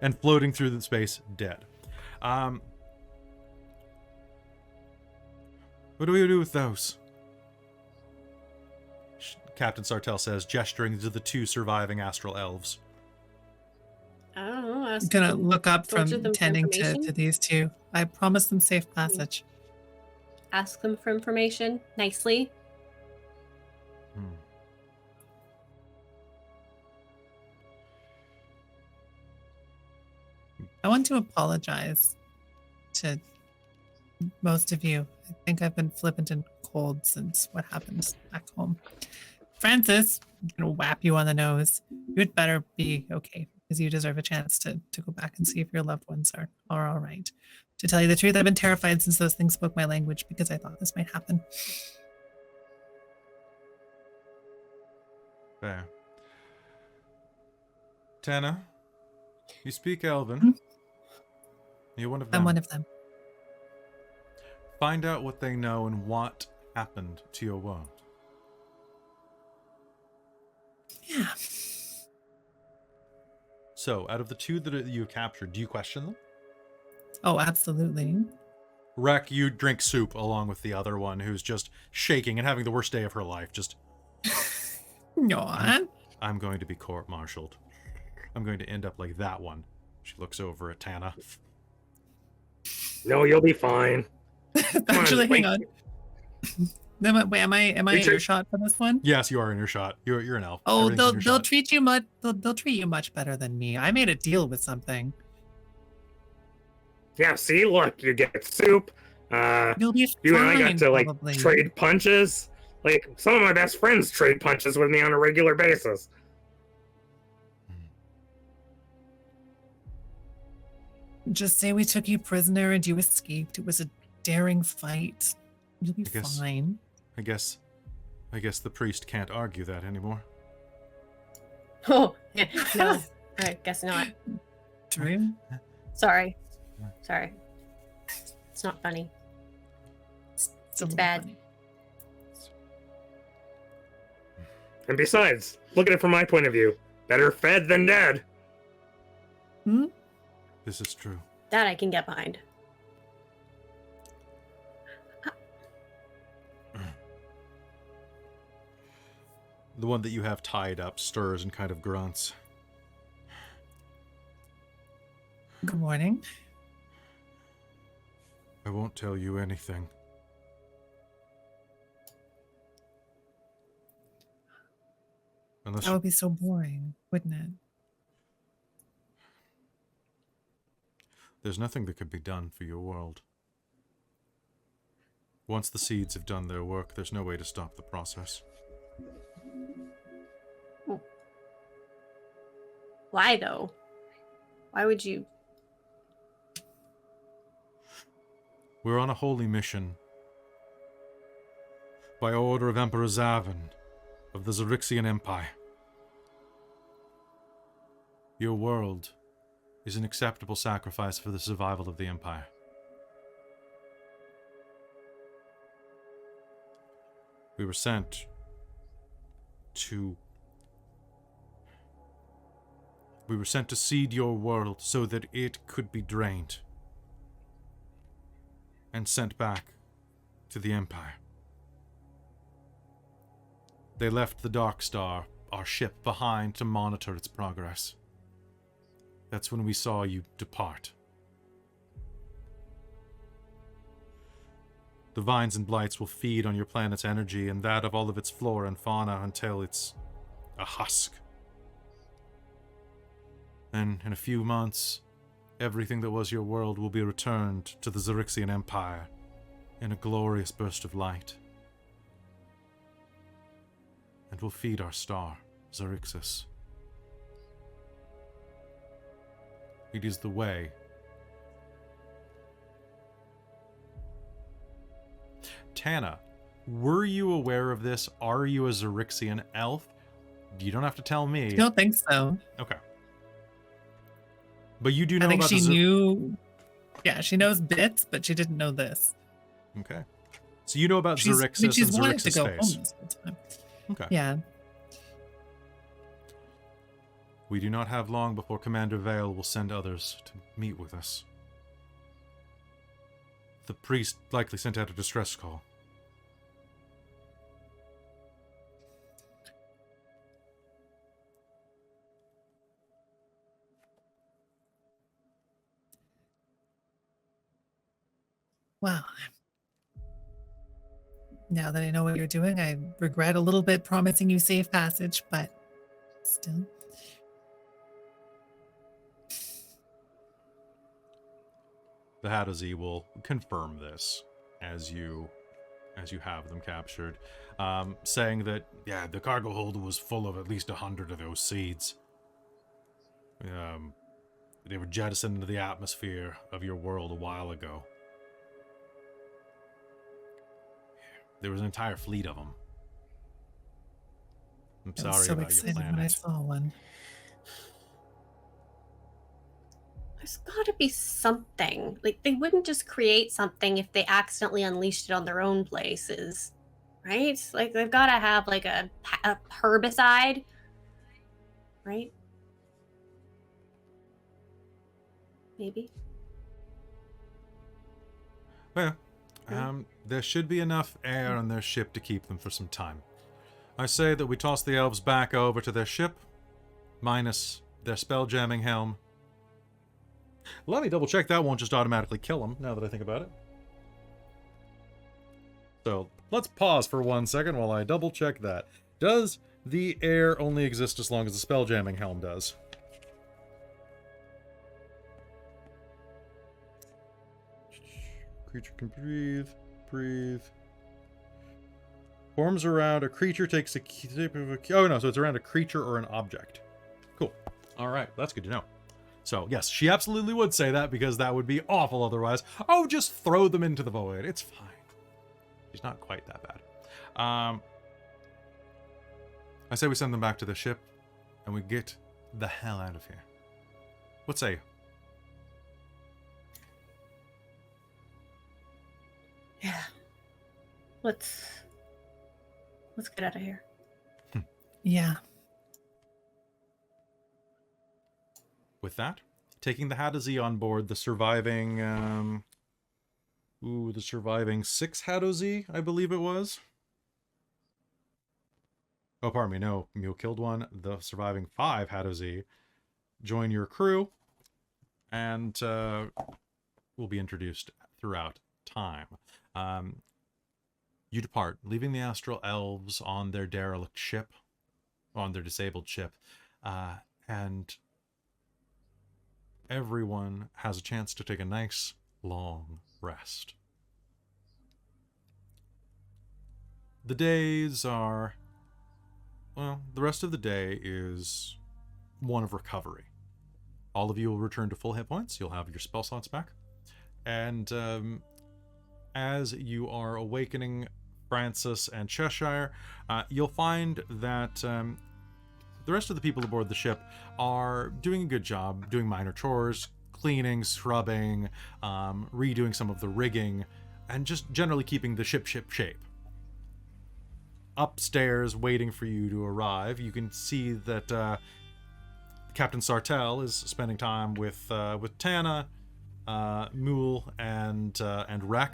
and floating through the space dead. What do we do with those? Captain Sartell says, gesturing to the two surviving astral elves. I don't know. I'm gonna look up from Torture them for tending to information? these two. I promise them safe passage. Ask them for information nicely. I want to apologize to most of you. I think I've been flippant and cold since what happened back home. Francis, I'm gonna whap you on the nose. You'd better be okay, because you deserve a chance to go back and see if your loved ones are all right. To tell you the truth, I've been terrified since those things spoke my language, because I thought this might happen. Fair. Tana, you speak Elven. Hmm? You're one of them. I'm one of them. Find out what they know and what happened to your wound. Yeah. So, out of the two that you captured, do you question them? Oh, absolutely. Wrek, you drink soup along with the other one who's just shaking and having the worst day of her life. Just, No. I'm going to be court-martialed. I'm going to end up like that one. She looks over at Tana. No, you'll be fine. Actually, hang wait. on. Wait, am I in earshot for this one? Yes, you are in your shot. You're an elf. Oh, Everything's in your they'll shot. treat you much. They'll treat you much better than me. I made a deal with something. Yeah, see, look, you get soup. You'll be You and I fine, got to like probably. trade punches. Like some of my best friends trade punches with me on a regular basis. Just say we took you prisoner and you escaped. It was a daring fight. You'll be I guess- fine. I guess the priest can't argue that anymore. Oh, yeah. No, I guess not. True. Sorry. It's not funny. It's It's bad. funny. And besides, look at it from my point of view. Better fed than dead. Hmm? This is true. That I can get behind. The one that you have tied up stirs and kind of grunts. morning. I won't tell you anything. Unless That would be so boring, wouldn't it? there's nothing that could be done for your world. Once the seeds have done their work, there's no way to stop the process. Why though? Why would you? We're on a holy mission. By order of Emperor Zavin of the Xaryxian Empire. Your world is an acceptable sacrifice for the survival of the Empire. We were sent to seed your world so that it could be drained and sent back to the Empire. They left the Dark Star, our ship, behind to monitor its progress. That's when we saw you depart. The vines and blights will feed on your planet's energy and that of all of its flora and fauna until it's a husk. And in a few months, everything that was your world will be returned to the Xaryxian Empire in a glorious burst of light. And will feed our star, Xaryxis. It is the way. Tana, were you aware of this? Are you a Xaryxian elf? You don't have to tell me. I don't think so. Okay. But you do know I think about she the knew. Yeah, she knows bits, but she didn't know this. Okay. So you know about She's Xaryxis and wanted to Xaryxis go face. home this whole time. Okay. Yeah. We do not have long before Commander Vale will send others to meet with us. The priest likely sent out a distress call. Wow. Now that I know what you're doing, I regret a little bit promising you safe passage, but still. The Hattazi will confirm this as you have them captured, saying that, yeah, the cargo hold was full of at least 100 of those seeds. They were jettisoned into the atmosphere of your world a while ago. There was an entire fleet of them. I'm I was sorry so about your excited when I planet. saw one. There's got to be something. Like, they wouldn't just create something if they accidentally unleashed it on their own places, right? Like, they've got to have like a herbicide, right? Maybe. Well, there should be enough air on their ship to keep them for some time. I say that we toss the elves back over to their ship, minus their spell-jamming helm. Let me double-check that won't just automatically kill them, now that I think about it. So, let's pause for 1 second while I double-check that. Does the air only exist as long as the spell-jamming helm does? Creature can breathe. Forms around a creature, takes a shape of a... Oh, no, so it's around a creature or an object. Cool. All right, that's good to know. So, yes, she absolutely would say that because that would be awful otherwise. Oh, just throw them into the void. It's fine. She's not quite that bad. I say we send them back to the ship and we get the hell out of here. What say you? Yeah. Let's get out of here. Yeah. With that, taking the Hattazi on board, the surviving 6 Hattazi, I believe it was. Oh, pardon me, no, Mule killed one. The surviving 5 Hattazi join your crew and will be introduced throughout time. You depart, leaving the astral elves on their derelict ship, on their disabled ship, and everyone has a chance to take a nice, long rest. The days are... well, the rest of the day is one of recovery. All of you will return to full hit points. You'll have your spell slots back. And as you are awakening Francis and Cheshire, you'll find that the rest of the people aboard the ship are doing a good job, doing minor chores, cleaning, scrubbing, redoing some of the rigging, and just generally keeping the ship shape. Upstairs, waiting for you to arrive, you can see that Captain Sartell is spending time with Tana, Mulj, and Wrek,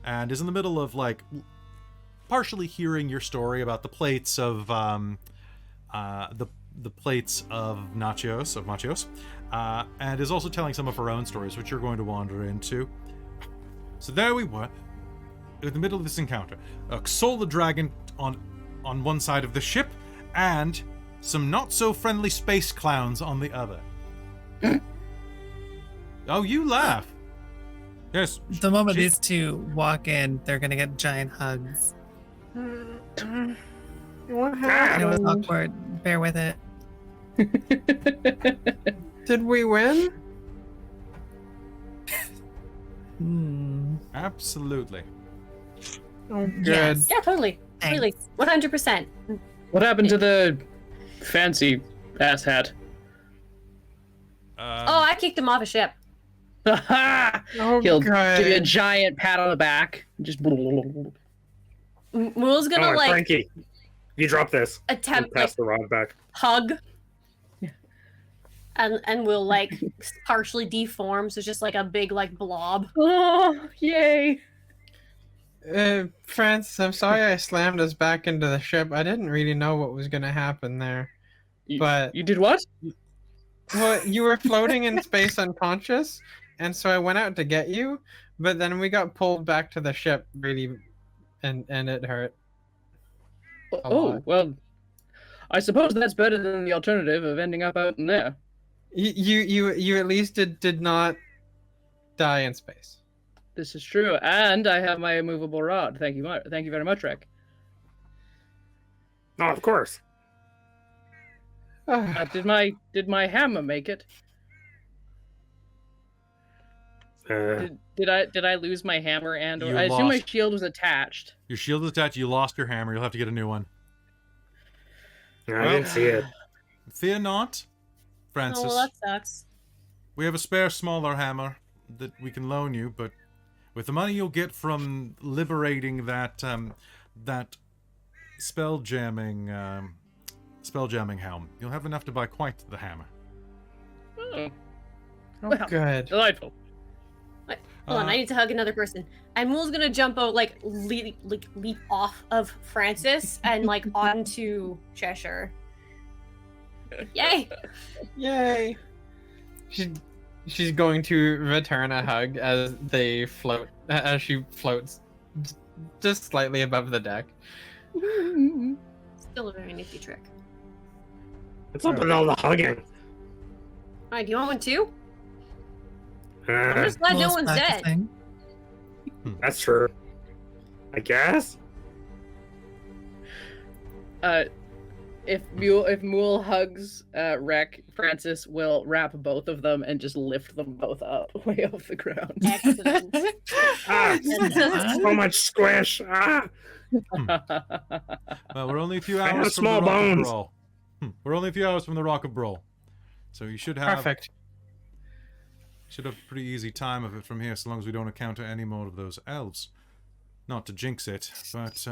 and is in the middle of like partially hearing your story about the plates of the plates of Machios, and is also telling some of her own stories, which you're going to wander into. So there we were, in the middle of this encounter. Xol the dragon on one side of the ship, and some not-so-friendly space clowns on the other. Oh, you laugh. Yes. The moment these two walk in, they're gonna get giant hugs. What I know it's happened? awkward. Bear with it. Did we win? Absolutely. Oh, good. Yes. Yeah, totally. Thanks. Totally. 100%. What happened to the fancy ass hat? Oh, I kicked him off a ship. Oh, He'll good. give you a giant pat on the back. Just Mule's Come gonna on, like Frankie. You drop this. attempt Pass like the rod back. hug. And will like partially deform, so it's just like a big like blob. oh, yay! Francis, I'm sorry I slammed us back into the ship. I didn't really know what was gonna happen there. But You did what? well, you were floating in space unconscious, and so I went out to get you, but then we got pulled back to the ship really, and it hurt. A Oh, lot. well, I suppose that's better than the alternative of ending up out in there. You at least did not die in space. This is true, and I have my immovable rod. Thank you very much, Wrek. Oh, of course. Did my hammer make it? Did I lose my hammer and or You I assume my lost. shield was attached. Your shield is attached. You lost your hammer. You'll have to get a new one. I didn't see it. Fear not, Oh, Francis. well, that sucks. We have a spare smaller hammer that we can loan you, but with the money you'll get from liberating that that spelljamming helm, you'll have enough to buy quite the hammer. Oh, Oh, Well. good. delightful. Hold on, I need to hug another person. And Mule's gonna jump out, like leap off of Francis and like onto Cheshire. Yay! Yay! She's going to return a hug as they float, as she floats just slightly above the deck. Still a very nifty trick. What's up with all the hugging? Alright, do you want one too? I'm just glad no Will's one's dead. practicing. That's true. I guess. If Mulj hugs Wrek, Francis will wrap both of them and just lift them both up way off the ground. Excellent. Ah, so much squish. Ah. Well, we're only a few I have hours from small the Rock of bones. Bral. We're only a few hours from the Rock of Bral, so you should have Perfect. a pretty easy time of it from here, so long as we don't encounter any more of those elves. Not to jinx it, but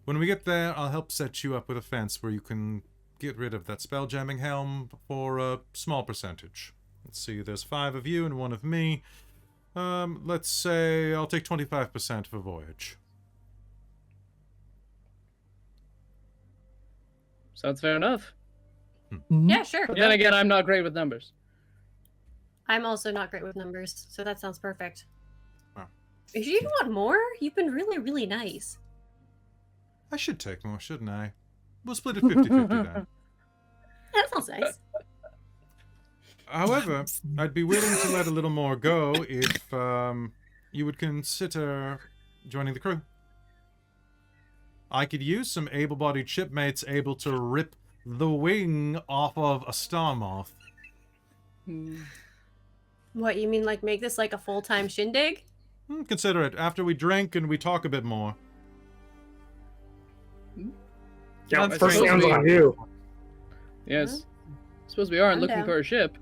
when we get there, I'll help set you up with a fence where you can get rid of that spelljamming helm for a small percentage. Let's see, there's 5 of you and 1 of me. Let's say I'll take 25% for voyage. Sounds fair enough. Yeah, sure. But then again, I'm not great with numbers. I'm also not great with numbers, so that sounds perfect. Wow. If you want more, you've been really, really nice. I should take more, shouldn't I? We'll split it 50-50 then. That sounds nice. However, I'd be willing to let a little more go if you would consider joining the crew. I could use some able-bodied shipmates able to rip the wing off of a star moth. What, you mean like make this like a full-time shindig? Consider it, after we drink and we talk a bit more. Yeah, That's first great. sounds on you. Yes. Suppose we aren't I'm looking down. for a ship.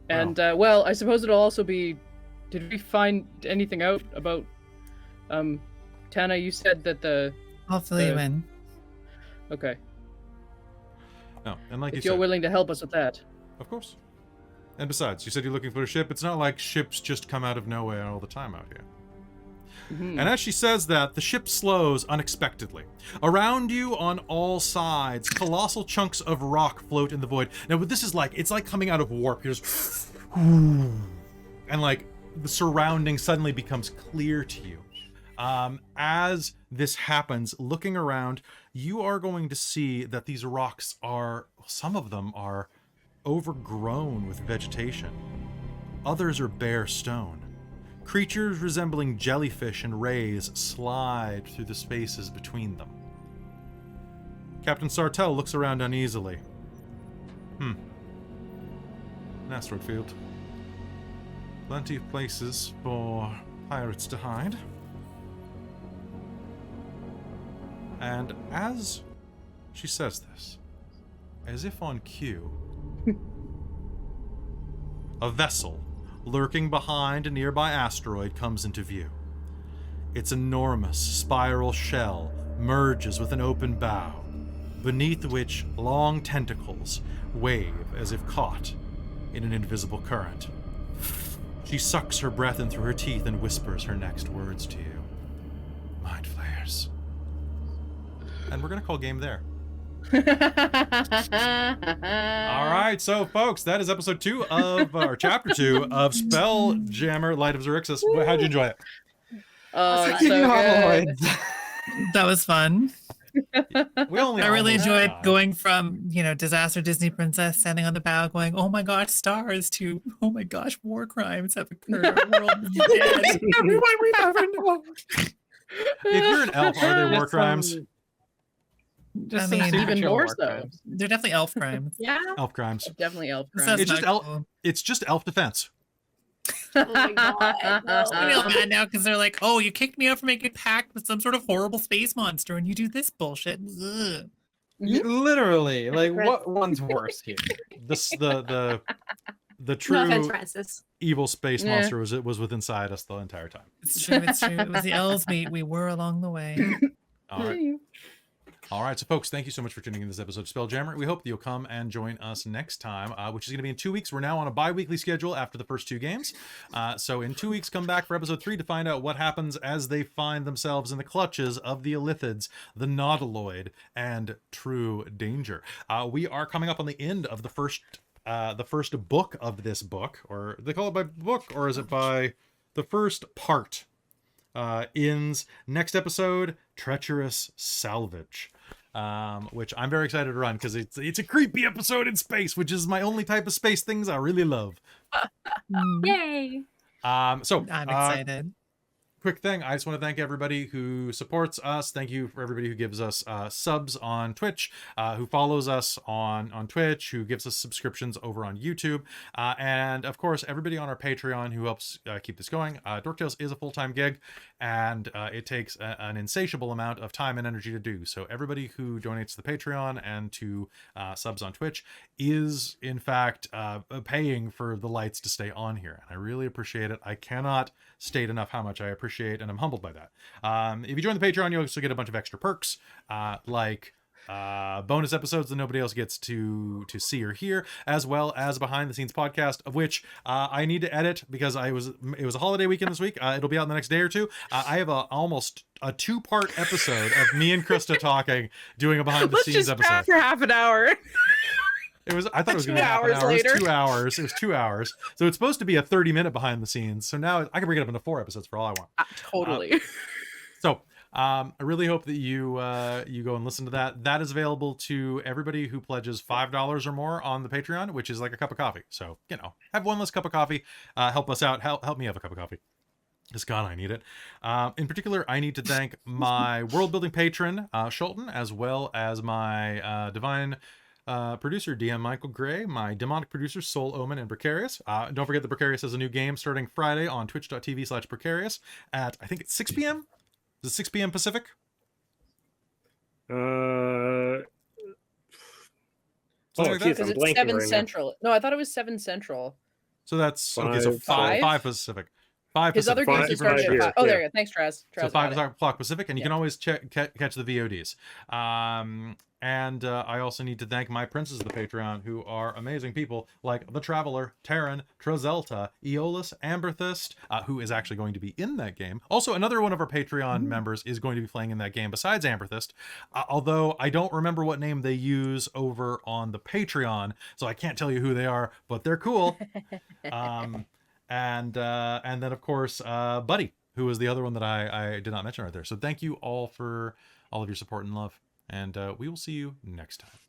And, well, I suppose it'll also be... Did we find anything out about... Tana, you said that the... I'll fill you in. Okay. No, and like If you you're said, willing to help us with that. of course. And besides, you said you're looking for a ship. It's not like ships just come out of nowhere all the time out here. Mhm. And as she says that, the ship slows unexpectedly. Around you on all sides, colossal chunks of rock float in the void. Now, what this is like, it's like coming out of warp. You're just... And like, the surrounding suddenly becomes clear to you. As this happens, looking around, you are going to see that these rocks are... Some of them are overgrown with vegetation. Others are bare stone. Creatures resembling jellyfish and rays slide through the spaces between them. Captain Sartell looks around uneasily. An asteroid field. Plenty of places for pirates to hide. And as she says this, as if on cue, a vessel lurking behind a nearby asteroid comes into view. Its enormous spiral shell merges with an open bow, beneath which long tentacles wave as if caught in an invisible current. She sucks her breath in through her teeth and whispers her next words to you. Mind flayers. And we're gonna call game there. All right, so folks, that is episode 2 of, or chapter 2 of Spelljammer: Light of Xaryxis. How'd you enjoy it? So King good. Homoloids. That was fun. We only I really almost enjoyed died. going from, disaster Disney princess standing on the bow going, oh my gosh, stars, to, oh my gosh, war crimes have occurred. Our world is dead. Everyone we ever known. If you're an elf, are there war Just crimes? Just I some mean, even supernatural more war so. crimes. They're definitely elf crimes. Yeah. Elf crimes. Definitely elf This crimes. sounds It's just not cool. It's just elf defense. Oh my god. I feel No. bad now because they're like, oh, you kicked me out for making a pact with some sort of horrible space monster and you do this bullshit. Ugh. Literally, like what one's worse here? The No offense, true Francis. evil space Yeah. monster was within inside us the entire time. It's true, it's true. It was the elves we were along the way. All right. All right, so folks, thank you so much for tuning in to this episode of Spelljammer. We hope that you'll come and join us next time, which is going to be in 2 weeks. We're now on a bi-weekly schedule after the first 2 games. So in 2 weeks, come back for episode 3 to find out what happens as they find themselves in the clutches of the Illithids, the Nautiloid, and true danger. We are coming up on the end of the first book of this book, or they call it by book, or is it by the first part? Ends next episode, Treacherous Salvage, which I'm very excited to run because it's a creepy episode in space, which is my only type of space things I really love. Yay. So I'm excited. quick thing, I just want to thank everybody who supports us. Thank you for everybody who gives us subs on Twitch, who follows us on Twitch, who gives us subscriptions over on YouTube, and of course everybody on our Patreon who helps keep this going. Dorktales is a full-time gig, and it takes an insatiable amount of time and energy to do. So everybody who donates to the Patreon and to subs on Twitch is in fact paying for the lights to stay on here, and I really appreciate it. I cannot state enough how much I appreciate, and I'm humbled by that. If you join the Patreon, you'll also get a bunch of extra perks, like bonus episodes that nobody else gets to see or hear, as well as behind the scenes podcast, of which I need to edit because it was a holiday weekend this week. It'll be out in the next day or two. I have almost a 2-part episode of me and Christa talking, doing a behind the Let's scenes just episode. chat for half an hour. I thought it was going to be half an hour. It was 2 hours. It was 2 hours. So it's supposed to be a 30-minute behind the scenes. So now I can break it up into 4 episodes for all I want. Totally. So I really hope that you go and listen to that. That is available to everybody who pledges $5 or more on the Patreon, which is like a cup of coffee. So, have one less cup of coffee. Help us out. Help me have a cup of coffee. Because God, I need it. In particular, I need to thank my world building patron, Shulton, as well as my divine producer, DM Michael Gray, my demonic producers, Soul Omen and Precarious. Don't forget that Precarious has a new game starting Friday on twitch.tv/Precarious at, I think it's 6 p.m. Is it 6 p.m. Pacific? Oh, Something like that? geez, I'm Because it's blanking 7 right now. Central. No, I thought it was 7 Central. So that's okay. So Five? 5 Pacific. 5 His Pacific. other Thank games you are very much. starting at here, 5. Oh, yeah. there you go. Thanks, Traz. So 5 got it. o'clock Pacific, and you Yeah. can always catch the VODs. And I also need to thank my princes of the Patreon, who are amazing people, like The Traveler, Terran, Trozelta, Aeolus, Amberthist, who is actually going to be in that game. Also, another one of our Patreon members is going to be playing in that game besides Amberthist, although I don't remember what name they use over on the Patreon, so I can't tell you who they are, but they're cool. And then, of course, Buddy, who is the other one that I did not mention right there. So thank you all for all of your support and love. And we will see you next time.